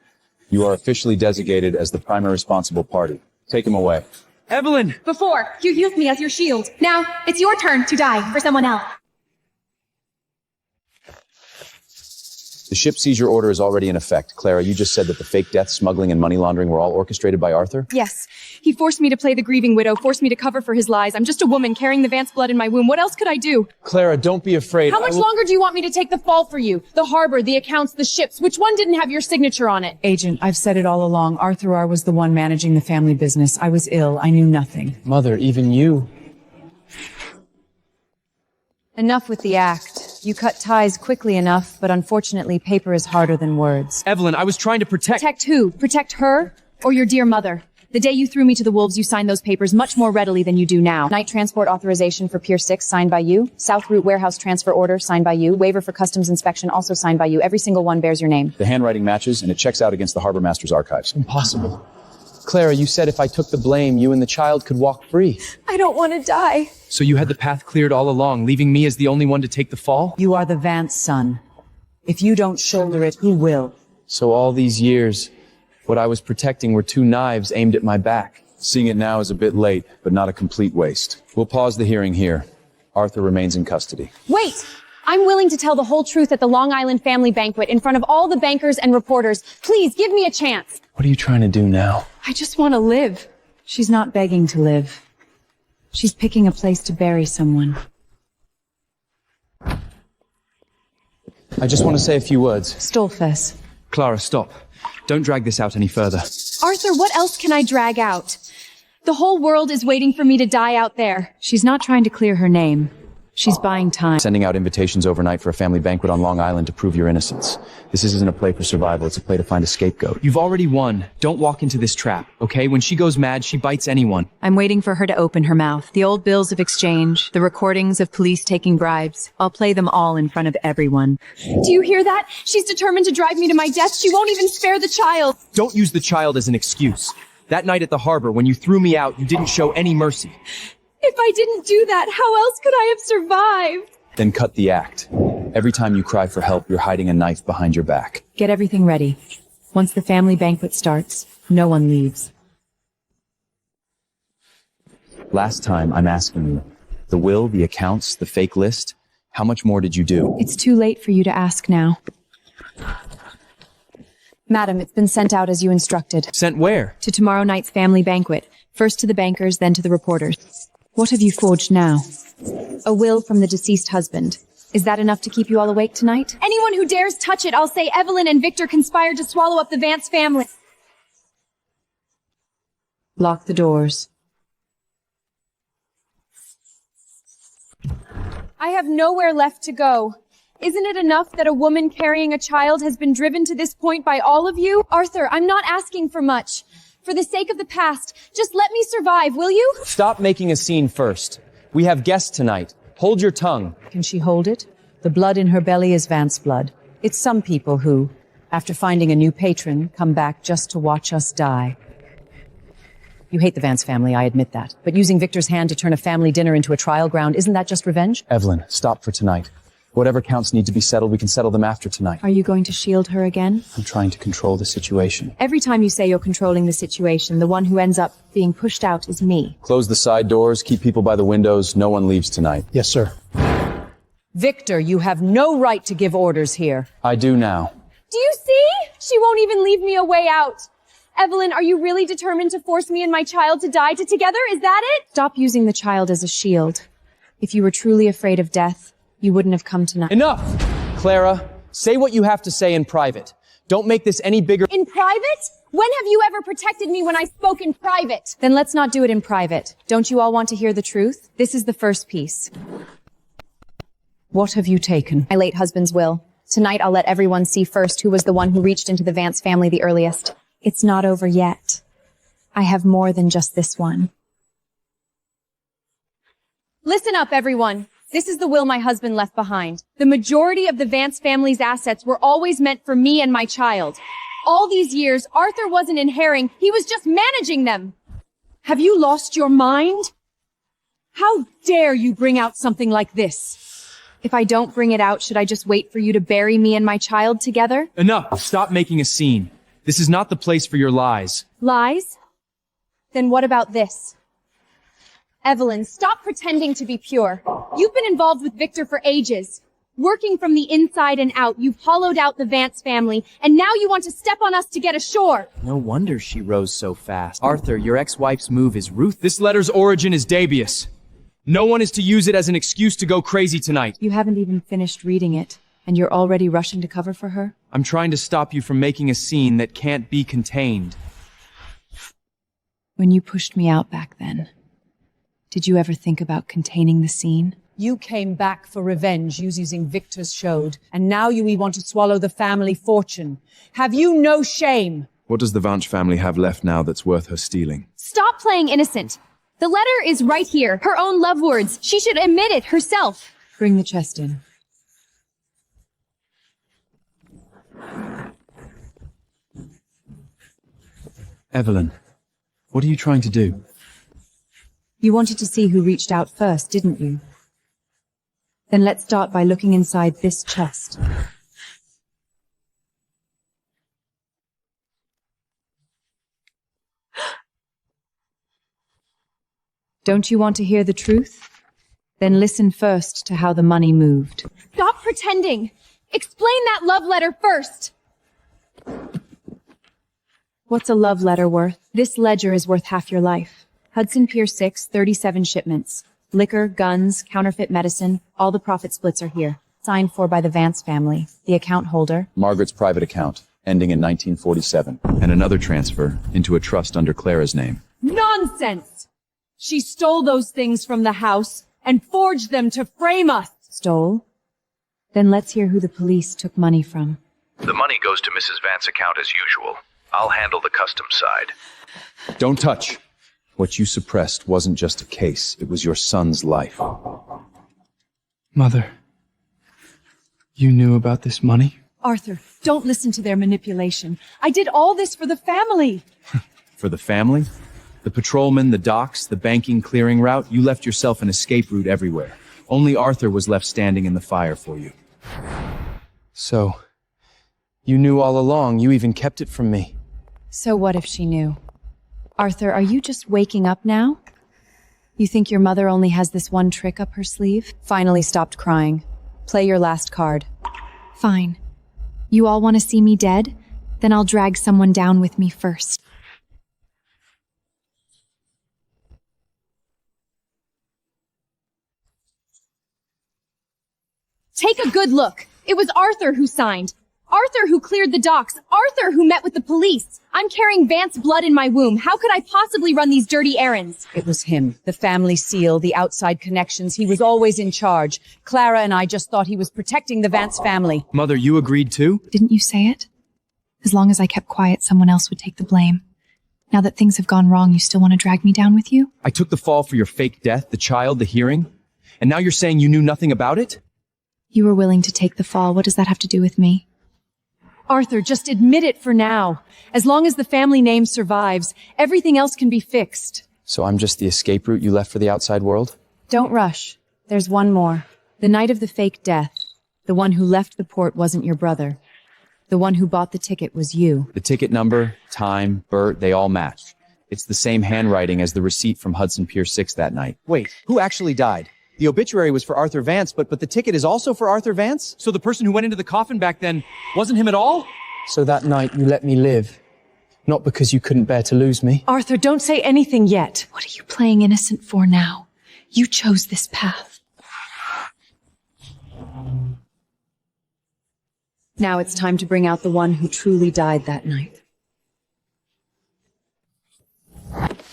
you are officially designated as the primary responsible party. Take him away. Evelyn! Before, you used me as your shield. Now, it's your turn to die for someone else. The ship seizure order is already in effect. Clara, you just said that the fake death, smuggling, and money laundering were all orchestrated by Arthur? Yes. He forced me to play the grieving widow, forced me to cover for his lies. I'm just a woman carrying the Vance blood in my womb. What else could I do? Clara, don't be afraid. How much longer do you want me to take the fall for you? The harbor, the accounts, the ships. Which one didn't have your signature on it? Agent, I've said it all along. Arthur R. was the one managing the family business. I was ill. I knew nothing. Mother, even you. Enough with the act. You cut ties quickly enough, but unfortunately paper is harder than words. Evelyn, I was trying to protect— Protect who? Protect her? Or your dear mother? The day you threw me to the wolves, you signed those papers much more readily than you do now. Night transport authorization for Pier 6, signed by you. South Route warehouse transfer order, signed by you. Waiver for customs inspection, also signed by you. Every single one bears your name. The handwriting matches, and it checks out against the harbor master's archives. Impossible. Clara, you said if I took the blame, you and the child could walk free. I don't want to die. So you had the path cleared all along, leaving me as the only one to take the fall? You are the Vance son. If you don't shoulder it, who will? So all these years, what I was protecting were two knives aimed at my back. Seeing it now is a bit late, but not a complete waste. We'll pause the hearing here. Arthur remains in custody. Wait! I'm willing to tell the whole truth at the Long Island family banquet in front of all the bankers and reporters. Please, give me a chance. What are you trying to do now? I just want to live. She's not begging to live. She's picking a place to bury someone. I just want to say a few words. Stolfess. Clara, stop. Don't drag this out any further. Arthur, what else can I drag out? The whole world is waiting for me to die out there. She's not trying to clear her name. She's buying time. Sending out invitations overnight for a family banquet on Long Island to prove your innocence. This isn't a play for survival, it's a play to find a scapegoat. You've already won. Don't walk into this trap, okay? When she goes mad, she bites anyone. I'm waiting for her to open her mouth. The old bills of exchange, the recordings of police taking bribes. I'll play them all in front of everyone. Do you hear that? She's determined to drive me to my death. She won't even spare the child. Don't use the child as an excuse. That night at the harbor, when you threw me out, you didn't show any mercy. If I didn't do that, how else could I have survived? Then cut the act. Every time you cry for help, you're hiding a knife behind your back. Get everything ready. Once the family banquet starts, no one leaves. Last time, I'm asking you. The will, the accounts, the fake list, how much more did you do? It's too late for you to ask now. Madam, it's been sent out as you instructed. Sent where? To tomorrow night's family banquet. First to the bankers, then to the reporters. What have you forged now? A will from the deceased husband. Is that enough to keep you all awake tonight? Anyone who dares touch it, I'll say Evelyn and Victor conspired to swallow up the Vance family. Lock the doors. I have nowhere left to go. Isn't it enough that a woman carrying a child has been driven to this point by all of you? Arthur, I'm not asking for much. For the sake of the past, just let me survive, will you? Stop making a scene first. We have guests tonight. Hold your tongue. Can she hold it? The blood in her belly is Vance blood. It's some people who, after finding a new patron, come back just to watch us die. You hate the Vance family, I admit that. But using Victor's hand to turn a family dinner into a trial ground, isn't that just revenge? Evelyn, stop for tonight. Whatever counts need to be settled, we can settle them after tonight. Are you going to shield her again? I'm trying to control the situation. Every time you say you're controlling the situation, the one who ends up being pushed out is me. Close the side doors, keep people by the windows, no one leaves tonight. Yes, sir. Victor, you have no right to give orders here. I do now. Do you see? She won't even leave me a way out. Evelyn, are you really determined to force me and my child to die together? Is that it? Stop using the child as a shield. If you were truly afraid of death, you wouldn't have come tonight. Enough! Clara, say what you have to say in private. Don't make this any bigger— In private? When have you ever protected me when I spoke in private? Then let's not do it in private. Don't you all want to hear the truth? This is the first piece. What have you taken? My late husband's will. Tonight I'll let everyone see first who was the one who reached into the Vance family the earliest. It's not over yet. I have more than just this one. Listen up, everyone. This is the will my husband left behind. The majority of the Vance family's assets were always meant for me and my child. All these years, Arthur wasn't inheriting, he was just managing them. Have you lost your mind? How dare you bring out something like this? If I don't bring it out, should I just wait for you to bury me and my child together? Enough! Stop making a scene. This is not the place for your lies. Lies? Then what about this? Evelyn, stop pretending to be pure. You've been involved with Victor for ages. Working from the inside and out, you've hollowed out the Vance family, and now you want to step on us to get ashore. No wonder she rose so fast. Arthur, your ex-wife's move is ruthless. This letter's origin is dubious. No one is to use it as an excuse to go crazy tonight. You haven't even finished reading it, and you're already rushing to cover for her? I'm trying to stop you from making a scene that can't be contained. When you pushed me out back then, did you ever think about containing the scene? You came back for revenge using Victor's showed, and now you want to swallow the family fortune. Have you no shame? What does the Vance family have left now that's worth her stealing? Stop playing innocent. The letter is right here. Her own love words. She should admit it herself. Bring the chest in. Evelyn, what are you trying to do? You wanted to see who reached out first, didn't you? Then let's start by looking inside this chest. Don't you want to hear the truth? Then listen first to how the money moved. Stop pretending. Explain that love letter first. What's a love letter worth? This ledger is worth half your life. Hudson Pier 6, 37 shipments. Liquor, guns, counterfeit medicine, all the profit splits are here. Signed for by the Vance family. The account holder. Margaret's private account, ending in 1947. And another transfer into a trust under Clara's name. Nonsense! She stole those things from the house and forged them to frame us. Stole? Then let's hear who the police took money from. The money goes to Mrs. Vance's account as usual. I'll handle the customs side. Don't touch. What you suppressed wasn't just a case, it was your son's life. Mother, you knew about this money? Arthur, don't listen to their manipulation. I did all this for the family. For the family? The patrolman, the docks, the banking clearing route, you left yourself an escape route everywhere. Only Arthur was left standing in the fire for you. So, you knew all along, you even kept it from me. So what if she knew? Arthur, are you just waking up now? You think your mother only has this one trick up her sleeve? Finally stopped crying. Play your last card. Fine. You all want to see me dead? Then I'll drag someone down with me first. Take a good look. It was Arthur who signed. Arthur who cleared the docks. Arthur who met with the police. I'm carrying Vance blood in my womb. How could I possibly run these dirty errands? It was him. The family seal, the outside connections. He was always in charge. Clara and I just thought he was protecting the Vance family. Mother, you agreed too? Didn't you say it? As long as I kept quiet, someone else would take the blame. Now that things have gone wrong, you still want to drag me down with you? I took the fall for your fake death, the child, the hearing. And now you're saying you knew nothing about it? You were willing to take the fall. What does that have to do with me? Arthur, just admit it for now. As long as the family name survives, everything else can be fixed. So I'm just the escape route you left for the outside world? Don't rush. There's one more. The night of the fake death, the one who left the port wasn't your brother. The one who bought the ticket was you. The ticket number, time, Bert, they all match. It's the same handwriting as the receipt from Hudson Pier 6 that night. Wait, who actually died? The obituary was for Arthur Vance, but the ticket is also for Arthur Vance? So the person who went into the coffin back then wasn't him at all? So that night you let me live. Not because you couldn't bear to lose me. Arthur, don't say anything yet. What are you playing innocent for now? You chose this path. Now it's time to bring out the one who truly died that night.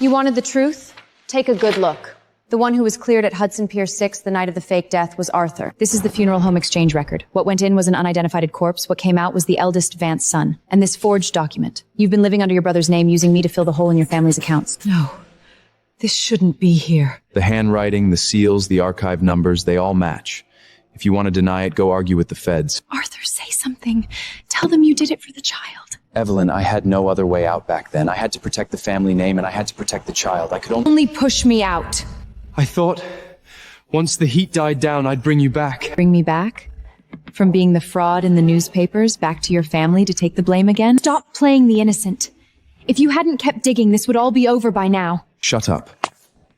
You wanted the truth? Take a good look. The one who was cleared at Hudson Pier 6 the night of the fake death was Arthur. This is the funeral home exchange record. What went in was an unidentified corpse. What came out was the eldest Vance son. And this forged document. You've been living under your brother's name, using me to fill the hole in your family's accounts. No. This shouldn't be here. The handwriting, the seals, the archive numbers, they all match. If you want to deny it, go argue with the feds. Arthur, say something. Tell them you did it for the child. Evelyn, I had no other way out back then. I had to protect the family name and I had to protect the child. I could Only push me out. I thought, once the heat died down, I'd bring you back. Bring me back? From being the fraud in the newspapers, back to your family to take the blame again? Stop playing the innocent. If you hadn't kept digging, this would all be over by now. Shut up.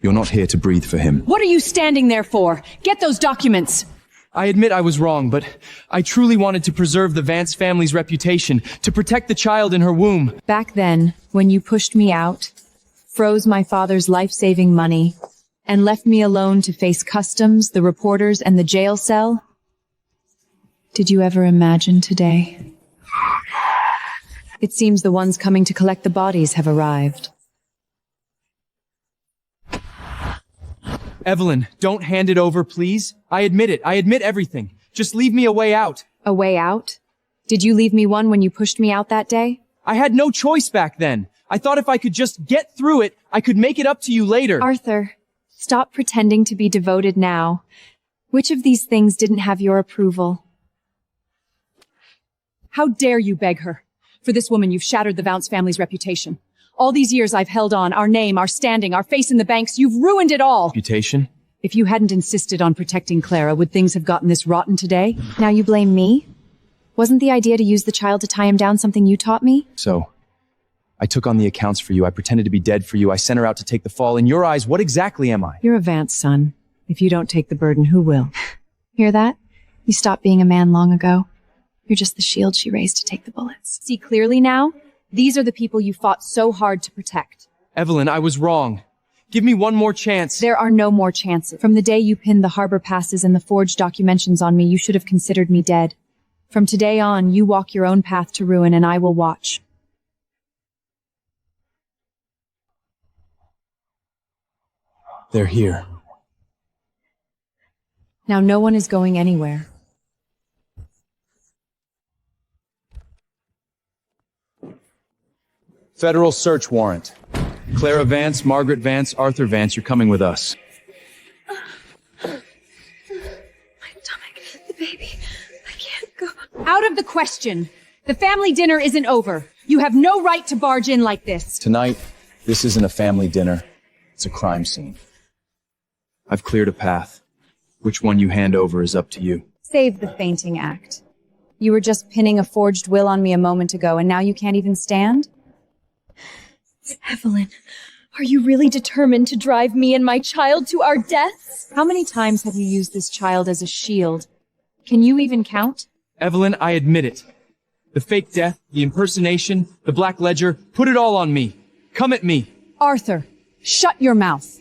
You're not here to breathe for him. What are you standing there for? Get those documents. I admit I was wrong, but I truly wanted to preserve the Vance family's reputation, to protect the child in her womb. Back then, when you pushed me out, froze my father's life-saving money, and left me alone to face customs, the reporters, and the jail cell? Did you ever imagine today? It seems the ones coming to collect the bodies have arrived. Evelyn, don't hand it over, please. I admit it. I admit everything. Just leave me a way out. A way out? Did you leave me one when you pushed me out that day? I had no choice back then. I thought if I could just get through it, I could make it up to you later. Arthur, stop pretending to be devoted now. Which of these things didn't have your approval? How dare you beg her? For this woman, you've shattered the Vance family's reputation. All these years I've held on, our name, our standing, our face in the banks, you've ruined it all. Reputation? If you hadn't insisted on protecting Clara, would things have gotten this rotten today? Now you blame me? Wasn't the idea to use the child to tie him down something you taught me? So, I took on the accounts for you. I pretended to be dead for you. I sent her out to take the fall. In your eyes, what exactly am I? You're a Vance son. If you don't take the burden, who will? Hear that? You stopped being a man long ago. You're just the shield she raised to take the bullets. See clearly now? These are the people you fought so hard to protect. Evelyn, I was wrong. Give me one more chance. There are no more chances. From the day you pinned the harbor passes and the forged documentations on me, you should have considered me dead. From today on, you walk your own path to ruin, and I will watch. They're here. Now no one is going anywhere. Federal search warrant. Clara Vance, Margaret Vance, Arthur Vance, you're coming with us. My stomach, the baby. I can't go. Out of the question. The family dinner isn't over. You have no right to barge in like this. Tonight, this isn't a family dinner. It's a crime scene. I've cleared a path. Which one you hand over is up to you. Save the fainting act. You were just pinning a forged will on me a moment ago, and now you can't even stand? Evelyn, are you really determined to drive me and my child to our deaths? How many times have you used this child as a shield? Can you even count? Evelyn, I admit it. The fake death, the impersonation, the black ledger, put it all on me. Come at me. Arthur, shut your mouth.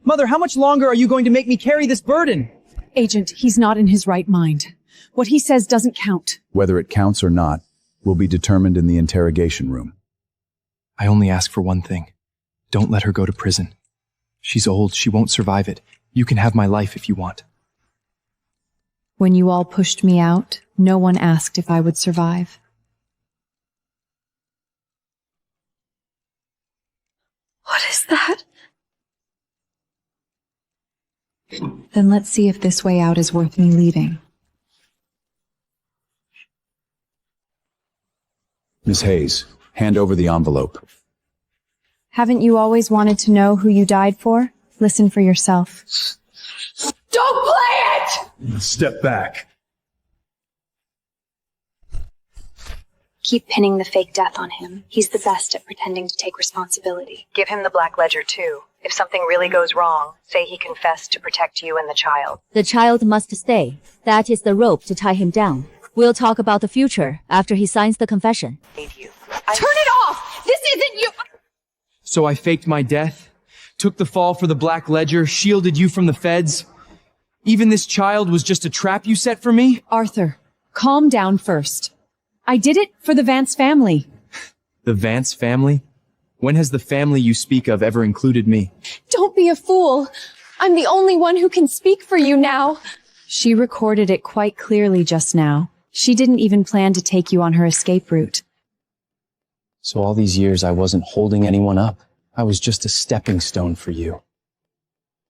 Mother, how much longer are you going to make me carry this burden? Agent, he's not in his right mind. What he says doesn't count. Whether it counts or not will be determined in the interrogation room. I only ask for one thing. Don't let her go to prison. She's old. She won't survive it. You can have my life if you want. When you all pushed me out, no one asked if I would survive. What is that? Then let's see if this way out is worth me leaving. Miss Hayes, hand over the envelope. Haven't you always wanted to know who you died for? Listen for yourself. Don't play it! Step back. Keep pinning the fake death on him. He's the best at pretending to take responsibility. Give him the black ledger, too. If something really goes wrong, say he confessed to protect you and the child. The child must stay. That is the rope to tie him down. We'll talk about the future after he signs the confession. Turn it off! This isn't you! So I faked my death, took the fall for the black ledger, shielded you from the feds. Even this child was just a trap you set for me? Arthur, calm down first. I did it for the Vance family. The Vance family? When has the family you speak of ever included me? Don't be a fool. I'm the only one who can speak for you now. She recorded it quite clearly just now. She didn't even plan to take you on her escape route. So all these years I wasn't holding anyone up. I was just a stepping stone for you.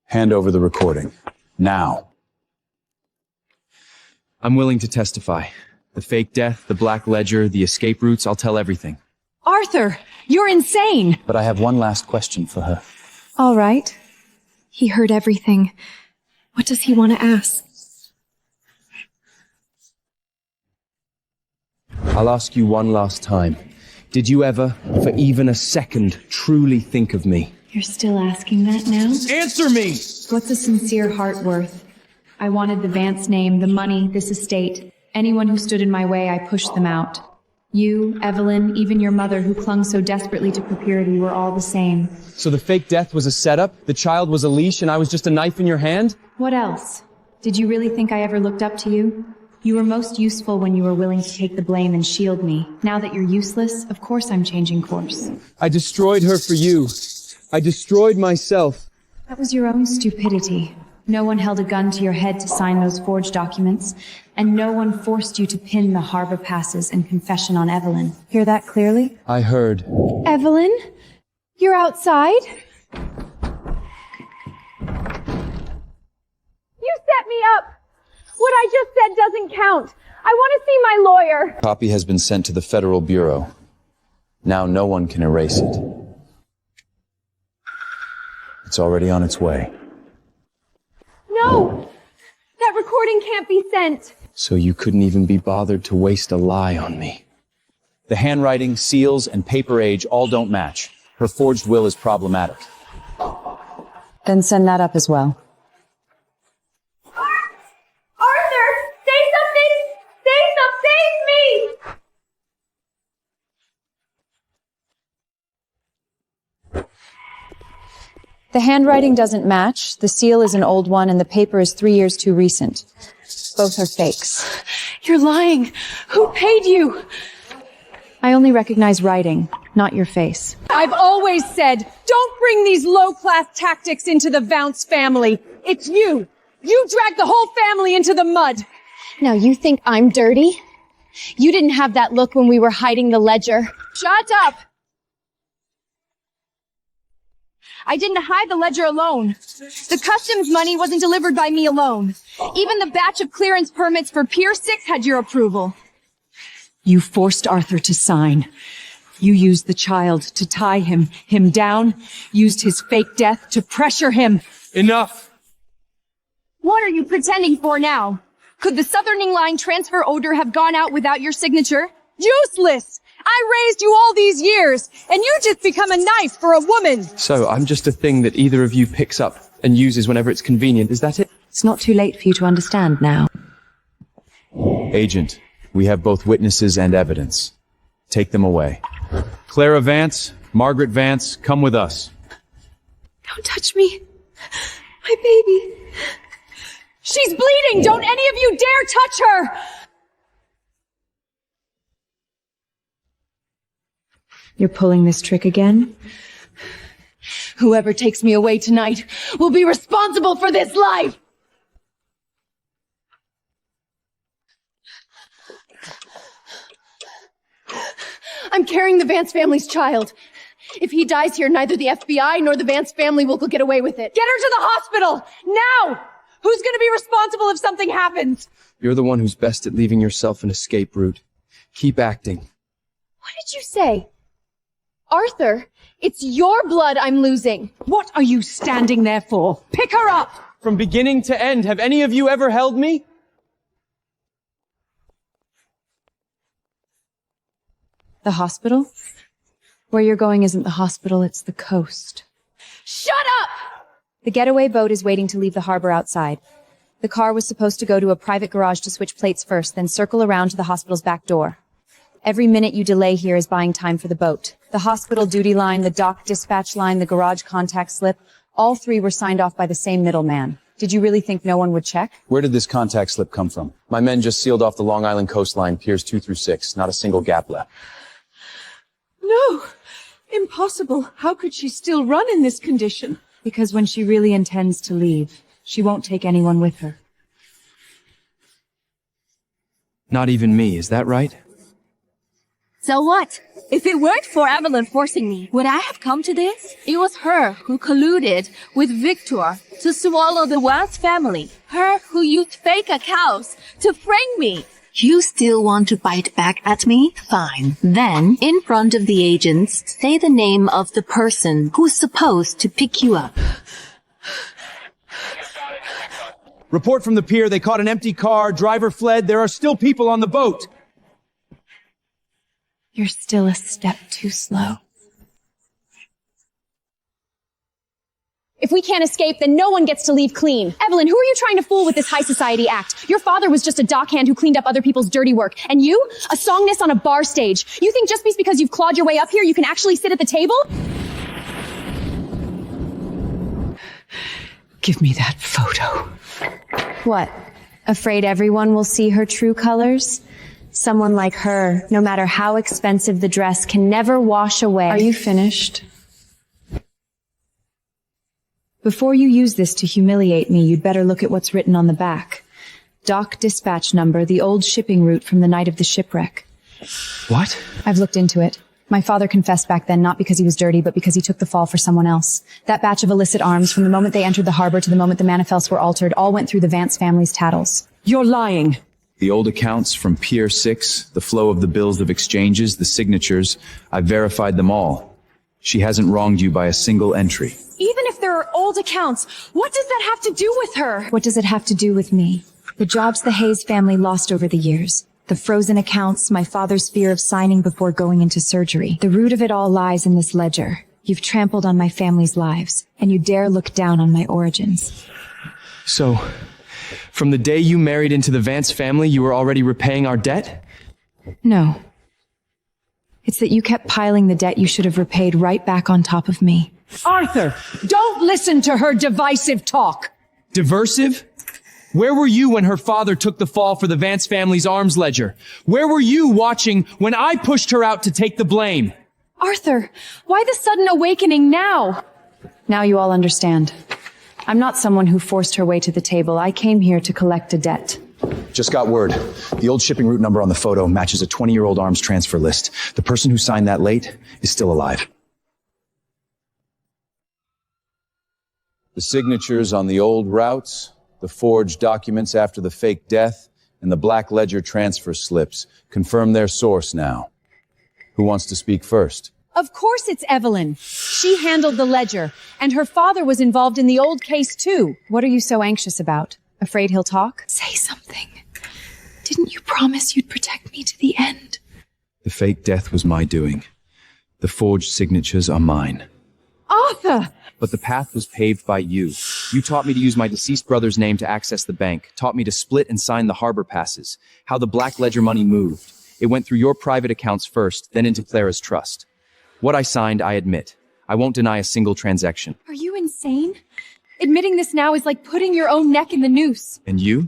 Hand over the recording. Now. I'm willing to testify. The fake death, the black ledger, the escape routes, I'll tell everything. Arthur, you're insane! But I have one last question for her. All right. He heard everything. What does he want to ask? I'll ask you one last time. Did you ever, for even a second, truly think of me? You're still asking that now? Answer me! What's a sincere heart worth? I wanted the Vance name, the money, this estate. Anyone who stood in my way, I pushed them out. You, Evelyn, even your mother who clung so desperately to purity were all the same. So the fake death was a setup, the child was a leash, and I was just a knife in your hand? What else? Did you really think I ever looked up to you? You were most useful when you were willing to take the blame and shield me. Now that you're useless, of course I'm changing course. I destroyed her for you. I destroyed myself. That was your own stupidity. No one held a gun to your head to sign those forged documents, and no one forced you to pin the harbor passes and confession on Evelyn. Hear that clearly? I heard. Evelyn? You're outside? You set me up! What I just said doesn't count. I want to see my lawyer. Copy has been sent to the Federal Bureau. Now no one can erase it. It's already on its way. No! That recording can't be sent. So you couldn't even be bothered to waste a lie on me. The handwriting, seals, and paper age all don't match. Her forged will is problematic. Then send that up as well. Arthur! Say something! Say something! Save me! The handwriting doesn't match, the seal is an old one, and the paper is 3 years too recent. Both are fakes. You're lying! Who paid you? I only recognize writing, not your face. I've always said, don't bring these low-class tactics into the Vance family. It's you. You dragged the whole family into the mud. Now you think I'm dirty? You didn't have that look when we were hiding the ledger. Shut up! I didn't hide the ledger alone. The customs money wasn't delivered by me alone. Even the batch of clearance permits for Pier 6 had your approval. You forced Arthur to sign. You used the child to tie him down, used his fake death to pressure him. Enough! What are you pretending for now? Could the Southerning Line transfer order have gone out without your signature? Useless! I raised you all these years, and you just become a knife for a woman! So, I'm just a thing that either of you picks up and uses whenever it's convenient, is that it? It's not too late for you to understand now. Agent, we have both witnesses and evidence. Take them away. Clara Vance, Margaret Vance, come with us. Don't touch me. My baby. She's bleeding! Don't any of you dare touch her! You're pulling this trick again? Whoever takes me away tonight will be responsible for this life! I'm carrying the Vance family's child. If he dies here, neither the FBI nor the Vance family will get away with it. Get her to the hospital! Now! Who's gonna be responsible if something happens? You're the one who's best at leaving yourself an escape route. Keep acting. What did you say? Arthur, it's your blood I'm losing. What are you standing there for? Pick her up! From beginning to end, have any of you ever held me? The hospital? Where you're going isn't the hospital, it's the coast. Shut up! The getaway boat is waiting to leave the harbor outside. The car was supposed to go to a private garage to switch plates first, then circle around to the hospital's back door. Every minute you delay here is buying time for the boat. The hospital duty line, the dock dispatch line, the garage contact slip, all three were signed off by the same middleman. Did you really think no one would check? Where did this contact slip come from? My men just sealed off the Long Island coastline, piers 2 through 6. Not a single gap left. No! Impossible. How could she still run in this condition? Because when she really intends to leave, she won't take anyone with her. Not even me, is that right? So what? If it weren't for Evelyn forcing me, would I have come to this? It was her who colluded with Victor to swallow the Vance family. Her who used fake accounts to frame me. You still want to bite back at me? Fine. Then, in front of the agents, say the name of the person who's supposed to pick you up. Report from the pier, they caught an empty car, driver fled, there are still people on the boat. You're still a step too slow. If we can't escape, then no one gets to leave clean. Evelyn, who are you trying to fool with this high society act? Your father was just a dockhand who cleaned up other people's dirty work. And you? A songness on a bar stage. You think just because you've clawed your way up here, you can actually sit at the table? Give me that photo. What? Afraid everyone will see her true colors? Someone like her, no matter how expensive the dress, can never wash away. Are you finished? Before you use this to humiliate me, you'd better look at what's written on the back. Dock dispatch number, the old shipping route from the night of the shipwreck. What? I've looked into it. My father confessed back then, not because he was dirty, but because he took the fall for someone else. That batch of illicit arms, from the moment they entered the harbor to the moment the manifests were altered, all went through the Vance family's tattles. You're lying. The old accounts from Pier 6, the flow of the bills of exchanges, the signatures, I've verified them all. She hasn't wronged you by a single entry. Even if there are old accounts, what does that have to do with her? What does it have to do with me? The jobs the Hayes family lost over the years. The frozen accounts, my father's fear of signing before going into surgery. The root of it all lies in this ledger. You've trampled on my family's lives, and you dare look down on my origins. So, from the day you married into the Vance family, you were already repaying our debt? No. It's that you kept piling the debt you should have repaid right back on top of me. Arthur, don't listen to her divisive talk. Diversive? Where were you when her father took the fall for the Vance family's arms ledger? Where were you watching when I pushed her out to take the blame? Arthur, why the sudden awakening now? Now you all understand. I'm not someone who forced her way to the table. I came here to collect a debt. Just got word. The old shipping route number on the photo matches a 20-year-old arms transfer list. The person who signed that late is still alive. The signatures on the old routes, the forged documents after the fake death, and the black ledger transfer slips confirm their source now. Who wants to speak first? Of course it's Evelyn. She handled the ledger, and her father was involved in the old case too. What are you so anxious about? Afraid he'll talk? Say something. Didn't you promise you'd protect me to the end? The fake death was my doing. The forged signatures are mine. Arthur! But the path was paved by you. You taught me to use my deceased brother's name to access the bank, taught me to split and sign the harbor passes, how the black ledger money moved. It went through your private accounts first, then into Clara's trust. What I signed, I admit. I won't deny a single transaction. Are you insane? Admitting this now is like putting your own neck in the noose. And you?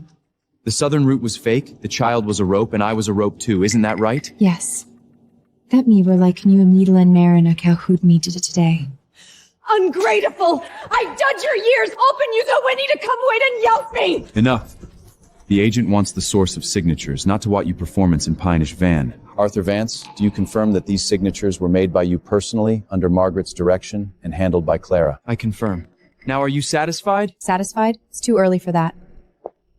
The southern route was fake, the child was a rope, and I was a rope too, isn't that right? Yes. That me were like you and Needle and Marin a cowhood me did it today. Ungrateful! I dud your years, hoping you the winnie to come wait and yelp me! Enough. The agent wants the source of signatures, not to what you performance in Pinish Van. Arthur Vance, do you confirm that these signatures were made by you personally, under Margaret's direction, and handled by Clara? I confirm. Now are you satisfied? Satisfied? It's too early for that.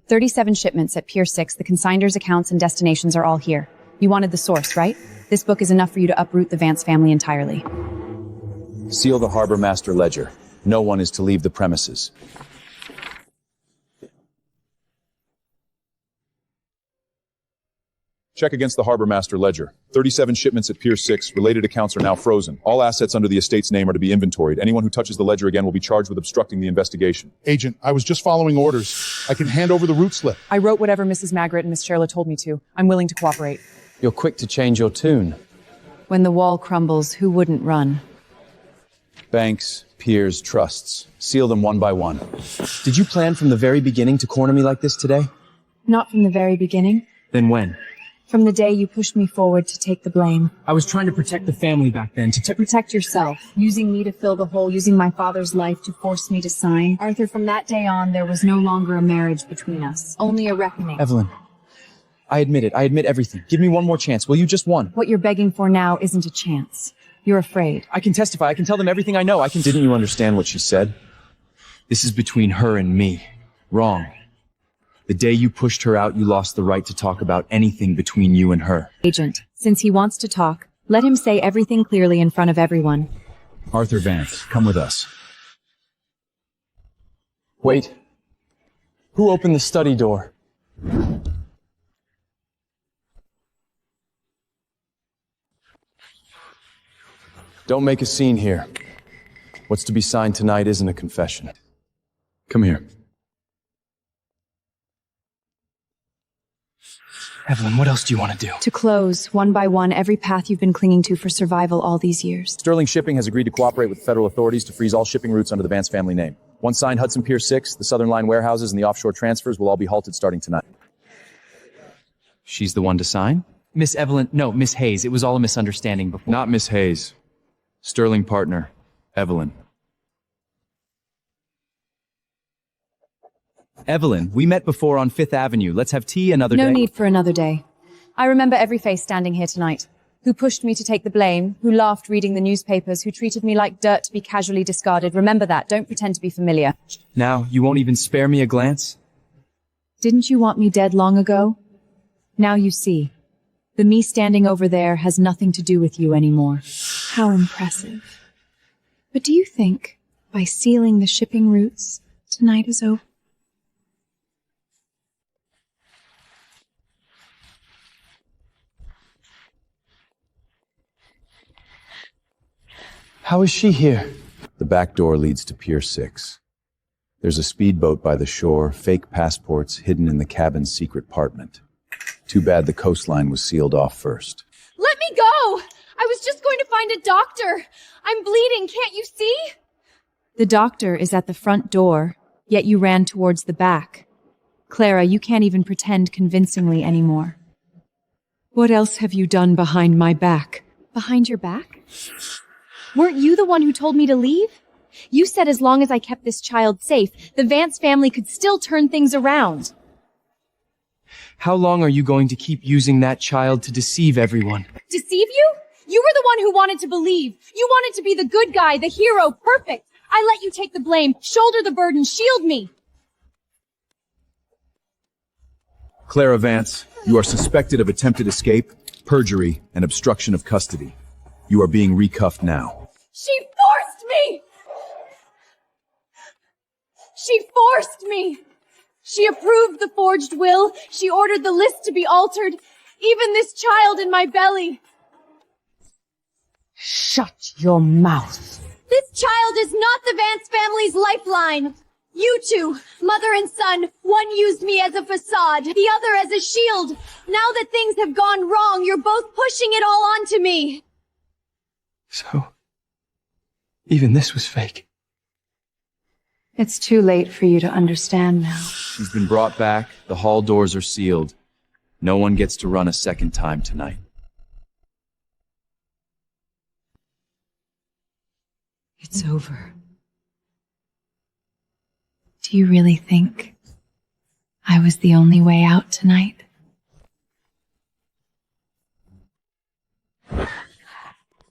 37 shipments at Pier 6, the consignors' accounts and destinations are all here. You wanted the source, right? This book is enough for you to uproot the Vance family entirely. Seal the harbor master ledger. No one is to leave the premises. Check against the harbor master ledger. 37 shipments at Pier 6. Related accounts are now frozen. All assets under the estate's name are to be inventoried. Anyone who touches the ledger again will be charged with obstructing the investigation. Agent, I was just following orders. I can hand over the route slip. I wrote whatever Mrs. Margaret and Miss Sherla told me to. I'm willing to cooperate. You're quick to change your tune. When the wall crumbles, who wouldn't run? Banks, piers, trusts. Seal them one by one. Did you plan from the very beginning to corner me like this today? Not from the very beginning. Then when? From the day you pushed me forward to take the blame. I was trying to protect the family back then, To protect yourself, using me to fill the hole, using my father's life to force me to sign. Arthur, from that day on, there was no longer a marriage between us. Only a reckoning. Evelyn, I admit it. I admit everything. Give me one more chance. Will you? Just one. What you're begging for now isn't a chance. You're afraid. I can testify. I can tell them everything I know. I can... Didn't you understand what she said? This is between her and me. Wrong. The day you pushed her out, you lost the right to talk about anything between you and her. Agent, since he wants to talk, let him say everything clearly in front of everyone. Arthur Vance, come with us. Wait. Who opened the study door? Don't make a scene here. What's to be signed tonight isn't a confession. Come here. Evelyn, what else do you want to do? To close, one by one, every path you've been clinging to for survival all these years. Sterling Shipping has agreed to cooperate with federal authorities to freeze all shipping routes under the Vance family name. Once signed, Hudson Pier 6, the Southern Line warehouses, and the offshore transfers will all be halted starting tonight. She's the one to sign? Miss Evelyn, no, Miss Hayes. It was all a misunderstanding before. Not Miss Hayes. Sterling partner, Evelyn. Evelyn, we met before on Fifth Avenue. Let's have tea another day. No need for another day. I remember every face standing here tonight. Who pushed me to take the blame, who laughed reading the newspapers, who treated me like dirt to be casually discarded. Remember that. Don't pretend to be familiar. Now, you won't even spare me a glance? Didn't you want me dead long ago? Now you see. The me standing over there has nothing to do with you anymore. How impressive. But do you think, by sealing the shipping routes, tonight is over? How is she here? The back door leads to Pier 6. There's a speedboat by the shore, fake passports hidden in the cabin's secret compartment. Too bad the coastline was sealed off first. Let me go! I was just going to find a doctor. I'm bleeding, can't you see? The doctor is at the front door, yet you ran towards the back. Clara, you can't even pretend convincingly anymore. What else have you done behind my back? Behind your back? Weren't you the one who told me to leave? You said as long as I kept this child safe, the Vance family could still turn things around. How long are you going to keep using that child to deceive everyone? Deceive you? You were the one who wanted to believe. You wanted to be the good guy, the hero, perfect. I let you take the blame, shoulder the burden, shield me. Clara Vance, you are suspected of attempted escape, perjury, and obstruction of custody. You are being recuffed now. She forced me! She forced me! She approved the forged will. She ordered the list to be altered. Even this child in my belly. Shut your mouth. This child is not the Vance family's lifeline. You two, mother and son, one used me as a facade, the other as a shield. Now that things have gone wrong, you're both pushing it all onto me. So, even this was fake. It's too late for you to understand now. She's been brought back. The hall doors are sealed. No one gets to run a second time tonight. It's over. Do you really think I was the only way out tonight?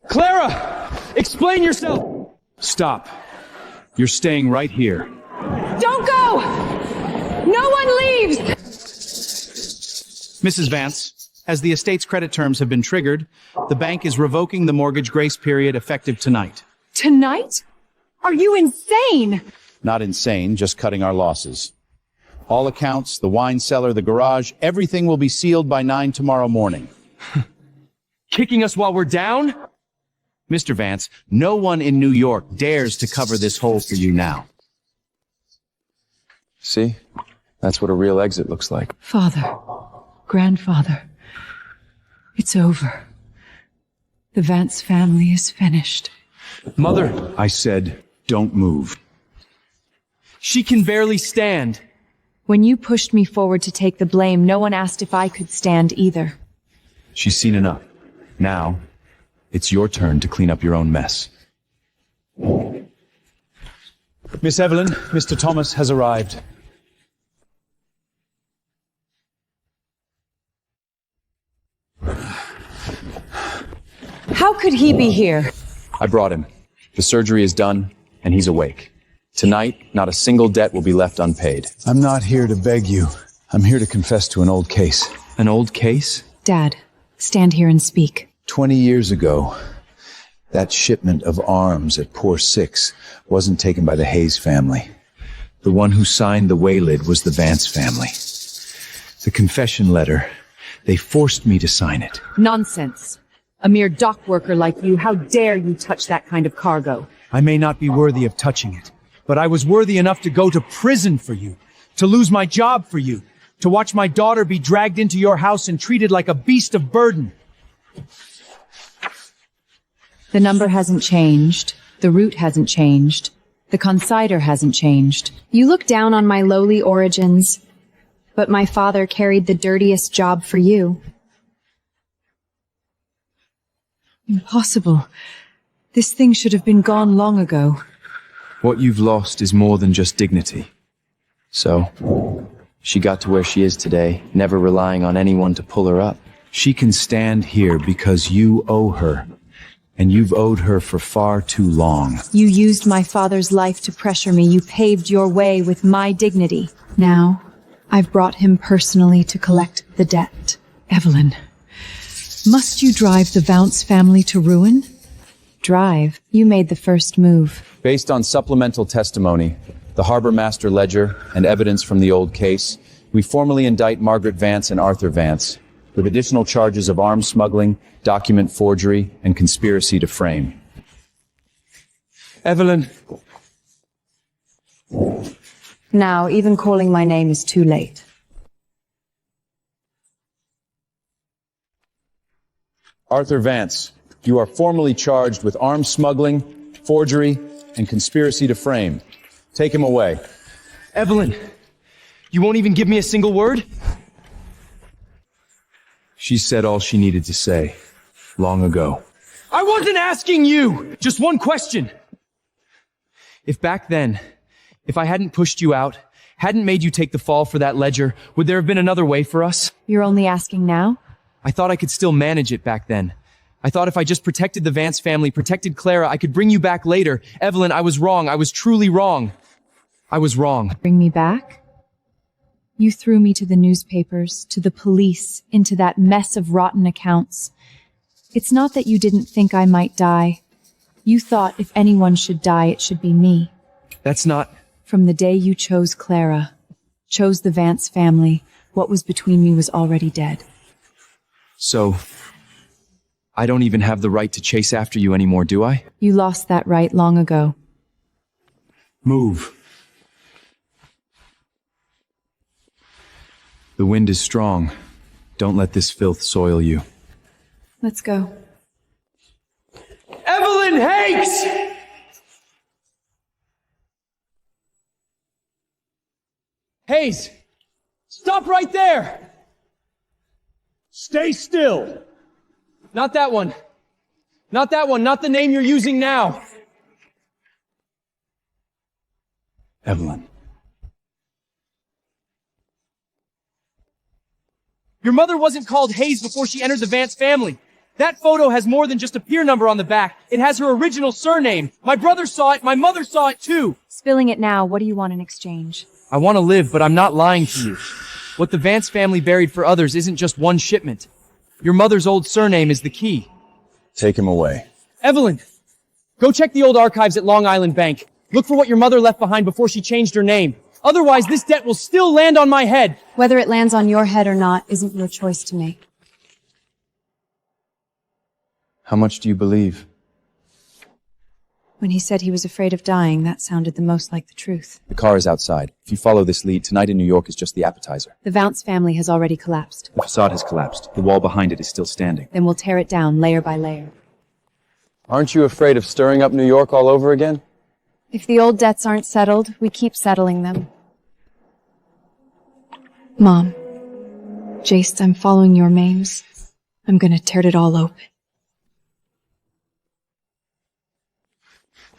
Clara! Explain yourself! Stop. You're staying right here. Don't go! No one leaves! Mrs. Vance, as the estate's credit terms have been triggered, the bank is revoking the mortgage grace period effective tonight. Tonight? Are you insane? Not insane, just cutting our losses. All accounts, the wine cellar, the garage, everything will be sealed by 9 tomorrow morning. Kicking us while we're down? Mr. Vance, no one in New York dares to cover this hole for you now. See? That's what a real exit looks like. Father, grandfather, it's over. The Vance family is finished. Mother, I said, don't move. she can barely stand. When you pushed me forward to take the blame, no one asked if I could stand either. She's seen enough. Now, it's your turn to clean up your own mess. Miss Evelyn, Mr. Thomas has arrived. How could he be here? I brought him. The surgery is done, and he's awake. Tonight, not a single debt will be left unpaid. I'm not here to beg you. I'm here to confess to an old case. An old case? Dad, stand here and speak. 20 years ago, that shipment of arms at Pier 6 wasn't taken by the Hayes family. The one who signed the waylid was the Vance family. The confession letter, they forced me to sign it. Nonsense. A mere dock worker like you, how dare you touch that kind of cargo? I may not be worthy of touching it, but I was worthy enough to go to prison for you, to lose my job for you, to watch my daughter be dragged into your house and treated like a beast of burden. The number hasn't changed. The route hasn't changed. The consignor hasn't changed. You look down on my lowly origins, but my father carried the dirtiest job for you. Impossible. This thing should have been gone long ago. What you've lost is more than just dignity. So, she got to where she is today, never relying on anyone to pull her up. She can stand here because you owe her. And you've owed her for far too long. You used my father's life to pressure me. You paved your way with my dignity. Now, I've brought him personally to collect the debt. Evelyn, must you drive the Vance family to ruin? Drive? You made the first move. Based on supplemental testimony, the harbor master ledger, and evidence from the old case, we formally indict Margaret Vance and Arthur Vance with additional charges of arms smuggling, document forgery, and conspiracy to frame. Evelyn. Now, even calling my name is too late. Arthur Vance, you are formally charged with arms smuggling, forgery, and conspiracy to frame. Take him away. Evelyn, you won't even give me a single word? She said all she needed to say, long ago. I wasn't asking you! Just one question. If back then, if I hadn't pushed you out, hadn't made you take the fall for that ledger, would there have been another way for us? You're only asking now? I thought I could still manage it back then. I thought if I just protected the Vance family, protected Clara, I could bring you back later. Evelyn, I was wrong. I was truly wrong. I was wrong. Bring me back? You threw me to the newspapers, to the police, into that mess of rotten accounts. It's not that you didn't think I might die. You thought if anyone should die, it should be me. That's not... From the day you chose Clara, chose the Vance family, what was between me was already dead. So, I don't even have the right to chase after you anymore, do I? You lost that right long ago. Move. The wind is strong. Don't let this filth soil you. Let's go. Evelyn Hakes! Hayes! Stop right there! Stay still! Not that one. Not that one. Not the name you're using now. Evelyn. Your mother wasn't called Hayes before she entered the Vance family. That photo has more than just a peer number on the back. It has her original surname. My brother saw it. My mother saw it too. Spilling it now. What do you want in exchange? I want to live, but I'm not lying to you. What the Vance family buried for others isn't just one shipment. Your mother's old surname is the key. Take him away. Evelyn, go check the old archives at Long Island Bank. Look for what your mother left behind before she changed her name. Otherwise, this debt will still land on my head. Whether it lands on your head or not isn't your choice to make. How much do you believe? When he said he was afraid of dying, that sounded the most like the truth. The car is outside. If you follow this lead, tonight in New York is just the appetizer. The Vance family has already collapsed. The facade has collapsed. The wall behind it is still standing. Then we'll tear it down layer by layer. Aren't you afraid of stirring up New York all over again? If the old debts aren't settled, we keep settling them. Mom, Jace, I'm following your names. I'm gonna tear it all open.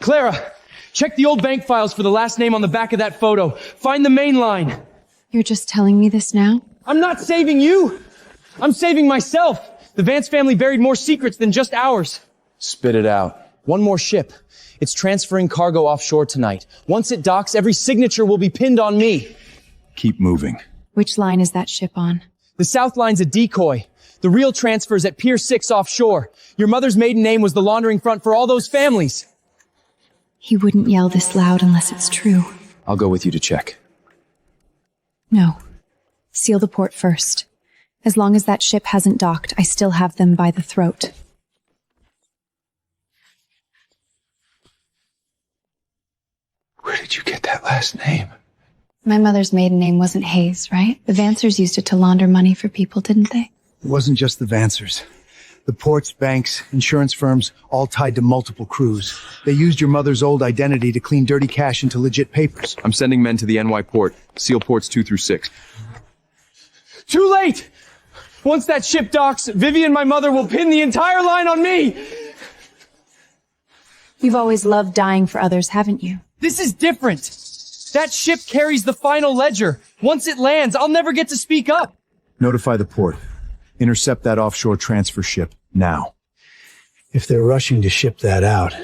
Clara, check the old bank files for the last name on the back of that photo. Find the main line. You're just telling me this now? I'm not saving you. I'm saving myself. The Vance family buried more secrets than just ours. Spit it out. One more ship. It's transferring cargo offshore tonight. Once it docks, every signature will be pinned on me. Keep moving. Which line is that ship on? The south line's a decoy. The real transfer's at Pier 6 offshore. Your mother's maiden name was the laundering front for all those families. He wouldn't yell this loud unless it's true. I'll go with you to check. No. Seal the port first. As long as that ship hasn't docked, I still have them by the throat. Where did you get that last name? My mother's maiden name wasn't Hayes, right? The Vancers used it to launder money for people, didn't they? It wasn't just the Vancers. The ports, banks, insurance firms, all tied to multiple crews. They used your mother's old identity to clean dirty cash into legit papers. I'm sending men to the NY port. Seal ports 2 through 6. Too late! Once that ship docks, Vivian, my mother, will pin the entire line on me! You've always loved dying for others, haven't you? This is different. That ship carries the final ledger. Once it lands, I'll never get to speak up. Notify the port. Intercept that offshore transfer ship, now. If they're rushing to ship that out,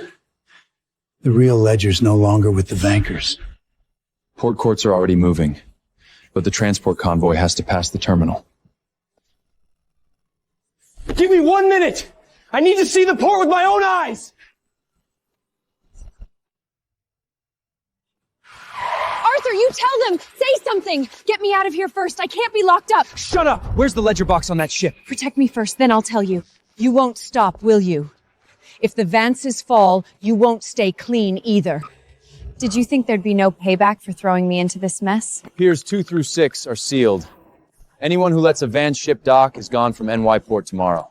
the real ledger's no longer with the bankers. Port courts are already moving, but the transport convoy has to pass the terminal. Give me 1 minute! I need to see the port with my own eyes! Arthur, you tell them! Say something! Get me out of here first. I can't be locked up. Shut up! Where's the ledger box on that ship? Protect me first, then I'll tell you. You won't stop, will you? If the Vances fall, you won't stay clean either. Did you think there'd be no payback for throwing me into this mess? Piers 2 through 6 are sealed. Anyone who lets a Vance ship dock is gone from NY Port tomorrow.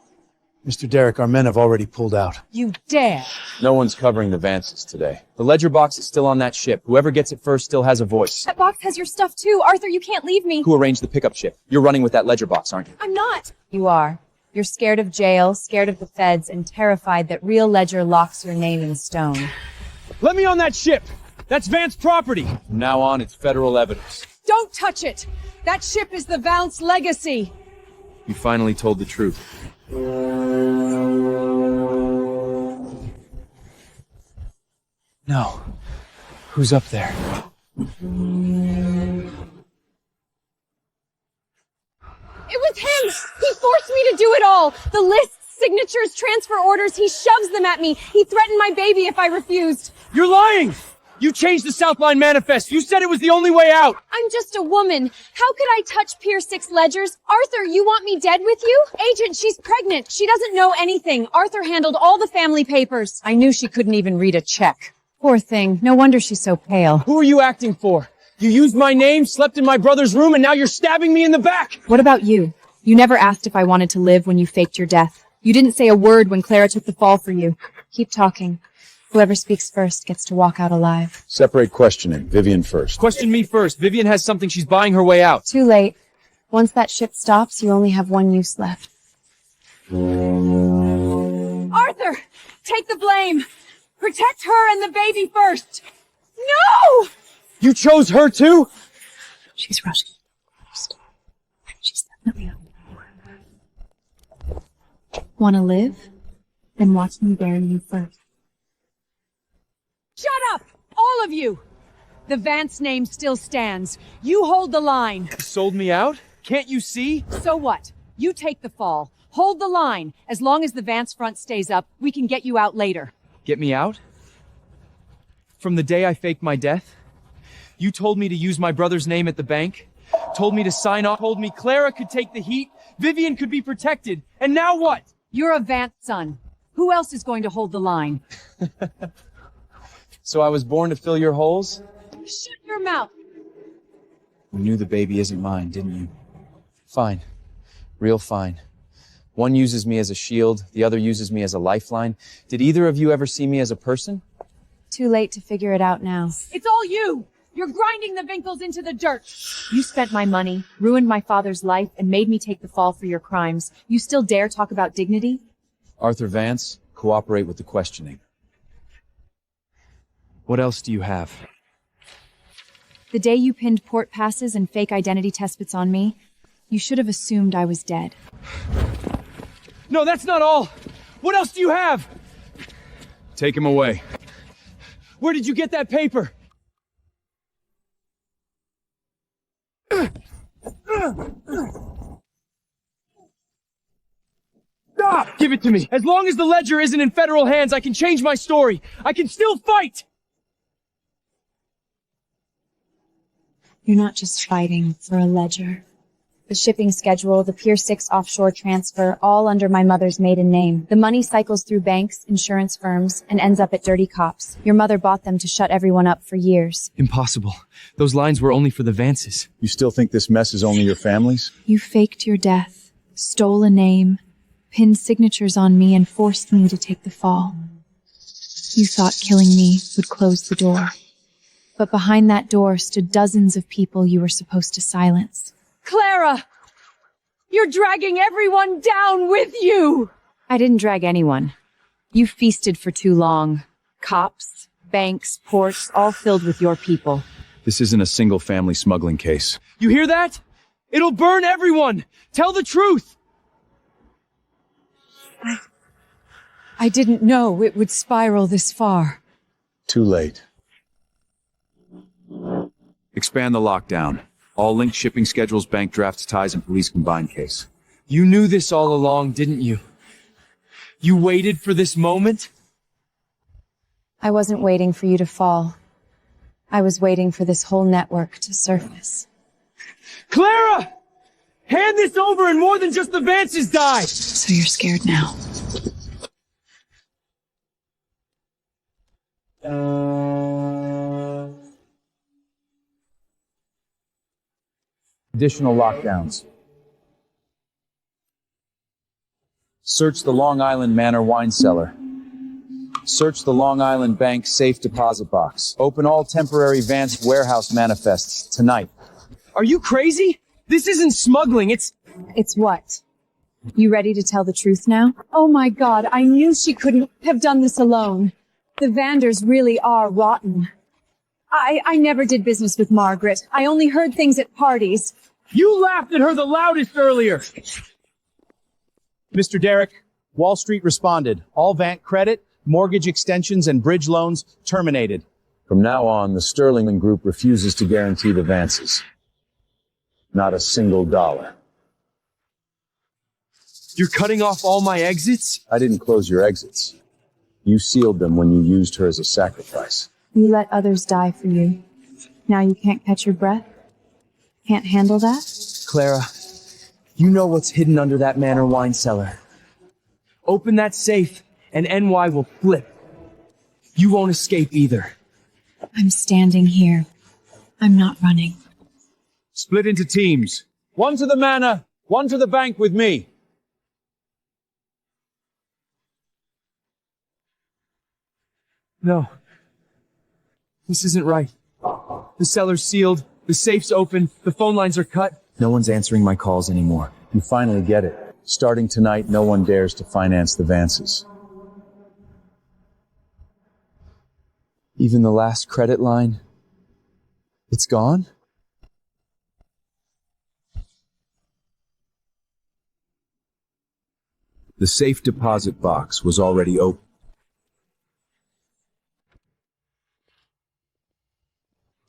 Mr. Derrick, our men have already pulled out. You dare! No one's covering the Vances today. The ledger box is still on that ship. Whoever gets it first still has a voice. That box has your stuff too. Arthur, you can't leave me. Who arranged the pickup ship? You're running with that ledger box, aren't you? I'm not. You are. You're scared of jail, scared of the feds, and terrified that real ledger locks your name in stone. Let me on that ship! That's Vance property! From now on, it's federal evidence. Don't touch it! That ship is the Vance legacy! You finally told the truth. No. Who's up there? It was him! He forced me to do it all! The lists, signatures, transfer orders, he shoves them at me. He threatened my baby if I refused. You're lying! You changed the Southline Manifest! You said it was the only way out! I'm just a woman. How could I touch Pier 6 ledgers? Arthur, you want me dead with you? Agent, she's pregnant. She doesn't know anything. Arthur handled all the family papers. I knew she couldn't even read a check. Poor thing. No wonder she's so pale. Who are you acting for? You used my name, slept in my brother's room, and now you're stabbing me in the back! What about you? You never asked if I wanted to live when you faked your death. You didn't say a word when Clara took the fall for you. Keep talking. Whoever speaks first gets to walk out alive. Separate questioning. Vivian first. Question me first. Vivian has something she's buying her way out. Too late. Once that ship stops, you only have one use left. Arthur! Take the blame! Protect her and the baby first! No! You chose her too? She's rushing first. She's definitely up. Wanna live? Then watch me bury you first. Shut up! All of you! The Vance name still stands. You hold the line. You sold me out? Can't you see? So what? You take the fall. Hold the line. As long as the Vance front stays up, we can get you out later. Get me out? From the day I faked my death? You told me to use my brother's name at the bank? Told me to sign off? Told me Clara could take the heat? Vivian could be protected? And now what? You're a Vance son. Who else is going to hold the line? So I was born to fill your holes? Shut your mouth! You knew the baby isn't mine, didn't you? Fine. Real fine. One uses me as a shield, the other uses me as a lifeline. Did either of you ever see me as a person? Too late to figure it out now. It's all you! You're grinding the Winkles into the dirt! You spent my money, ruined my father's life, and made me take the fall for your crimes. You still dare talk about dignity? Arthur Vance, cooperate with the questioning. What else do you have? The day you pinned port passes and fake identity test bits on me, you should have assumed I was dead. No, that's not all! What else do you have? Take him away. Where did you get that paper? Stop! Give it to me! As long as the ledger isn't in federal hands, I can change my story! I can still fight! You're not just fighting for a ledger. The shipping schedule, the Pier 6 offshore transfer, all under my mother's maiden name. The money cycles through banks, insurance firms, and ends up at dirty cops. Your mother bought them to shut everyone up for years. Impossible. Those lines were only for the Vances. You still think this mess is only your family's? You faked your death, stole a name, pinned signatures on me, and forced me to take the fall. You thought killing me would close the door. But behind that door stood dozens of people you were supposed to silence. Clara! You're dragging everyone down with you! I didn't drag anyone. You feasted for too long. Cops, banks, ports, all filled with your people. This isn't a single-family smuggling case. You hear that? It'll burn everyone! Tell the truth! I didn't know it would spiral this far. Too late. Expand the lockdown. All linked shipping schedules, bank drafts, ties, and police combined case. You knew this all along, didn't you? You waited for this moment? I wasn't waiting for you to fall. I was waiting for this whole network to surface. Clara! Hand this over and more than just the Vances die! So you're scared now. Additional lockdowns. Search the Long Island Manor wine cellar. Search the Long Island Bank safe deposit box. Open all temporary Vance warehouse manifests tonight. Are you crazy? This isn't smuggling, it's what? You ready to tell the truth now? Oh my God, I knew she couldn't have done this alone. The Vanders really are rotten. I never did business with Margaret. I only heard things at parties. You laughed at her the loudest earlier! Mr. Derrick, Wall Street responded. All Vant credit, mortgage extensions, and bridge loans terminated. From now on, the Sterling Group refuses to guarantee the Vances. Not a single dollar. You're cutting off all my exits? I didn't close your exits. You sealed them when you used her as a sacrifice. You let others die for you. Now you can't catch your breath? Can't handle that? Clara, you know what's hidden under that manor wine cellar. Open that safe, and NY will flip. You won't escape either. I'm standing here. I'm not running. Split into teams. One to the manor, one to the bank with me. No. This isn't right. The cellar's sealed, the safe's open, the phone lines are cut. No one's answering my calls anymore. You finally get it. Starting tonight, no one dares to finance the Vances. Even the last credit line? It's gone? The safe deposit box was already open.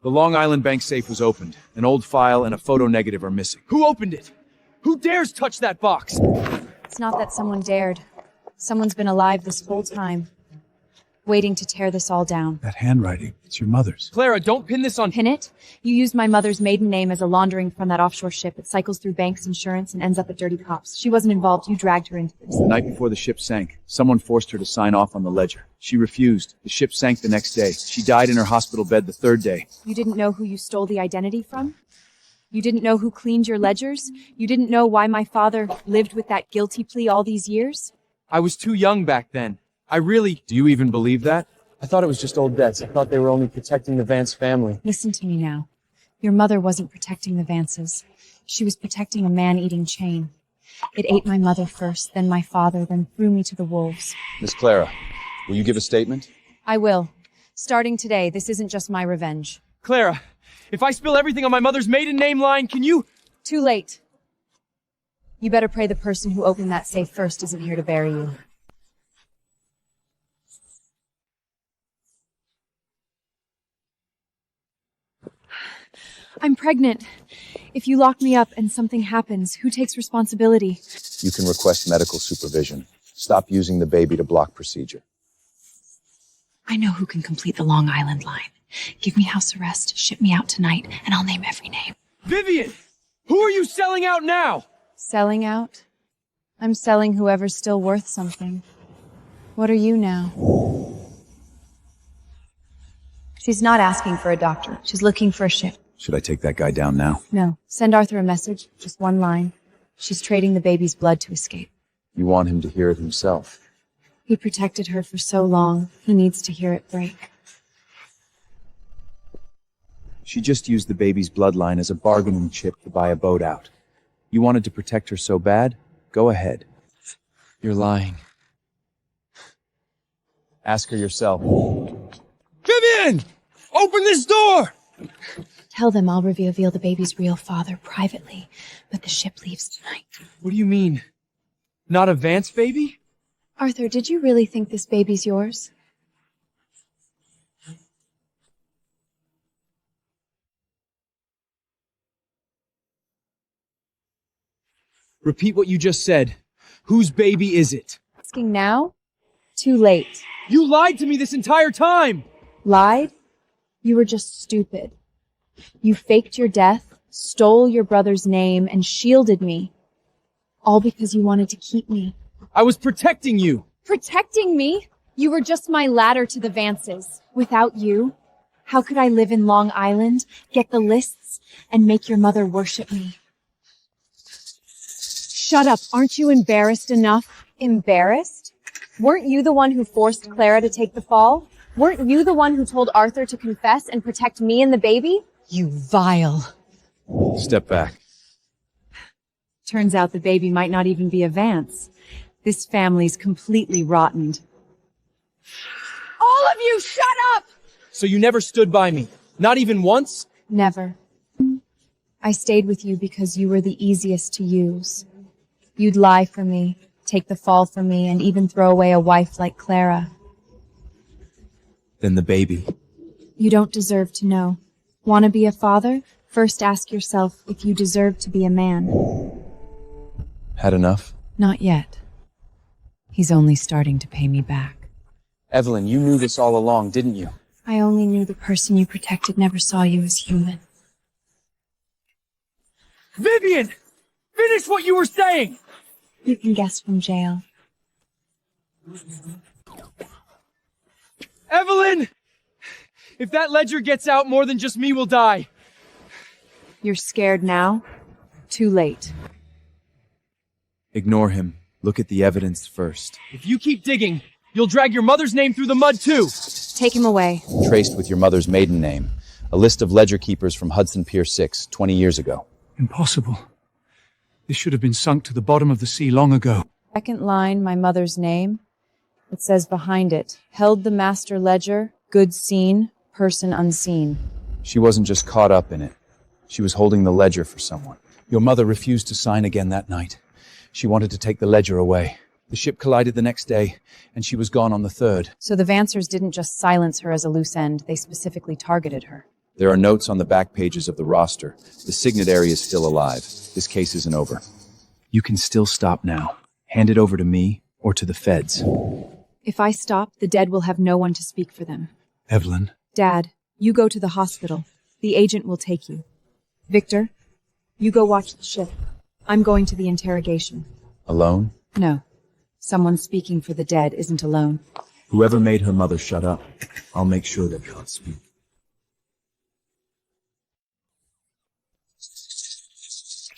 The Long Island Bank safe was opened. An old file and a photo negative are missing. Who opened it? Who dares touch that box? It's not that someone dared. Someone's been alive this whole time, waiting to tear this all down. That handwriting, it's your mother's. Clara, don't pin this on— Pin it? You used my mother's maiden name as a laundering from that offshore ship. It cycles through banks, insurance, and ends up at dirty cops. She wasn't involved. You dragged her into this. The night before the ship sank, someone forced her to sign off on the ledger. She refused. The ship sank the next day. She died in her hospital bed the third day. You didn't know who you stole the identity from? You didn't know who cleaned your ledgers? You didn't know why my father lived with that guilty plea all these years? I was too young back then. Do you even believe that? I thought it was just old debts. I thought they were only protecting the Vance family. Listen to me now. Your mother wasn't protecting the Vances. She was protecting a man-eating chain. It ate my mother first, then my father, then threw me to the wolves. Miss Clara, will you give a statement? I will. Starting today, this isn't just my revenge. Clara, if I spill everything on my mother's maiden name line, can you— Too late. You better pray the person who opened that safe first isn't here to bury you. I'm pregnant. If you lock me up and something happens, who takes responsibility? You can request medical supervision. Stop using the baby to block procedure. I know who can complete the Long Island line. Give me house arrest, ship me out tonight, and I'll name every name. Vivian! Who are you selling out now? Selling out? I'm selling whoever's still worth something. What are you now? She's not asking for a doctor. She's looking for a ship. Should I take that guy down now? No. Send Arthur a message. Just one line. She's trading the baby's blood to escape. You want him to hear it himself. He protected her for so long. He needs to hear it break. She just used the baby's bloodline as a bargaining chip to buy a boat out. You wanted to protect her so bad? Go ahead. You're lying. Ask her yourself. Vivian! Open this door! Tell them I'll reveal the baby's real father privately, but the ship leaves tonight. What do you mean? Not a Vance baby? Arthur, did you really think this baby's yours? Repeat what you just said. Whose baby is it? Asking now? Too late. You lied to me this entire time! Lied? You were just stupid. You faked your death, stole your brother's name, and shielded me. All because you wanted to keep me. I was protecting you! Protecting me? You were just my ladder to the Vances. Without you, how could I live in Long Island, get the lists, and make your mother worship me? Shut up. Aren't you embarrassed enough? Embarrassed? Weren't you the one who forced Clara to take the fall? Weren't you the one who told Arthur to confess and protect me and the baby? You vile. Step back. Turns out the baby might not even be a Vance. This family's completely rottened. All of you, shut up! So you never stood by me? Not even once? Never. I stayed with you because you were the easiest to use. You'd lie for me, take the fall for me, and even throw away a wife like Clara. Then the baby. You don't deserve to know. Want to be a father? First ask yourself if you deserve to be a man. Had enough? Not yet. He's only starting to pay me back. Evelyn, you knew this all along, didn't you? I only knew the person you protected never saw you as human. Vivian! Finish what you were saying! You can guess from jail. Evelyn! If that ledger gets out, more than just me will die. You're scared now? Too late. Ignore him. Look at the evidence first. If you keep digging, you'll drag your mother's name through the mud too. Take him away. Traced with your mother's maiden name. A list of ledger keepers from Hudson Pier 6, 20 years ago. Impossible. This should have been sunk to the bottom of the sea long ago. Second line, my mother's name. It says behind it, held the master ledger, goods seen, person unseen. She wasn't just caught up in it. She was holding the ledger for someone. Your mother refused to sign again that night. She wanted to take the ledger away. The ship collided the next day, and she was gone on the 3rd. So the Vancers didn't just silence her as a loose end, they specifically targeted her. There are notes on the back pages of the roster. The signatory is still alive. This case isn't over. You can still stop now. Hand it over to me or to the feds. If I stop, the dead will have no one to speak for them. Evelyn. Dad, you go to the hospital. The agent will take you. Victor, you go watch the ship. I'm going to the interrogation. Alone? No. Someone speaking for the dead isn't alone. Whoever made her mother shut up, I'll make sure they can't speak.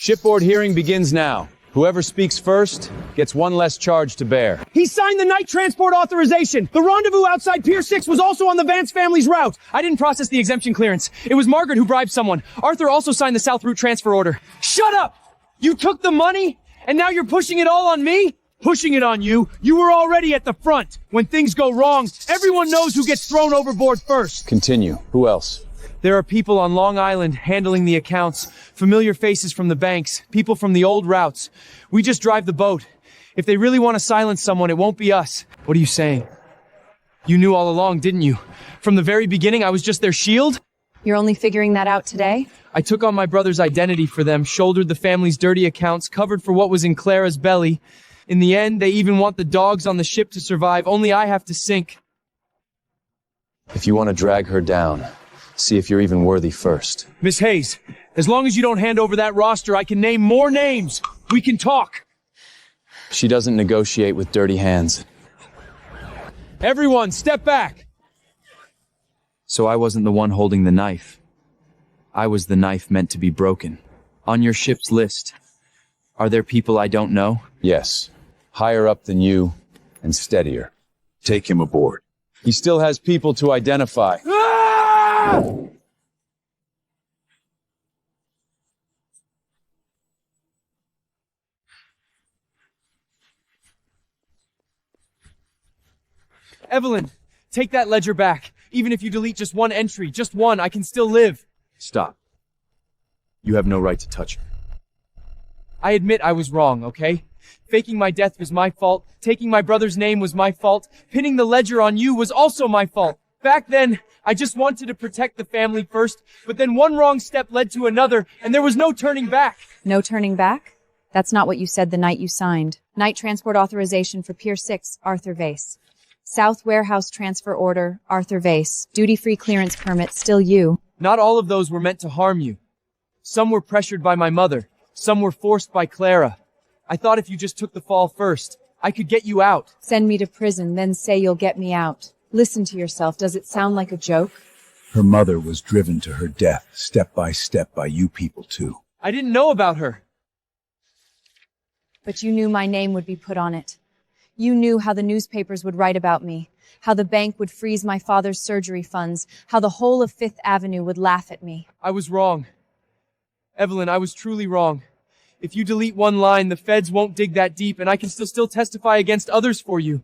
Shipboard hearing begins now. Whoever speaks first gets one less charge to bear. He signed the night transport authorization. The rendezvous outside Pier 6 was also on the Vance family's route. I didn't process the exemption clearance. It was Margaret who bribed someone. Arthur also signed the South Route transfer order. Shut up! You took the money, and now you're pushing it all on me? Pushing it on you? You were already at the front. When things go wrong, everyone knows who gets thrown overboard first. Continue. Who else? There are people on Long Island handling the accounts, familiar faces from the banks, people from the old routes. We just drive the boat. If they really want to silence someone, it won't be us. What are you saying? You knew all along, didn't you? From the very beginning, I was just their shield? You're only figuring that out today? I took on my brother's identity for them, shouldered the family's dirty accounts, covered for what was in Clara's belly. In the end, they even want the dogs on the ship to survive. Only I have to sink. If you want to drag her down, see if you're even worthy first. Miss Hayes, as long as you don't hand over that roster, I can name more names. We can talk. She doesn't negotiate with dirty hands. Everyone, step back. So I wasn't the one holding the knife. I was the knife meant to be broken. On your ship's list, are there people I don't know? Yes. Higher up than you, and steadier. Take him aboard. He still has people to identify. Evelyn, take that ledger back. Even if you delete just one entry, just one, I can still live. Stop. You have no right to touch her. I admit I was wrong, okay? Faking my death was my fault. Taking my brother's name was my fault. Pinning the ledger on you was also my fault. Back then, I just wanted to protect the family first, but then one wrong step led to another, and there was no turning back. No turning back? That's not what you said the night you signed. Night transport authorization for Pier 6, Arthur Vase. South Warehouse transfer order, Arthur Vase. Duty-free clearance permit, still you. Not all of those were meant to harm you. Some were pressured by my mother. Some were forced by Clara. I thought if you just took the fall first, I could get you out. Send me to prison, then say you'll get me out. Listen to yourself. Does it sound like a joke? Her mother was driven to her death, step by you people too. I didn't know about her. But you knew my name would be put on it. You knew how the newspapers would write about me, how the bank would freeze my father's surgery funds, how the whole of Fifth Avenue would laugh at me. I was wrong. Evelyn, I was truly wrong. If you delete one line, the feds won't dig that deep, and I can still testify against others for you.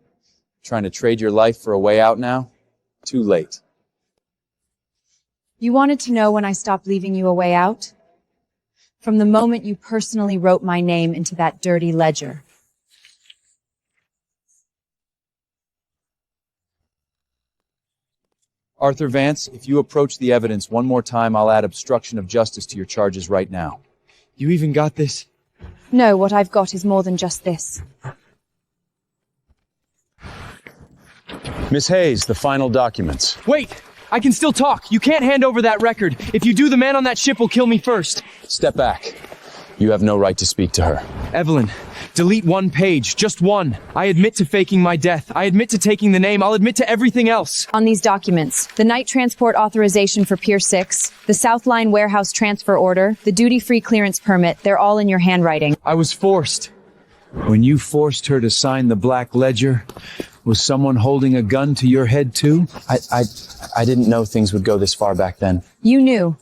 Trying to trade your life for a way out now? Too late. You wanted to know when I stopped leaving you a way out? From the moment you personally wrote my name into that dirty ledger. Arthur Vance, if you approach the evidence one more time, I'll add obstruction of justice to your charges right now. You even got this? No, what I've got is more than just this. Miss Hayes, the final documents. Wait! I can still talk. You can't hand over that record. If you do, the man on that ship will kill me first. Step back. You have no right to speak to her. Evelyn, delete one page. Just one. I admit to faking my death. I admit to taking the name. I'll admit to everything else. On these documents, the night transport authorization for Pier 6, the South Line warehouse transfer order, the duty-free clearance permit, they're all in your handwriting. I was forced. When you forced her to sign the black ledger, was someone holding a gun to your head too? I didn't know things would go this far back then. You knew.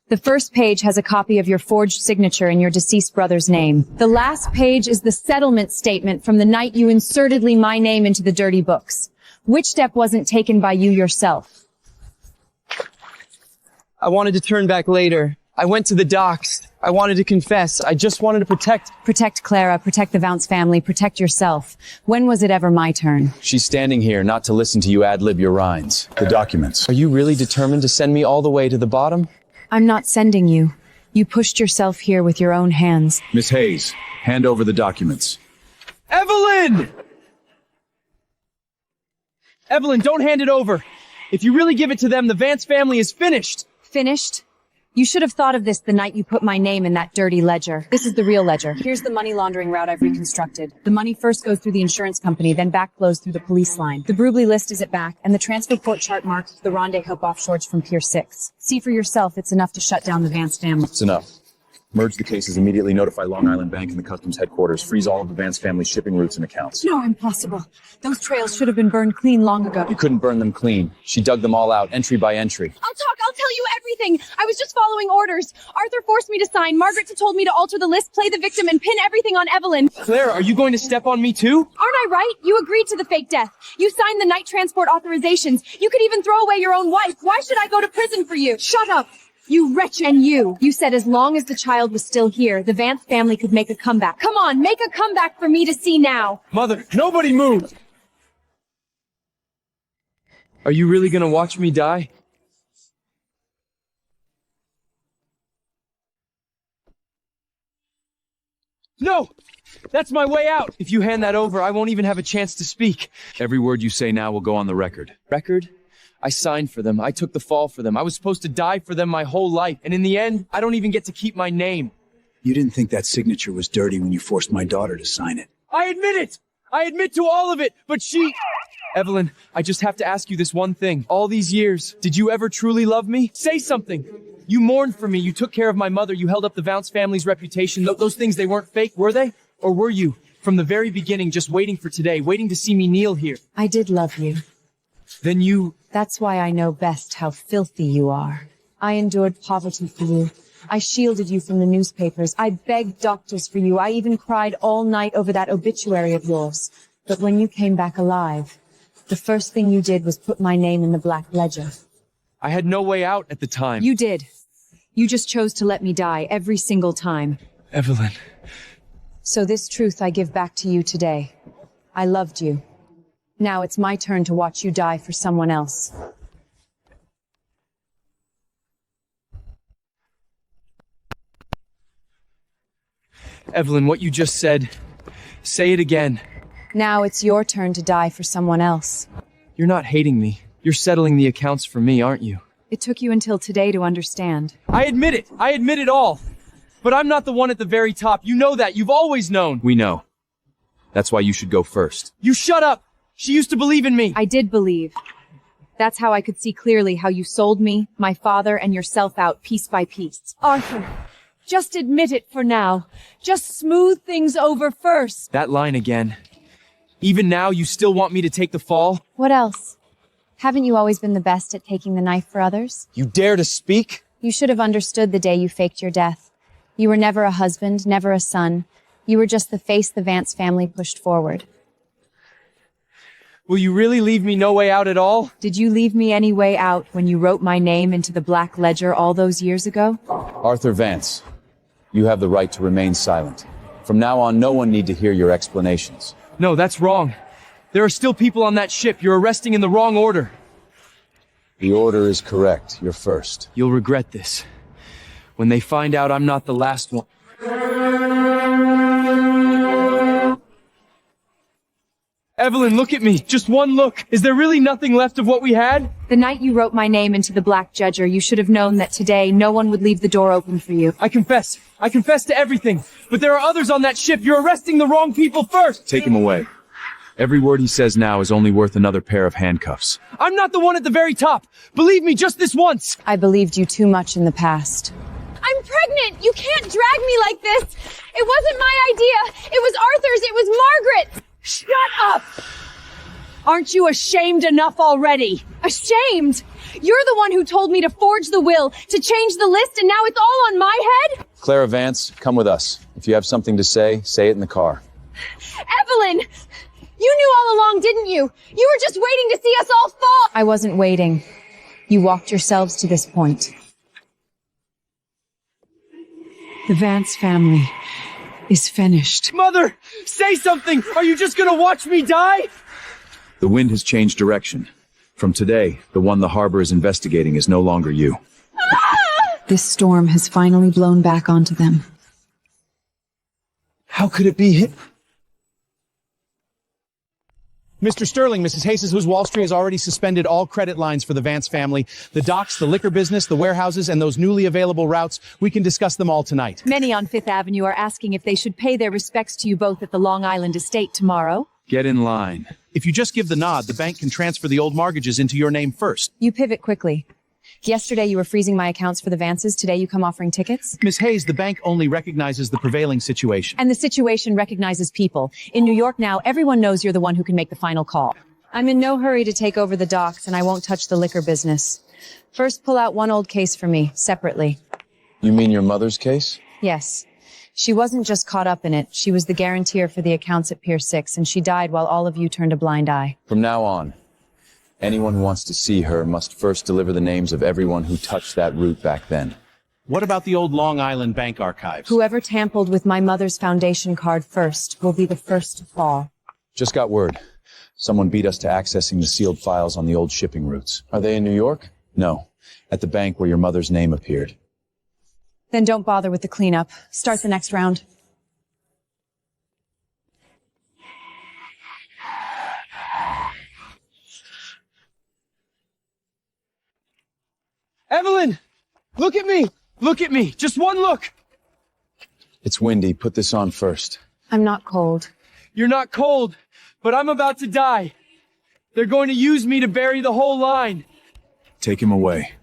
The first page has a copy of your forged signature and your deceased brother's name. The last page is the settlement statement from the night you insertedly my name into the dirty books. Which step wasn't taken by you yourself? I wanted to turn back later. I went to the docks. I wanted to confess. I just wanted to protect... Protect Clara, protect the Vance family, protect yourself. When was it ever my turn? She's standing here not to listen to you ad-lib your rhymes. The documents. Are you really determined to send me all the way to the bottom? I'm not sending you. You pushed yourself here with your own hands. Miss Hayes, hand over the documents. Evelyn! Evelyn, don't hand it over. If you really give it to them, the Vance family is finished. Finished? You should have thought of this the night you put my name in that dirty ledger. This is the real ledger. Here's the money laundering route I've reconstructed. The money first goes through the insurance company, then backflows through the police line. The Brubly list is at back, and the transfer port chart marks the rendezvous offshores from Pier 6. See for yourself, it's enough to shut down the Vance family. It's enough. Merge the cases, immediately notify Long Island Bank and the Customs headquarters. Freeze all of the Vance family shipping routes and accounts. No, impossible. Those trails should have been burned clean long ago. You couldn't burn them clean. She dug them all out, entry by entry. I'll tell you everything. I was just following orders. Arthur forced me to sign. Margaret told me to alter the list, play the victim, and pin everything on Evelyn. Claire, are you going to step on me too? Aren't I right? You agreed to the fake death. You signed the night transport authorizations. You could even throw away your own wife. Why should I go to prison for you? Shut up. You wretch. And you said as long as the child was still here, the Vance family could make a comeback. Come on, make a comeback for me to see now. Mother, nobody move! Are you really gonna watch me die? No! That's my way out! If you hand that over, I won't even have a chance to speak. Every word you say now will go on the record. Record? I signed for them. I took the fall for them. I was supposed to die for them my whole life. And in the end, I don't even get to keep my name. You didn't think that signature was dirty when you forced my daughter to sign it. I admit it! I admit to all of it, but she... Evelyn, I just have to ask you this one thing. All these years, did you ever truly love me? Say something! You mourned for me, you took care of my mother, you held up the Vance family's reputation. Those things, they weren't fake, were they? Or were you, from the very beginning, just waiting for today, waiting to see me kneel here? I did love you. Then you... That's why I know best how filthy you are. I endured poverty for you. I shielded you from the newspapers. I begged doctors for you. I even cried all night over that obituary of yours. But when you came back alive, the first thing you did was put my name in the black ledger. I had no way out at the time. You did. You just chose to let me die every single time. Evelyn. So this truth I give back to you today. I loved you. Now it's my turn to watch you die for someone else. Evelyn, what you just said, say it again. Now it's your turn to die for someone else. You're not hating me. You're settling the accounts for me, aren't you? It took you until today to understand. I admit it. I admit it all. But I'm not the one at the very top. You know that. You've always known. We know. That's why you should go first. You shut up. She used to believe in me. I did believe. That's how I could see clearly how you sold me, my father, and yourself out piece by piece. Arthur, just admit it for now. Just smooth things over first. That line again. Even now, you still want me to take the fall? What else? Haven't you always been the best at taking the knife for others? You dare to speak? You should have understood the day you faked your death. You were never a husband, never a son. You were just the face the Vance family pushed forward. Will you really leave me no way out at all? Did you leave me any way out when you wrote my name into the Black Ledger all those years ago? Arthur Vance, you have the right to remain silent. From now on, no one need to hear your explanations. No, that's wrong. There are still people on that ship. You're arresting in the wrong order. The order is correct. You're first. You'll regret this. When they find out I'm not the last one. Evelyn, look at me. Just one look. Is there really nothing left of what we had? The night you wrote my name into the Black Ledger, you should have known that today no one would leave the door open for you. I confess. I confess to everything. But there are others on that ship. You're arresting the wrong people first. Take him away. Every word he says now is only worth another pair of handcuffs. I'm not the one at the very top. Believe me, just this once. I believed you too much in the past. I'm pregnant! You can't drag me like this! It wasn't my idea! It was Arthur's! It was Margaret! Shut up! Aren't you ashamed enough already? Ashamed? You're the one who told me to forge the will, to change the list, and now it's all on my head? Clara Vance, come with us. If you have something to say it in the car. Evelyn! You knew all along, didn't you? You were just waiting to see us all fall! I wasn't waiting. You walked yourselves to this point. The Vance family is finished. Mother! Say something! Are you just gonna watch me die? The wind has changed direction. From today, the one the harbor is investigating is no longer you. This storm has finally blown back onto them. How could it be him? Mr. Sterling, Mrs. Hayes' Who's Wall Street has already suspended all credit lines for the Vance family. The docks, the liquor business, the warehouses, and those newly available routes. We can discuss them all tonight. Many on Fifth Avenue are asking if they should pay their respects to you both at the Long Island estate tomorrow. Get in line. If you just give the nod, the bank can transfer the old mortgages into your name first. You pivot quickly. Yesterday you were freezing my accounts for the Vances. Today you come offering tickets? Miss Hayes, the bank only recognizes the prevailing situation. And the situation recognizes people. In New York now, everyone knows you're the one who can make the final call. I'm in no hurry to take over the docks, and I won't touch the liquor business. First, pull out one old case for me, separately. You mean your mother's case? Yes. She wasn't just caught up in it. She was the guarantor for the accounts at Pier 6, and she died while all of you turned a blind eye. From now on, anyone who wants to see her must first deliver the names of everyone who touched that route back then. What about the old Long Island bank archives? Whoever tampered with my mother's foundation card first will be the first to fall. Just got word. Someone beat us to accessing the sealed files on the old shipping routes. Are they in New York? No. At the bank where your mother's name appeared. Then don't bother with the cleanup. Start the next round. Evelyn! Look at me! Look at me! Just one look! It's windy. Put this on first. I'm not cold. You're not cold, but I'm about to die. They're going to use me to bury the whole line. Take him away.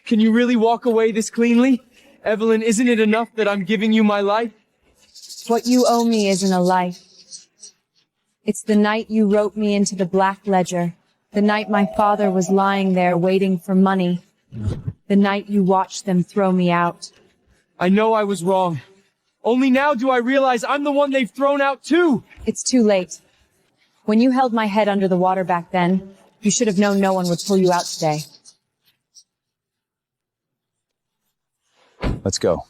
Can you really walk away this cleanly? Evelyn, isn't it enough that I'm giving you my life? What you owe me isn't a life. It's the night you wrote me into the Black Ledger. The night my father was lying there waiting for money. The night you watched them throw me out. I know I was wrong. Only now do I realize I'm the one they've thrown out too. It's too late. When you held my head under the water back then, You should have known no one would pull you out today. Let's go.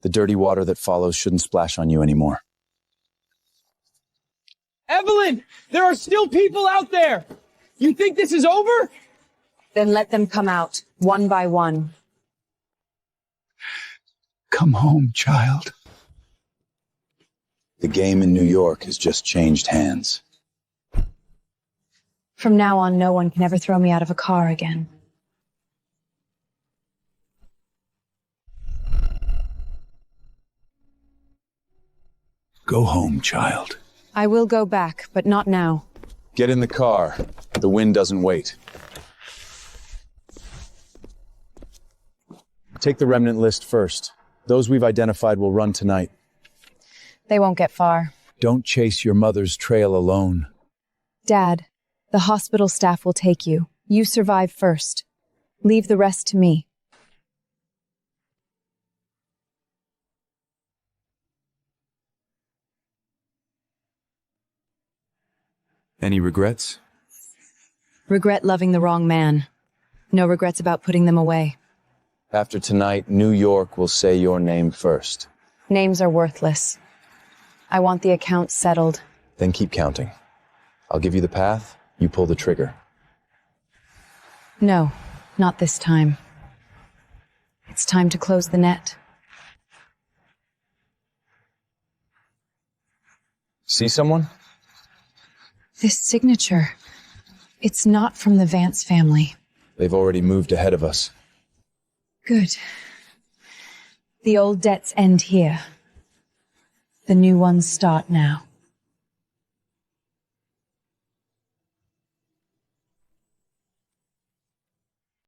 The dirty water that follows shouldn't splash on you anymore. Evelyn! There are still people out there! You think this is over? Then let them come out, one by one. Come home, child. The game in New York has just changed hands. From now on, no one can ever throw me out of a car again. Go home, child. I will go back, but not now. Get in the car. The wind doesn't wait. Take the remnant list first. Those we've identified will run tonight. They won't get far. Don't chase your mother's trail alone. Dad, the hospital staff will take you. You survive first. Leave the rest to me. Any regrets? Regret loving the wrong man. No regrets about putting them away. After tonight, New York will say your name first. Names are worthless. I want the account settled. Then keep counting. I'll give you the path, you pull the trigger. No, not this time. It's time to close the net. See someone? This signature. It's not from the Vance family. They've already moved ahead of us. Good. The old debts end here. The new ones start now.